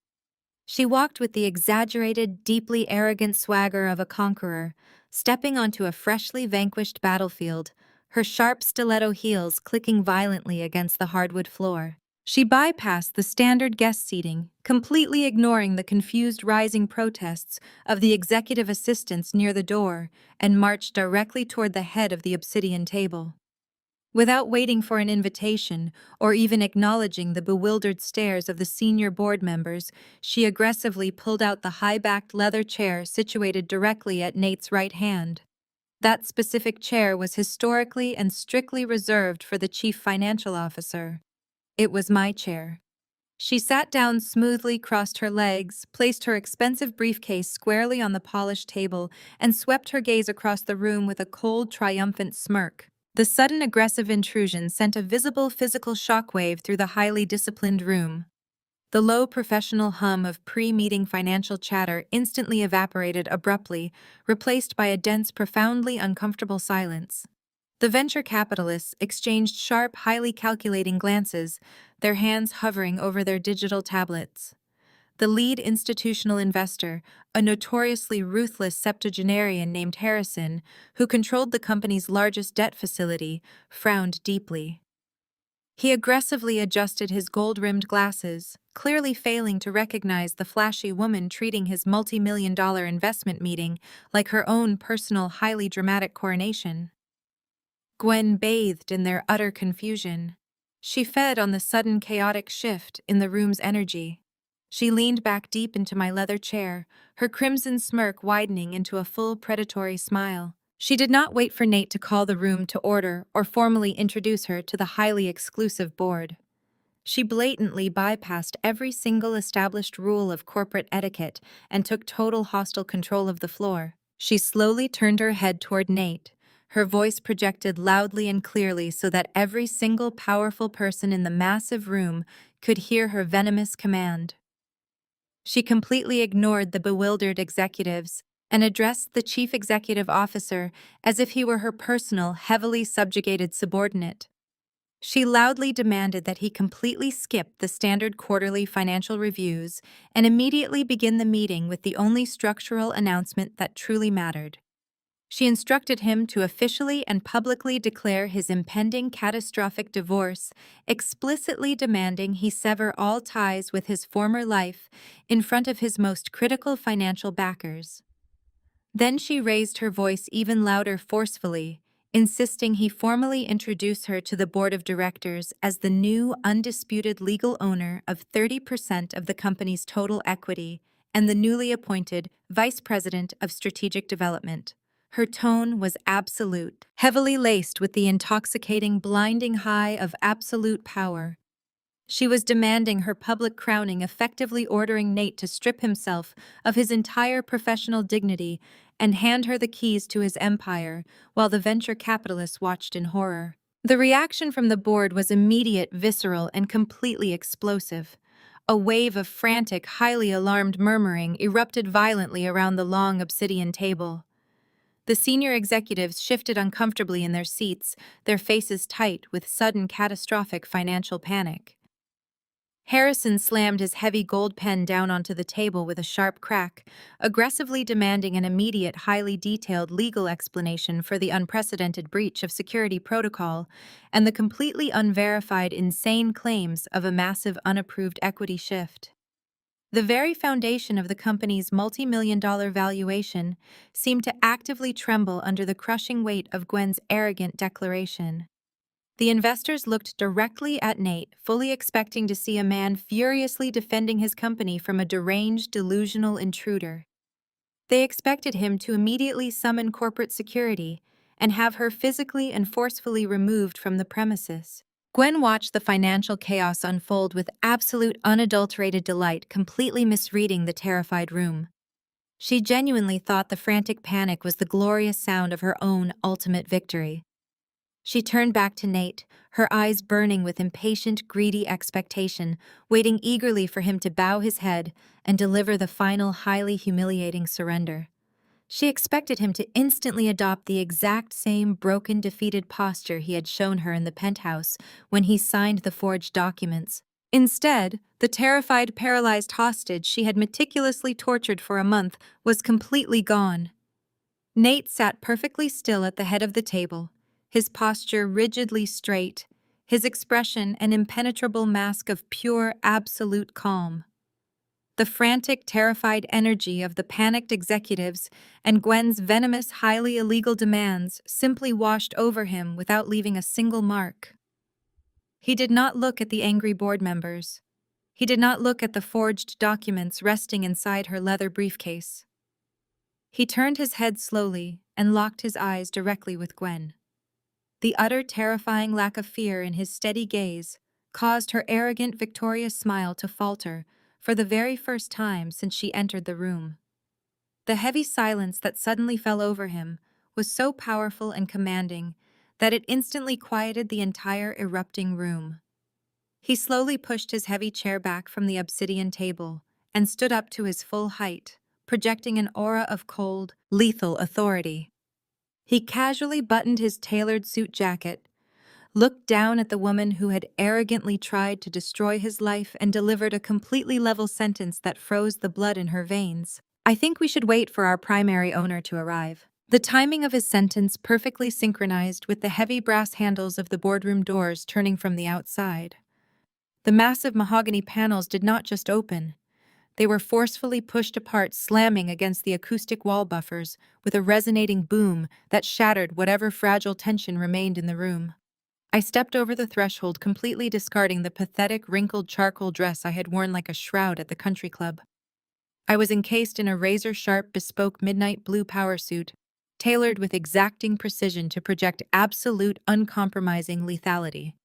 She walked with the exaggerated, deeply arrogant swagger of a conqueror, stepping onto a freshly vanquished battlefield, her sharp stiletto heels clicking violently against the hardwood floor. She bypassed the standard guest seating, completely ignoring the confused rising protests of the executive assistants near the door, and marched directly toward the head of the obsidian table. Without waiting for an invitation or even acknowledging the bewildered stares of the senior board members, she aggressively pulled out the high-backed leather chair situated directly at Nate's right hand. That specific chair was historically and strictly reserved for the chief financial officer. It was my chair. She sat down smoothly, crossed her legs, placed her expensive briefcase squarely on the polished table, and swept her gaze across the room with a cold, triumphant smirk. The sudden aggressive intrusion sent a visible physical shockwave through the highly disciplined room. The low professional hum of pre-meeting financial chatter instantly evaporated abruptly, replaced by a dense, profoundly uncomfortable silence. The venture capitalists exchanged sharp, highly calculating glances, their hands hovering over their digital tablets. The lead institutional investor, a notoriously ruthless septuagenarian named Harrison, who controlled the company's largest debt facility, frowned deeply. He aggressively adjusted his gold-rimmed glasses, clearly failing to recognize the flashy woman treating his multi-million-dollar investment meeting like her own personal, highly dramatic coronation. Gwen bathed in their utter confusion. She fed on the sudden chaotic shift in the room's energy. She leaned back deep into my leather chair, her crimson smirk widening into a full predatory smile. She did not wait for Nate to call the room to order or formally introduce her to the highly exclusive board. She blatantly bypassed every single established rule of corporate etiquette and took total hostile control of the floor. She slowly turned her head toward Nate, her voice projected loudly and clearly so that every single powerful person in the massive room could hear her venomous command. She completely ignored the bewildered executives and addressed the chief executive officer as if he were her personal, heavily subjugated subordinate. She loudly demanded that he completely skip the standard quarterly financial reviews and immediately begin the meeting with the only structural announcement that truly mattered. She instructed him to officially and publicly declare his impending catastrophic divorce, explicitly demanding he sever all ties with his former life in front of his most critical financial backers. Then she raised her voice even louder forcefully, insisting he formally introduce her to the board of directors as the new, undisputed legal owner of 30% of the company's total equity and the newly appointed vice president of strategic development. Her tone was absolute, heavily laced with the intoxicating, blinding high of absolute power. She was demanding her public crowning, effectively ordering Nate to strip himself of his entire professional dignity and hand her the keys to his empire, while the venture capitalists watched in horror. The reaction from the board was immediate, visceral, and completely explosive. A wave of frantic, highly alarmed murmuring erupted violently around the long obsidian table. The senior executives shifted uncomfortably in their seats, their faces tight with sudden catastrophic financial panic. Harrison slammed his heavy gold pen down onto the table with a sharp crack, aggressively demanding an immediate, highly detailed legal explanation for the unprecedented breach of security protocol and the completely unverified, insane claims of a massive, unapproved equity shift. The very foundation of the company's multi-million-dollar valuation seemed to actively tremble under the crushing weight of Gwen's arrogant declaration. The investors looked directly at Nate, fully expecting to see a man furiously defending his company from a deranged, delusional intruder. They expected him to immediately summon corporate security and have her physically and forcefully removed from the premises. Gwen watched the financial chaos unfold with absolute unadulterated delight, completely misreading the terrified room. She genuinely thought the frantic panic was the glorious sound of her own ultimate victory. She turned back to Nate, her eyes burning with impatient, greedy expectation, waiting eagerly for him to bow his head and deliver the final, highly humiliating surrender. She expected him to instantly adopt the exact same broken, defeated posture he had shown her in the penthouse when he signed the forged documents. Instead, the terrified, paralyzed hostage she had meticulously tortured for a month was completely gone. Nate sat perfectly still at the head of the table, his posture rigidly straight, his expression an impenetrable mask of pure, absolute calm. The frantic, terrified energy of the panicked executives and Gwen's venomous, highly illegal demands simply washed over him without leaving a single mark. He did not look at the angry board members. He did not look at the forged documents resting inside her leather briefcase. He turned his head slowly and locked his eyes directly with Gwen. The utter terrifying lack of fear in his steady gaze caused her arrogant, victorious smile to falter for the very first time since she entered the room. The heavy silence that suddenly fell over him was so powerful and commanding that it instantly quieted the entire erupting room. He slowly pushed his heavy chair back from the obsidian table and stood up to his full height, projecting an aura of cold, lethal authority. He casually buttoned his tailored suit jacket, looked down at the woman who had arrogantly tried to destroy his life and delivered a completely level sentence that froze the blood in her veins. "I think we should wait for our primary owner to arrive." The timing of his sentence perfectly synchronized with the heavy brass handles of the boardroom doors turning from the outside. The massive mahogany panels did not just open. They were forcefully pushed apart, slamming against the acoustic wall buffers with a resonating boom that shattered whatever fragile tension remained in the room. I stepped over the threshold, completely discarding the pathetic, wrinkled charcoal dress I had worn like a shroud at the country club. I was encased in a razor-sharp, bespoke midnight blue power suit, tailored with exacting precision to project absolute, uncompromising lethality.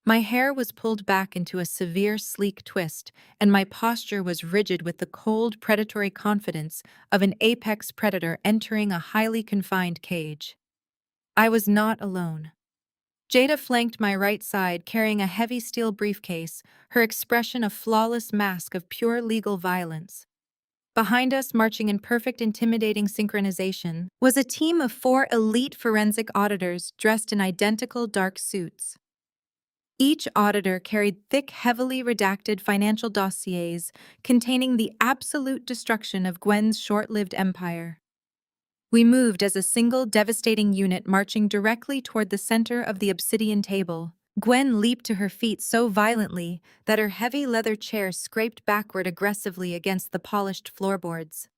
My hair was pulled back into a severe, sleek twist, and my posture was rigid with the cold, predatory confidence of an apex predator entering a highly confined cage. I was not alone. Jada flanked my right side, carrying a heavy steel briefcase, her expression a flawless mask of pure legal violence. Behind us, marching in perfect, intimidating synchronization, was a team of 4 elite forensic auditors dressed in identical dark suits. Each auditor carried thick, heavily redacted financial dossiers containing the absolute destruction of Gwen's short-lived empire. We moved as a single, devastating unit, marching directly toward the center of the obsidian table. Gwen leaped to her feet so violently that her heavy leather chair scraped backward aggressively against the polished floorboards.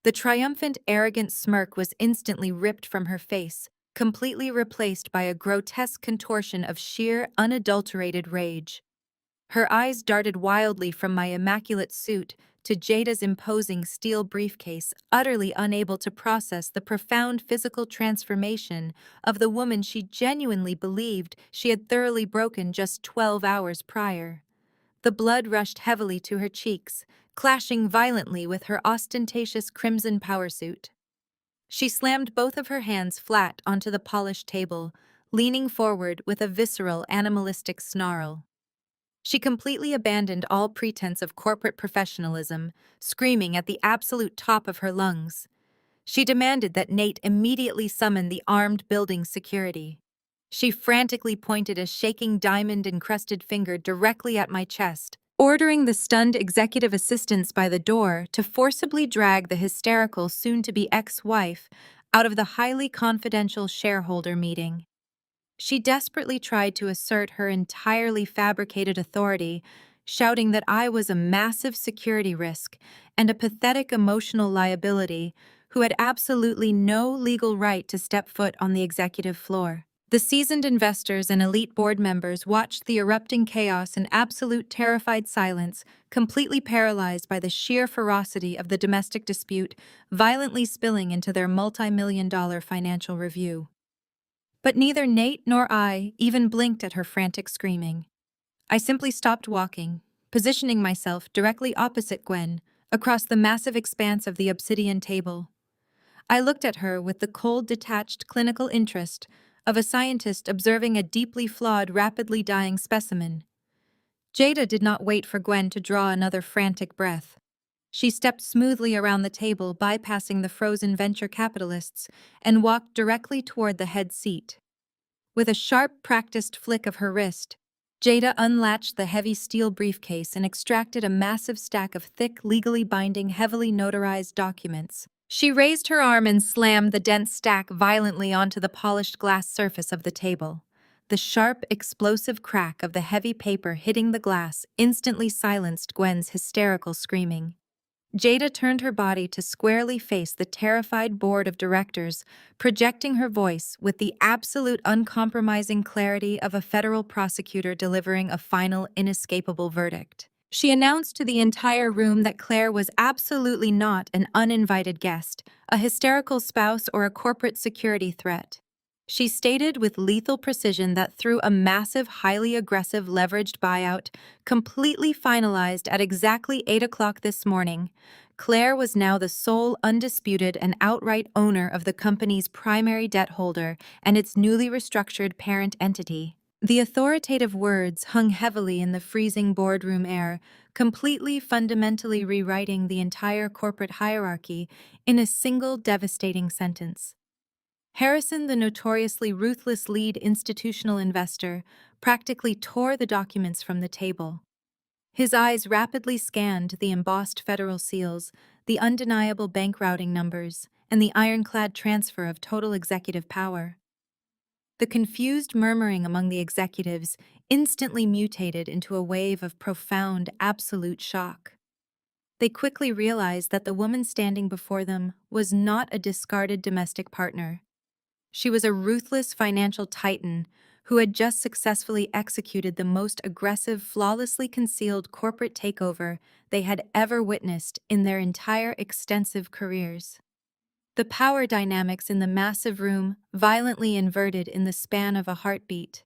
The triumphant, arrogant smirk was instantly ripped from her face, completely replaced by a grotesque contortion of sheer, unadulterated rage. Her eyes darted wildly from my immaculate suit to Jada's imposing steel briefcase, utterly unable to process the profound physical transformation of the woman she genuinely believed she had thoroughly broken just 12 hours prior. The blood rushed heavily to her cheeks, clashing violently with her ostentatious crimson power suit. She slammed both of her hands flat onto the polished table, leaning forward with a visceral, animalistic snarl. She completely abandoned all pretense of corporate professionalism, screaming at the absolute top of her lungs. She demanded that Nate immediately summon the armed building security. She frantically pointed a shaking diamond-encrusted finger directly at my chest, ordering the stunned executive assistants by the door to forcibly drag the hysterical soon-to-be ex-wife out of the highly confidential shareholder meeting. She desperately tried to assert her entirely fabricated authority, shouting that I was a massive security risk and a pathetic emotional liability who had absolutely no legal right to step foot on the executive floor. The seasoned investors and elite board members watched the erupting chaos in absolute terrified silence, completely paralyzed by the sheer ferocity of the domestic dispute, violently spilling into their multi-million-dollar financial review. But neither Nate nor I even blinked at her frantic screaming. I simply stopped walking, positioning myself directly opposite Gwen, across the massive expanse of the obsidian table. I looked at her with the cold, detached clinical interest of a scientist observing a deeply flawed, rapidly dying specimen. Jada did not wait for Gwen to draw another frantic breath. She stepped smoothly around the table, bypassing the frozen venture capitalists, and walked directly toward the head seat. With a sharp, practiced flick of her wrist, Jada unlatched the heavy steel briefcase and extracted a massive stack of thick, legally binding, heavily notarized documents. She raised her arm and slammed the dense stack violently onto the polished glass surface of the table. The sharp, explosive crack of the heavy paper hitting the glass instantly silenced Gwen's hysterical screaming. Jada turned her body to squarely face the terrified board of directors, projecting her voice with the absolute uncompromising clarity of a federal prosecutor delivering a final, inescapable verdict. She announced to the entire room that Claire was absolutely not an uninvited guest, a hysterical spouse, or a corporate security threat. She stated with lethal precision that through a massive, highly aggressive leveraged buyout, completely finalized at exactly 8 o'clock this morning, Claire was now the sole undisputed and outright owner of the company's primary debt holder and its newly restructured parent entity. The authoritative words hung heavily in the freezing boardroom air, completely fundamentally rewriting the entire corporate hierarchy in a single devastating sentence. Harrison, the notoriously ruthless lead institutional investor, practically tore the documents from the table. His eyes rapidly scanned the embossed federal seals, the undeniable bank routing numbers, and the ironclad transfer of total executive power. The confused murmuring among the executives instantly mutated into a wave of profound, absolute shock. They quickly realized that the woman standing before them was not a discarded domestic partner. She was a ruthless financial titan who had just successfully executed the most aggressive, flawlessly concealed corporate takeover they had ever witnessed in their entire extensive careers. The power dynamics in the massive room violently inverted in the span of a heartbeat.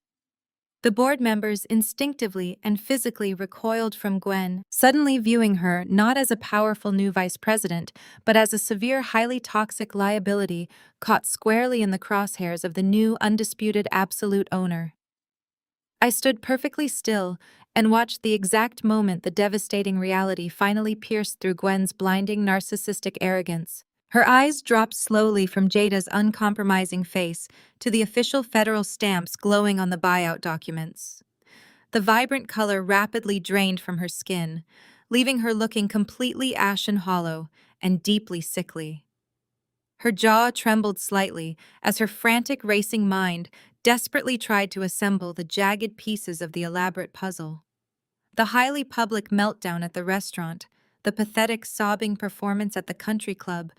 The board members instinctively and physically recoiled from Gwen, suddenly viewing her not as a powerful new vice president, but as a severe, highly toxic liability caught squarely in the crosshairs of the new, undisputed absolute owner. I stood perfectly still and watched the exact moment the devastating reality finally pierced through Gwen's blinding, narcissistic arrogance. Her eyes dropped slowly from Jada's uncompromising face to the official federal stamps glowing on the buyout documents. The vibrant color rapidly drained from her skin, leaving her looking completely ashen hollow and deeply sickly. Her jaw trembled slightly as her frantic, racing mind desperately tried to assemble the jagged pieces of the elaborate puzzle. The highly public meltdown at the restaurant, the pathetic sobbing performance at the country club,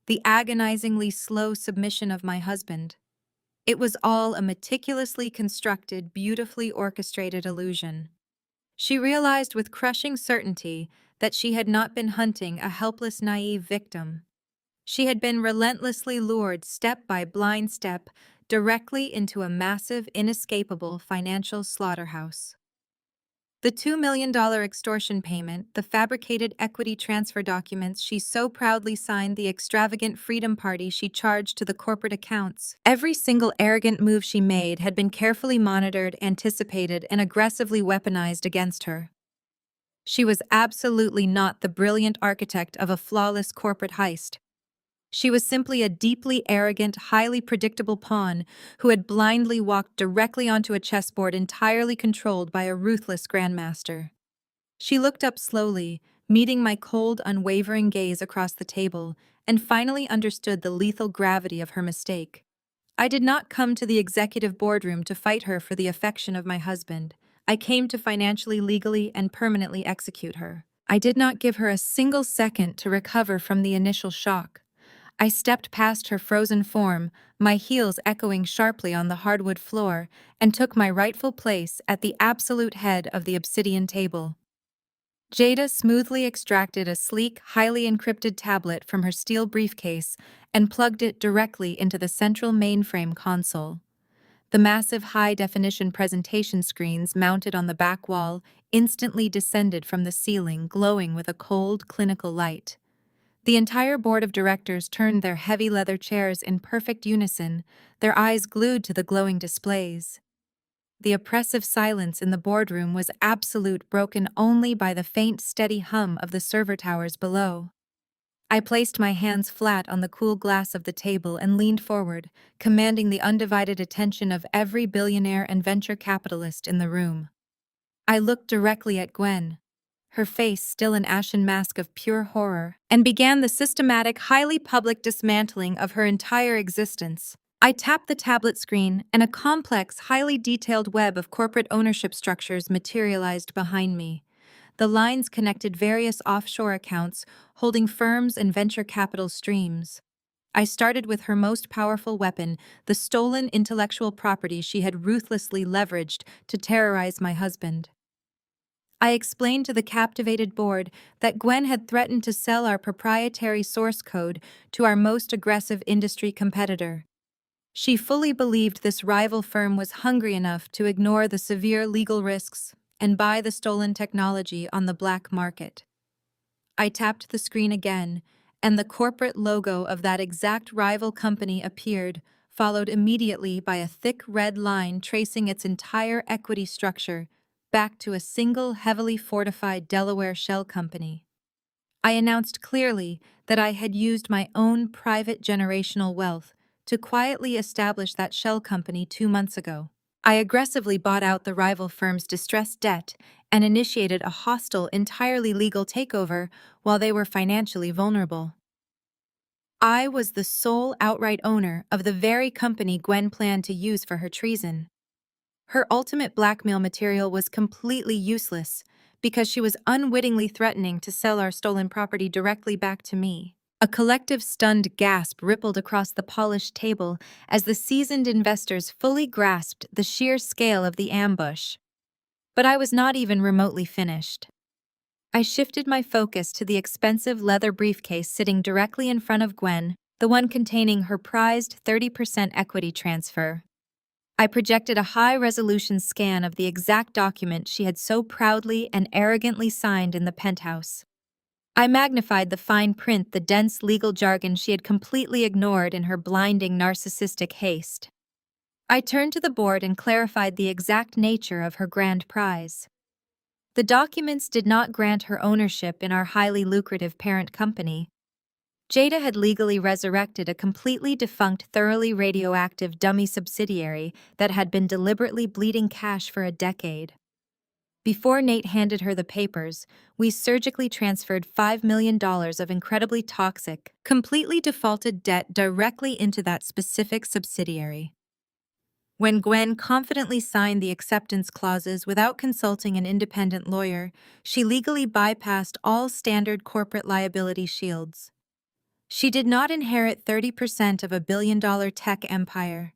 the agonizingly slow submission of my husband. It was all a meticulously constructed, beautifully orchestrated illusion. She realized with crushing certainty that she had not been hunting a helpless, naive victim. She had been relentlessly lured step by blind step directly into a massive, inescapable financial slaughterhouse. The $2 million extortion payment, the fabricated equity transfer documents she so proudly signed, the extravagant freedom party she charged to the corporate accounts. Every single arrogant move she made had been carefully monitored, anticipated, and aggressively weaponized against her. She was absolutely not the brilliant architect of a flawless corporate heist. She was simply a deeply arrogant, highly predictable pawn who had blindly walked directly onto a chessboard entirely controlled by a ruthless grandmaster. She looked up slowly, meeting my cold, unwavering gaze across the table, and finally understood the lethal gravity of her mistake. I did not come to the executive boardroom to fight her for the affection of my husband. I came to financially, legally, and permanently execute her. I did not give her a single second to recover from the initial shock. I stepped past her frozen form, my heels echoing sharply on the hardwood floor, and took my rightful place at the absolute head of the obsidian table. Jada smoothly extracted a sleek, highly encrypted tablet from her steel briefcase and plugged it directly into the central mainframe console. The massive high-definition presentation screens mounted on the back wall instantly descended from the ceiling, glowing with a cold, clinical light. The entire board of directors turned their heavy leather chairs in perfect unison, their eyes glued to the glowing displays. The oppressive silence in the boardroom was absolute, broken only by the faint, steady hum of the server towers below. I placed my hands flat on the cool glass of the table and leaned forward, commanding the undivided attention of every billionaire and venture capitalist in the room. I looked directly at Gwen, her face still an ashen mask of pure horror, and began the systematic, highly public dismantling of her entire existence. I tapped the tablet screen, and a complex, highly detailed web of corporate ownership structures materialized behind me. The lines connected various offshore accounts holding firms and venture capital streams. I started with her most powerful weapon, the stolen intellectual property she had ruthlessly leveraged to terrorize my husband. I explained to the captivated board that Gwen had threatened to sell our proprietary source code to our most aggressive industry competitor. She fully believed this rival firm was hungry enough to ignore the severe legal risks and buy the stolen technology on the black market. I tapped the screen again, and the corporate logo of that exact rival company appeared, followed immediately by a thick red line tracing its entire equity structure back to a single heavily fortified Delaware shell company. I announced clearly that I had used my own private generational wealth to quietly establish that shell company 2 months ago. I aggressively bought out the rival firm's distressed debt and initiated a hostile, entirely legal takeover while they were financially vulnerable. I was the sole outright owner of the very company Gwen planned to use for her treason. Her ultimate blackmail material was completely useless because she was unwittingly threatening to sell our stolen property directly back to me. A collective stunned gasp rippled across the polished table as the seasoned investors fully grasped the sheer scale of the ambush. But I was not even remotely finished. I shifted my focus to the expensive leather briefcase sitting directly in front of Gwen, the one containing her prized 30% equity transfer. I projected a high-resolution scan of the exact document she had so proudly and arrogantly signed in the penthouse. I magnified the fine print, the dense legal jargon she had completely ignored in her blinding narcissistic haste. I turned to the board and clarified the exact nature of her grand prize. The documents did not grant her ownership in our highly lucrative parent company. Jada had legally resurrected a completely defunct, thoroughly radioactive dummy subsidiary that had been deliberately bleeding cash for a decade. Before Nate handed her the papers, we surgically transferred $5 million of incredibly toxic, completely defaulted debt directly into that specific subsidiary. When Gwen confidently signed the acceptance clauses without consulting an independent lawyer, she legally bypassed all standard corporate liability shields. She did not inherit 30% of a billion-dollar tech empire.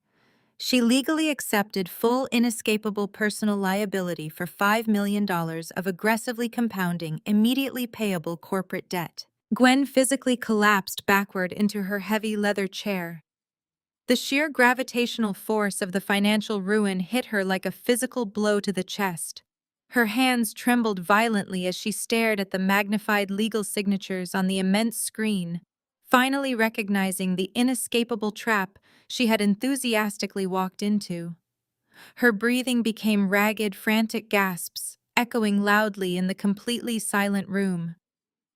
She legally accepted full, inescapable personal liability for $5 million of aggressively compounding, immediately payable corporate debt. Gwen physically collapsed backward into her heavy leather chair. The sheer gravitational force of the financial ruin hit her like a physical blow to the chest. Her hands trembled violently as she stared at the magnified legal signatures on the immense screen, finally recognizing the inescapable trap she had enthusiastically walked into. Her breathing became ragged, frantic gasps, echoing loudly in the completely silent room.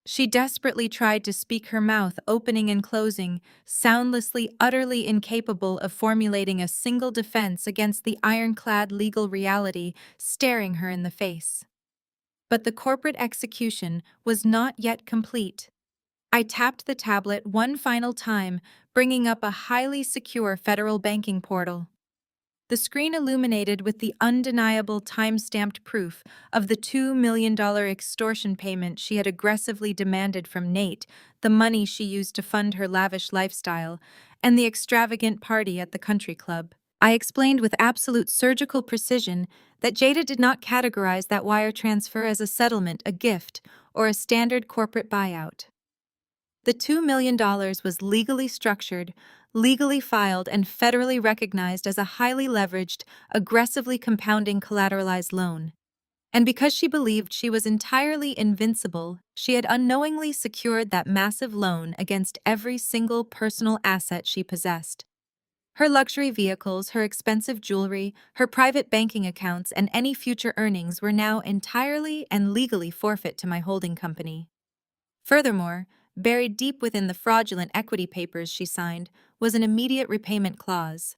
She desperately tried to speak, her mouth opening and closing, soundlessly, utterly incapable of formulating a single defense against the ironclad legal reality staring her in the face. But the corporate execution was not yet complete. I tapped the tablet one final time, bringing up a highly secure federal banking portal. The screen illuminated with the undeniable time-stamped proof of the $2 million extortion payment she had aggressively demanded from Nate, the money she used to fund her lavish lifestyle, and the extravagant party at the country club. I explained with absolute surgical precision that Jada did not categorize that wire transfer as a settlement, a gift, or a standard corporate buyout. The $2 million was legally structured, legally filed, and federally recognized as a highly leveraged, aggressively compounding collateralized loan. And because she believed she was entirely invincible, she had unknowingly secured that massive loan against every single personal asset she possessed. Her luxury vehicles, her expensive jewelry, her private banking accounts, and any future earnings were now entirely and legally forfeit to my holding company. Furthermore, buried deep within the fraudulent equity papers she signed was an immediate repayment clause.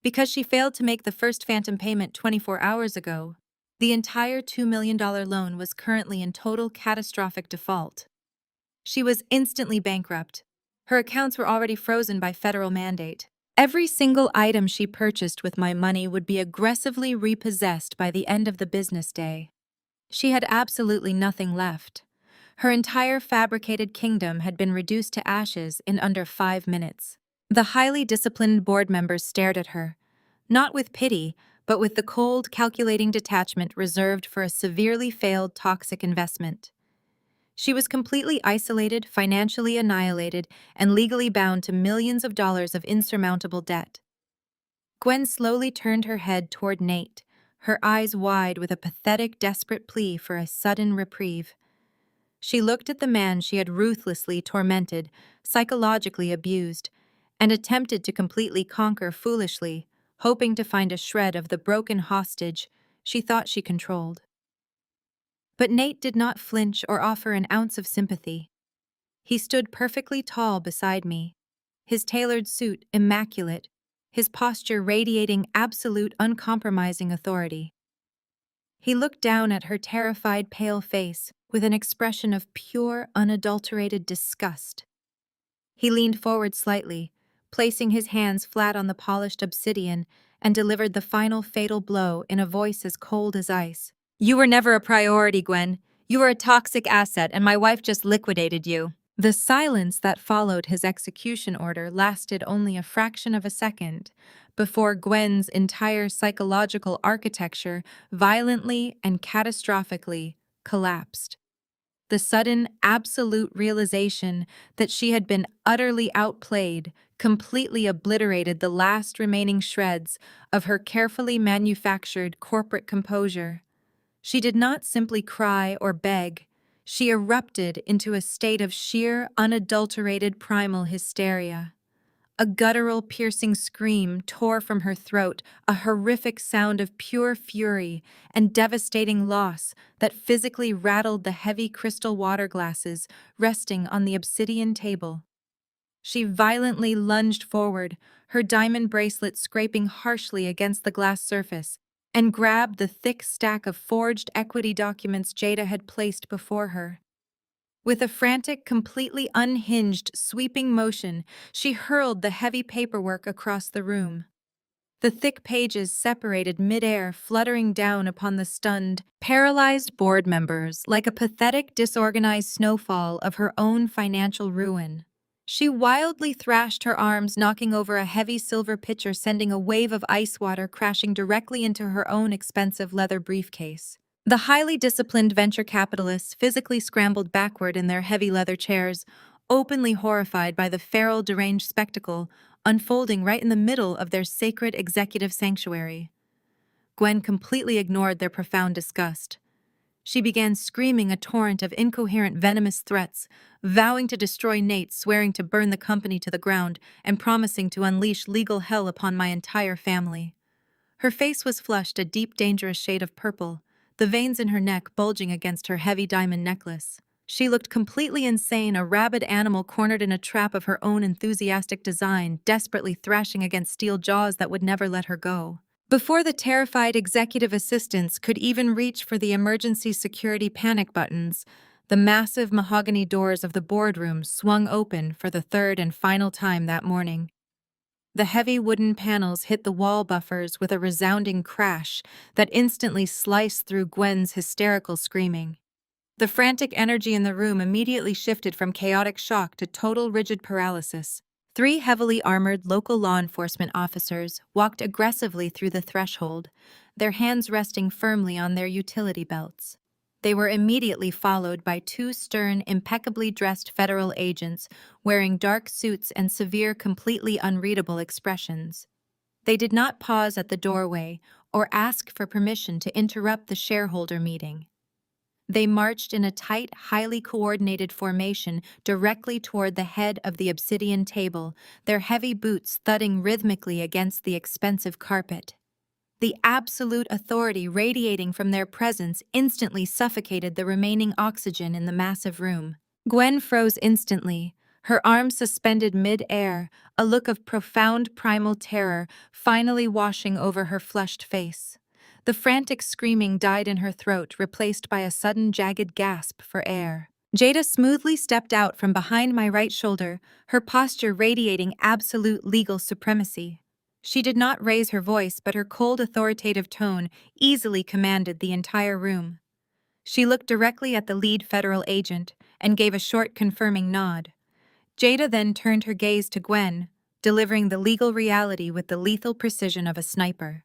Because she failed to make the first phantom payment 24 hours ago, the entire $2 million loan was currently in total catastrophic default. She was instantly bankrupt. Her accounts were already frozen by federal mandate. Every single item she purchased with my money would be aggressively repossessed by the end of the business day. She had absolutely nothing left. Her entire fabricated kingdom had been reduced to ashes in under 5 minutes. The highly disciplined board members stared at her, not with pity, but with the cold, calculating detachment reserved for a severely failed toxic investment. She was completely isolated, financially annihilated, and legally bound to millions of dollars of insurmountable debt. Gwen slowly turned her head toward Nate, her eyes wide with a pathetic, desperate plea for a sudden reprieve. She looked at the man she had ruthlessly tormented, psychologically abused, and attempted to completely conquer foolishly, hoping to find a shred of the broken hostage she thought she controlled. But Nate did not flinch or offer an ounce of sympathy. He stood perfectly tall beside me, his tailored suit immaculate, his posture radiating absolute uncompromising authority. He looked down at her terrified, pale face with an expression of pure, unadulterated disgust. He leaned forward slightly, placing his hands flat on the polished obsidian, and delivered the final fatal blow in a voice as cold as ice. "You were never a priority, Gwen. You were a toxic asset, and my wife just liquidated you." The silence that followed his execution order lasted only a fraction of a second before Gwen's entire psychological architecture violently and catastrophically collapsed. The sudden, absolute realization that she had been utterly outplayed completely obliterated the last remaining shreds of her carefully manufactured corporate composure. She did not simply cry or beg. She erupted into a state of sheer, unadulterated primal hysteria. A guttural, piercing scream tore from her throat, a horrific sound of pure fury and devastating loss that physically rattled the heavy crystal water glasses resting on the obsidian table. She violently lunged forward, her diamond bracelet scraping harshly against the glass surface, and grabbed the thick stack of forged equity documents Jada had placed before her. With a frantic, completely unhinged, sweeping motion, she hurled the heavy paperwork across the room. The thick pages separated midair, fluttering down upon the stunned, paralyzed board members like a pathetic, disorganized snowfall of her own financial ruin. She wildly thrashed her arms, knocking over a heavy silver pitcher, sending a wave of ice water crashing directly into her own expensive leather briefcase. The highly disciplined venture capitalists physically scrambled backward in their heavy leather chairs, openly horrified by the feral, deranged spectacle unfolding right in the middle of their sacred executive sanctuary. Gwen completely ignored their profound disgust. She began screaming a torrent of incoherent, venomous threats, vowing to destroy Nate, swearing to burn the company to the ground, and promising to unleash legal hell upon my entire family. Her face was flushed a deep, dangerous shade of purple, the veins in her neck bulging against her heavy diamond necklace. She looked completely insane, a rabid animal cornered in a trap of her own enthusiastic design, desperately thrashing against steel jaws that would never let her go. Before the terrified executive assistants could even reach for the emergency security panic buttons, the massive mahogany doors of the boardroom swung open for the third and final time that morning. The heavy wooden panels hit the wall buffers with a resounding crash that instantly sliced through Gwen's hysterical screaming. The frantic energy in the room immediately shifted from chaotic shock to total rigid paralysis. Three heavily armored local law enforcement officers walked aggressively through the threshold, their hands resting firmly on their utility belts. They were immediately followed by two stern, impeccably dressed federal agents wearing dark suits and severe, completely unreadable expressions. They did not pause at the doorway or ask for permission to interrupt the shareholder meeting. They marched in a tight, highly coordinated formation directly toward the head of the obsidian table, their heavy boots thudding rhythmically against the expensive carpet. The absolute authority radiating from their presence instantly suffocated the remaining oxygen in the massive room. Gwen froze instantly, her arms suspended mid-air, a look of profound primal terror finally washing over her flushed face. The frantic screaming died in her throat, replaced by a sudden jagged gasp for air. Jada smoothly stepped out from behind my right shoulder, her posture radiating absolute legal supremacy. She did not raise her voice, but her cold, authoritative tone easily commanded the entire room. She looked directly at the lead federal agent and gave a short confirming nod. Jada then turned her gaze to Gwen, delivering the legal reality with the lethal precision of a sniper.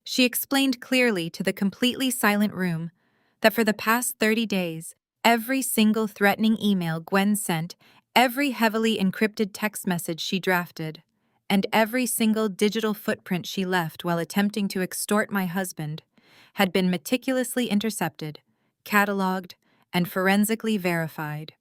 She explained clearly to the completely silent room that for the past 30 days, every single threatening email Gwen sent, every heavily encrypted text message she drafted, and every single digital footprint she left while attempting to extort my husband had been meticulously intercepted, cataloged, and forensically verified.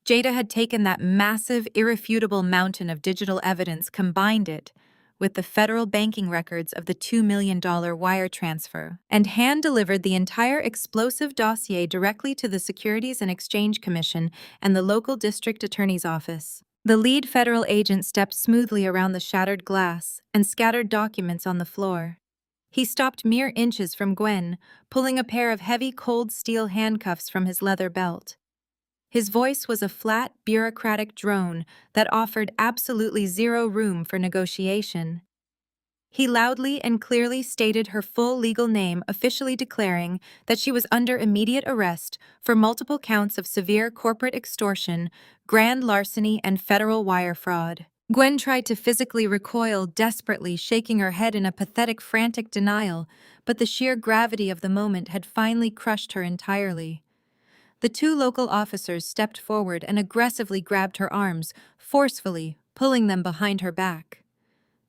Jada had taken that massive, irrefutable mountain of digital evidence, combined it with the federal banking records of the $2 million wire transfer, and hand-delivered the entire explosive dossier directly to the Securities and Exchange Commission and the local district attorney's office. The lead federal agent stepped smoothly around the shattered glass and scattered documents on the floor. He stopped mere inches from Gwen, pulling a pair of heavy cold steel handcuffs from his leather belt. His voice was a flat, bureaucratic drone that offered absolutely zero room for negotiation. He loudly and clearly stated her full legal name, officially declaring that she was under immediate arrest for multiple counts of severe corporate extortion, grand larceny, and federal wire fraud. Gwen tried to physically recoil, desperately shaking her head in a pathetic, frantic denial, but the sheer gravity of the moment had finally crushed her entirely. The two local officers stepped forward and aggressively grabbed her arms, forcefully, pulling them behind her back.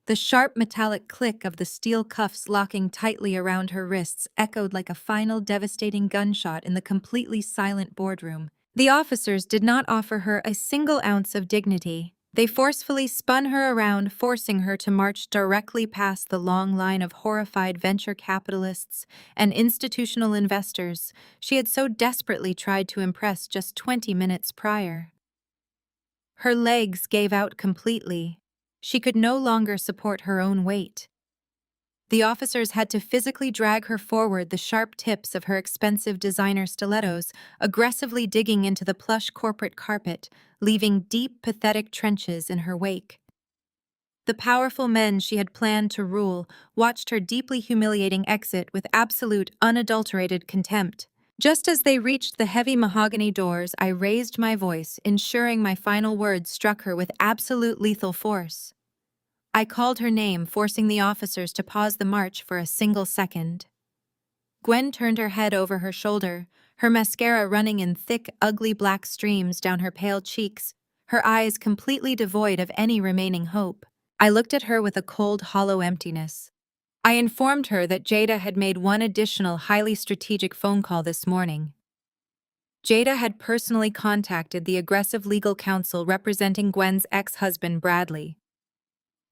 The sharp metallic click of the steel cuffs locking tightly around her wrists echoed like a final devastating gunshot in the completely silent boardroom. The officers did not offer her a single ounce of dignity. They forcefully spun her around, forcing her to march directly past the long line of horrified venture capitalists and institutional investors she had so desperately tried to impress just 20 minutes prior. Her legs gave out completely. She could no longer support her own weight. The officers had to physically drag her forward, the sharp tips of her expensive designer stilettos aggressively digging into the plush corporate carpet, leaving deep, pathetic trenches in her wake. The powerful men she had planned to rule watched her deeply humiliating exit with absolute, unadulterated contempt. Just as they reached the heavy mahogany doors, I raised my voice, ensuring my final words struck her with absolute lethal force. I called her name, forcing the officers to pause the march for a single second. Gwen turned her head over her shoulder, her mascara running in thick, ugly black streams down her pale cheeks, her eyes completely devoid of any remaining hope. I looked at her with a cold, hollow emptiness. I informed her that Jada had made one additional highly strategic phone call this morning. Jada had personally contacted the aggressive legal counsel representing Gwen's ex-husband, Bradley.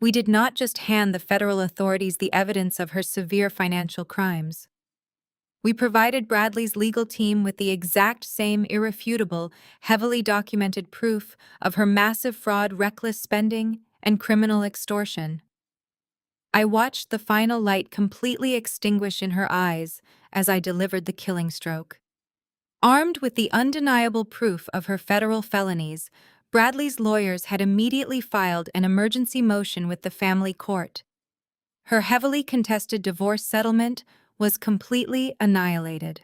We did not just hand the federal authorities the evidence of her severe financial crimes. We provided Bradley's legal team with the exact same irrefutable, heavily documented proof of her massive fraud, reckless spending, and criminal extortion. I watched the final light completely extinguish in her eyes as I delivered the killing stroke. Armed with the undeniable proof of her federal felonies, Bradley's lawyers had immediately filed an emergency motion with the family court. Her heavily contested divorce settlement was completely annihilated.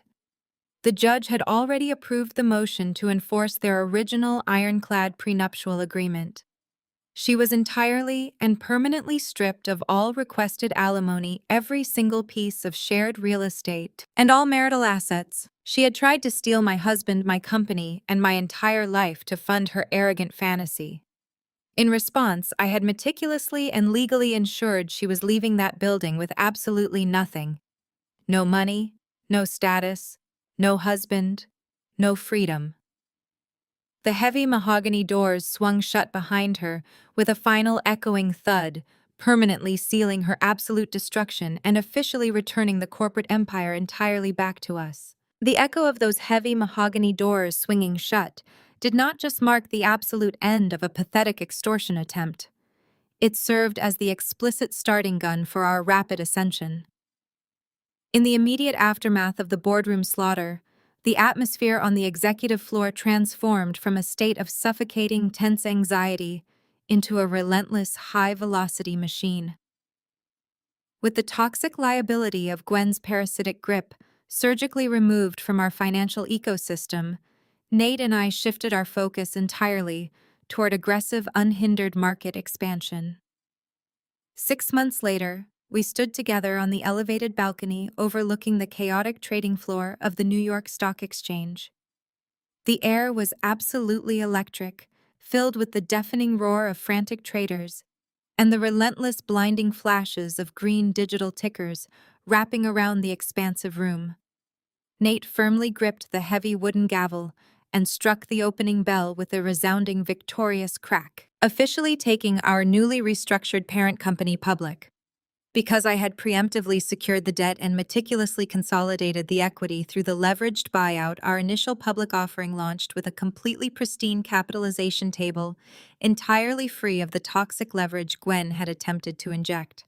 The judge had already approved the motion to enforce their original ironclad prenuptial agreement. She was entirely and permanently stripped of all requested alimony, every single piece of shared real estate, and all marital assets. She had tried to steal my husband, my company, and my entire life to fund her arrogant fantasy. In response, I had meticulously and legally ensured she was leaving that building with absolutely nothing. No money, no status, no husband, no freedom. The heavy mahogany doors swung shut behind her with a final echoing thud, permanently sealing her absolute destruction and officially returning the corporate empire entirely back to us. The echo of those heavy mahogany doors swinging shut did not just mark the absolute end of a pathetic extortion attempt. It served as the explicit starting gun for our rapid ascension. In the immediate aftermath of the boardroom slaughter, the atmosphere on the executive floor transformed from a state of suffocating, tense anxiety into a relentless, high-velocity machine. With the toxic liability of Gwen's parasitic grip surgically removed from our financial ecosystem, Nate and I shifted our focus entirely toward aggressive, unhindered market expansion. 6 months later, we stood together on the elevated balcony overlooking the chaotic trading floor of the New York Stock Exchange. The air was absolutely electric, filled with the deafening roar of frantic traders and the relentless blinding flashes of green digital tickers wrapping around the expansive room. Nate firmly gripped the heavy wooden gavel and struck the opening bell with a resounding victorious crack, officially taking our newly restructured parent company public. Because I had preemptively secured the debt and meticulously consolidated the equity through the leveraged buyout, our initial public offering launched with a completely pristine capitalization table, entirely free of the toxic leverage Gwen had attempted to inject.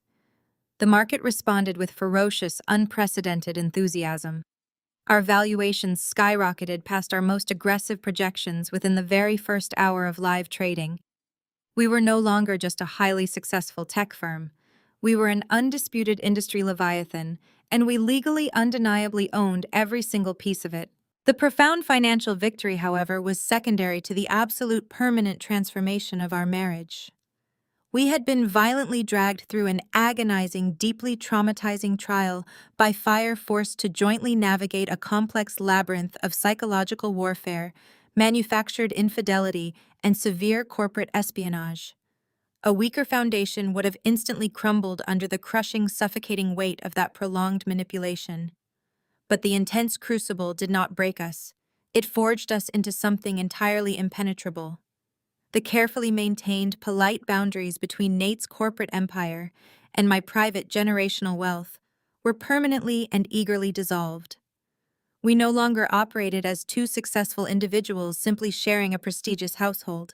The market responded with ferocious, unprecedented enthusiasm. Our valuations skyrocketed past our most aggressive projections within the very first hour of live trading. We were no longer just a highly successful tech firm. We were an undisputed industry leviathan, and we legally, undeniably owned every single piece of it. The profound financial victory, however, was secondary to the absolute permanent transformation of our marriage. We had been violently dragged through an agonizing, deeply traumatizing trial by fire, forced to jointly navigate a complex labyrinth of psychological warfare, manufactured infidelity, and severe corporate espionage. A weaker foundation would have instantly crumbled under the crushing, suffocating weight of that prolonged manipulation. But the intense crucible did not break us. It forged us into something entirely impenetrable. The carefully maintained, polite boundaries between Nate's corporate empire and my private generational wealth were permanently and eagerly dissolved. We no longer operated as two successful individuals simply sharing a prestigious household.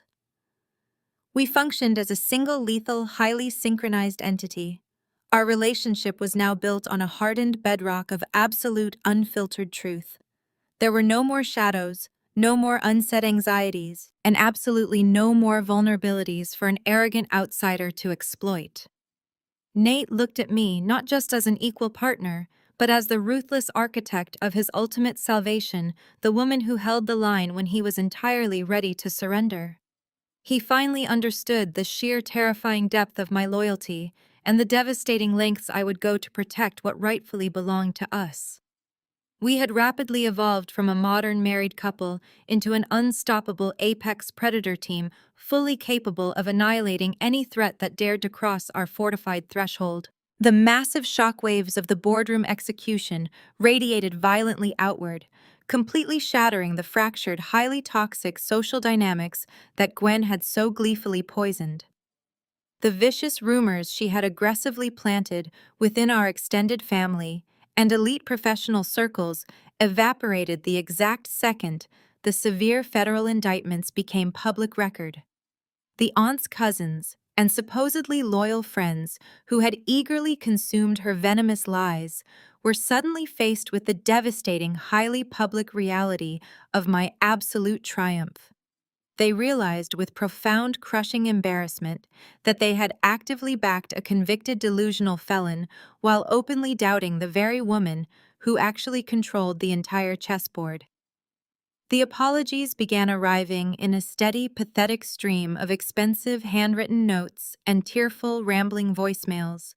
We functioned as a single lethal, highly synchronized entity. Our relationship was now built on a hardened bedrock of absolute, unfiltered truth. There were no more shadows, no more unsaid anxieties, and absolutely no more vulnerabilities for an arrogant outsider to exploit. Nate looked at me not just as an equal partner, but as the ruthless architect of his ultimate salvation, the woman who held the line when he was entirely ready to surrender. He finally understood the sheer terrifying depth of my loyalty and the devastating lengths I would go to protect what rightfully belonged to us. We had rapidly evolved from a modern married couple into an unstoppable apex predator team fully capable of annihilating any threat that dared to cross our fortified threshold. The massive shockwaves of the boardroom execution radiated violently outward, completely shattering the fractured, highly toxic social dynamics that Gwen had so gleefully poisoned. The vicious rumors she had aggressively planted within our extended family and elite professional circles evaporated the exact second the severe federal indictments became public record. The aunt's cousins, and supposedly loyal friends who had eagerly consumed her venomous lies were suddenly faced with the devastating, highly public reality of my absolute triumph. They realized with profound, crushing embarrassment that they had actively backed a convicted delusional felon while openly doubting the very woman who actually controlled the entire chessboard. The apologies began arriving in a steady, pathetic stream of expensive handwritten notes and tearful, rambling voicemails.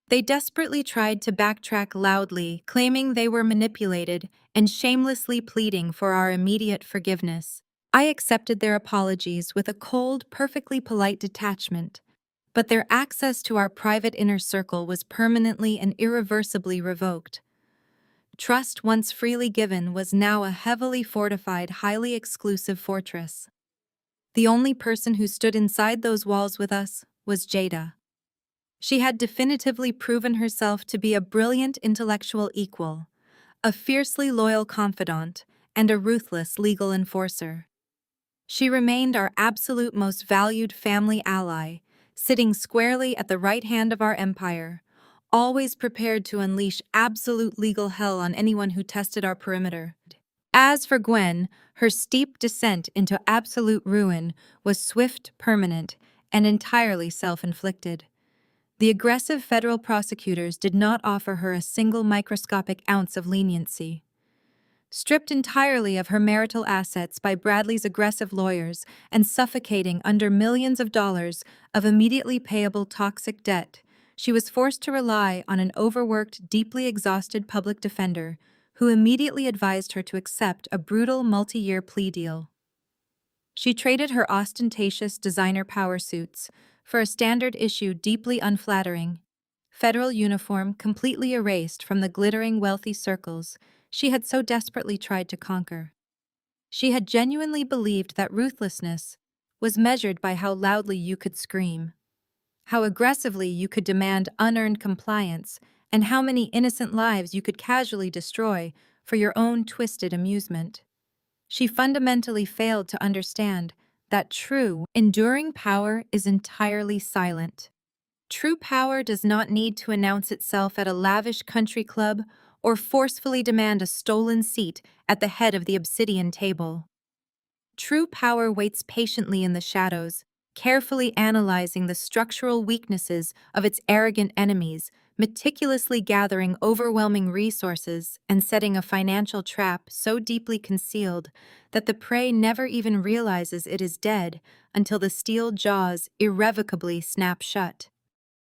They desperately tried to backtrack loudly, claiming they were manipulated and shamelessly pleading for our immediate forgiveness. I accepted their apologies with a cold, perfectly polite detachment, but their access to our private inner circle was permanently and irreversibly revoked. Trust once freely given was now a heavily fortified, highly exclusive fortress. The only person who stood inside those walls with us was Jada. She had definitively proven herself to be a brilliant intellectual equal, a fiercely loyal confidant, and a ruthless legal enforcer. She remained our absolute most valued family ally, sitting squarely at the right hand of our empire, always prepared to unleash absolute legal hell on anyone who tested our perimeter. As for Gwen, her steep descent into absolute ruin was swift, permanent, and entirely self-inflicted. The aggressive federal prosecutors did not offer her a single microscopic ounce of leniency. Stripped entirely of her marital assets by Bradley's aggressive lawyers and suffocating under millions of dollars of immediately payable toxic debt, she was forced to rely on an overworked, deeply exhausted public defender who immediately advised her to accept a brutal multi-year plea deal. She traded her ostentatious designer power suits for a standard issue deeply unflattering federal uniform completely erased from the glittering wealthy circles she had so desperately tried to conquer. She had genuinely believed that ruthlessness was measured by how loudly you could scream, how aggressively you could demand unearned compliance, and how many innocent lives you could casually destroy for your own twisted amusement. She fundamentally failed to understand that true, enduring power is entirely silent. True power does not need to announce itself at a lavish country club or forcefully demand a stolen seat at the head of the obsidian table. True power waits patiently in the shadows, carefully analyzing the structural weaknesses of its arrogant enemies, meticulously gathering overwhelming resources and setting a financial trap so deeply concealed that the prey never even realizes it is dead until the steel jaws irrevocably snap shut.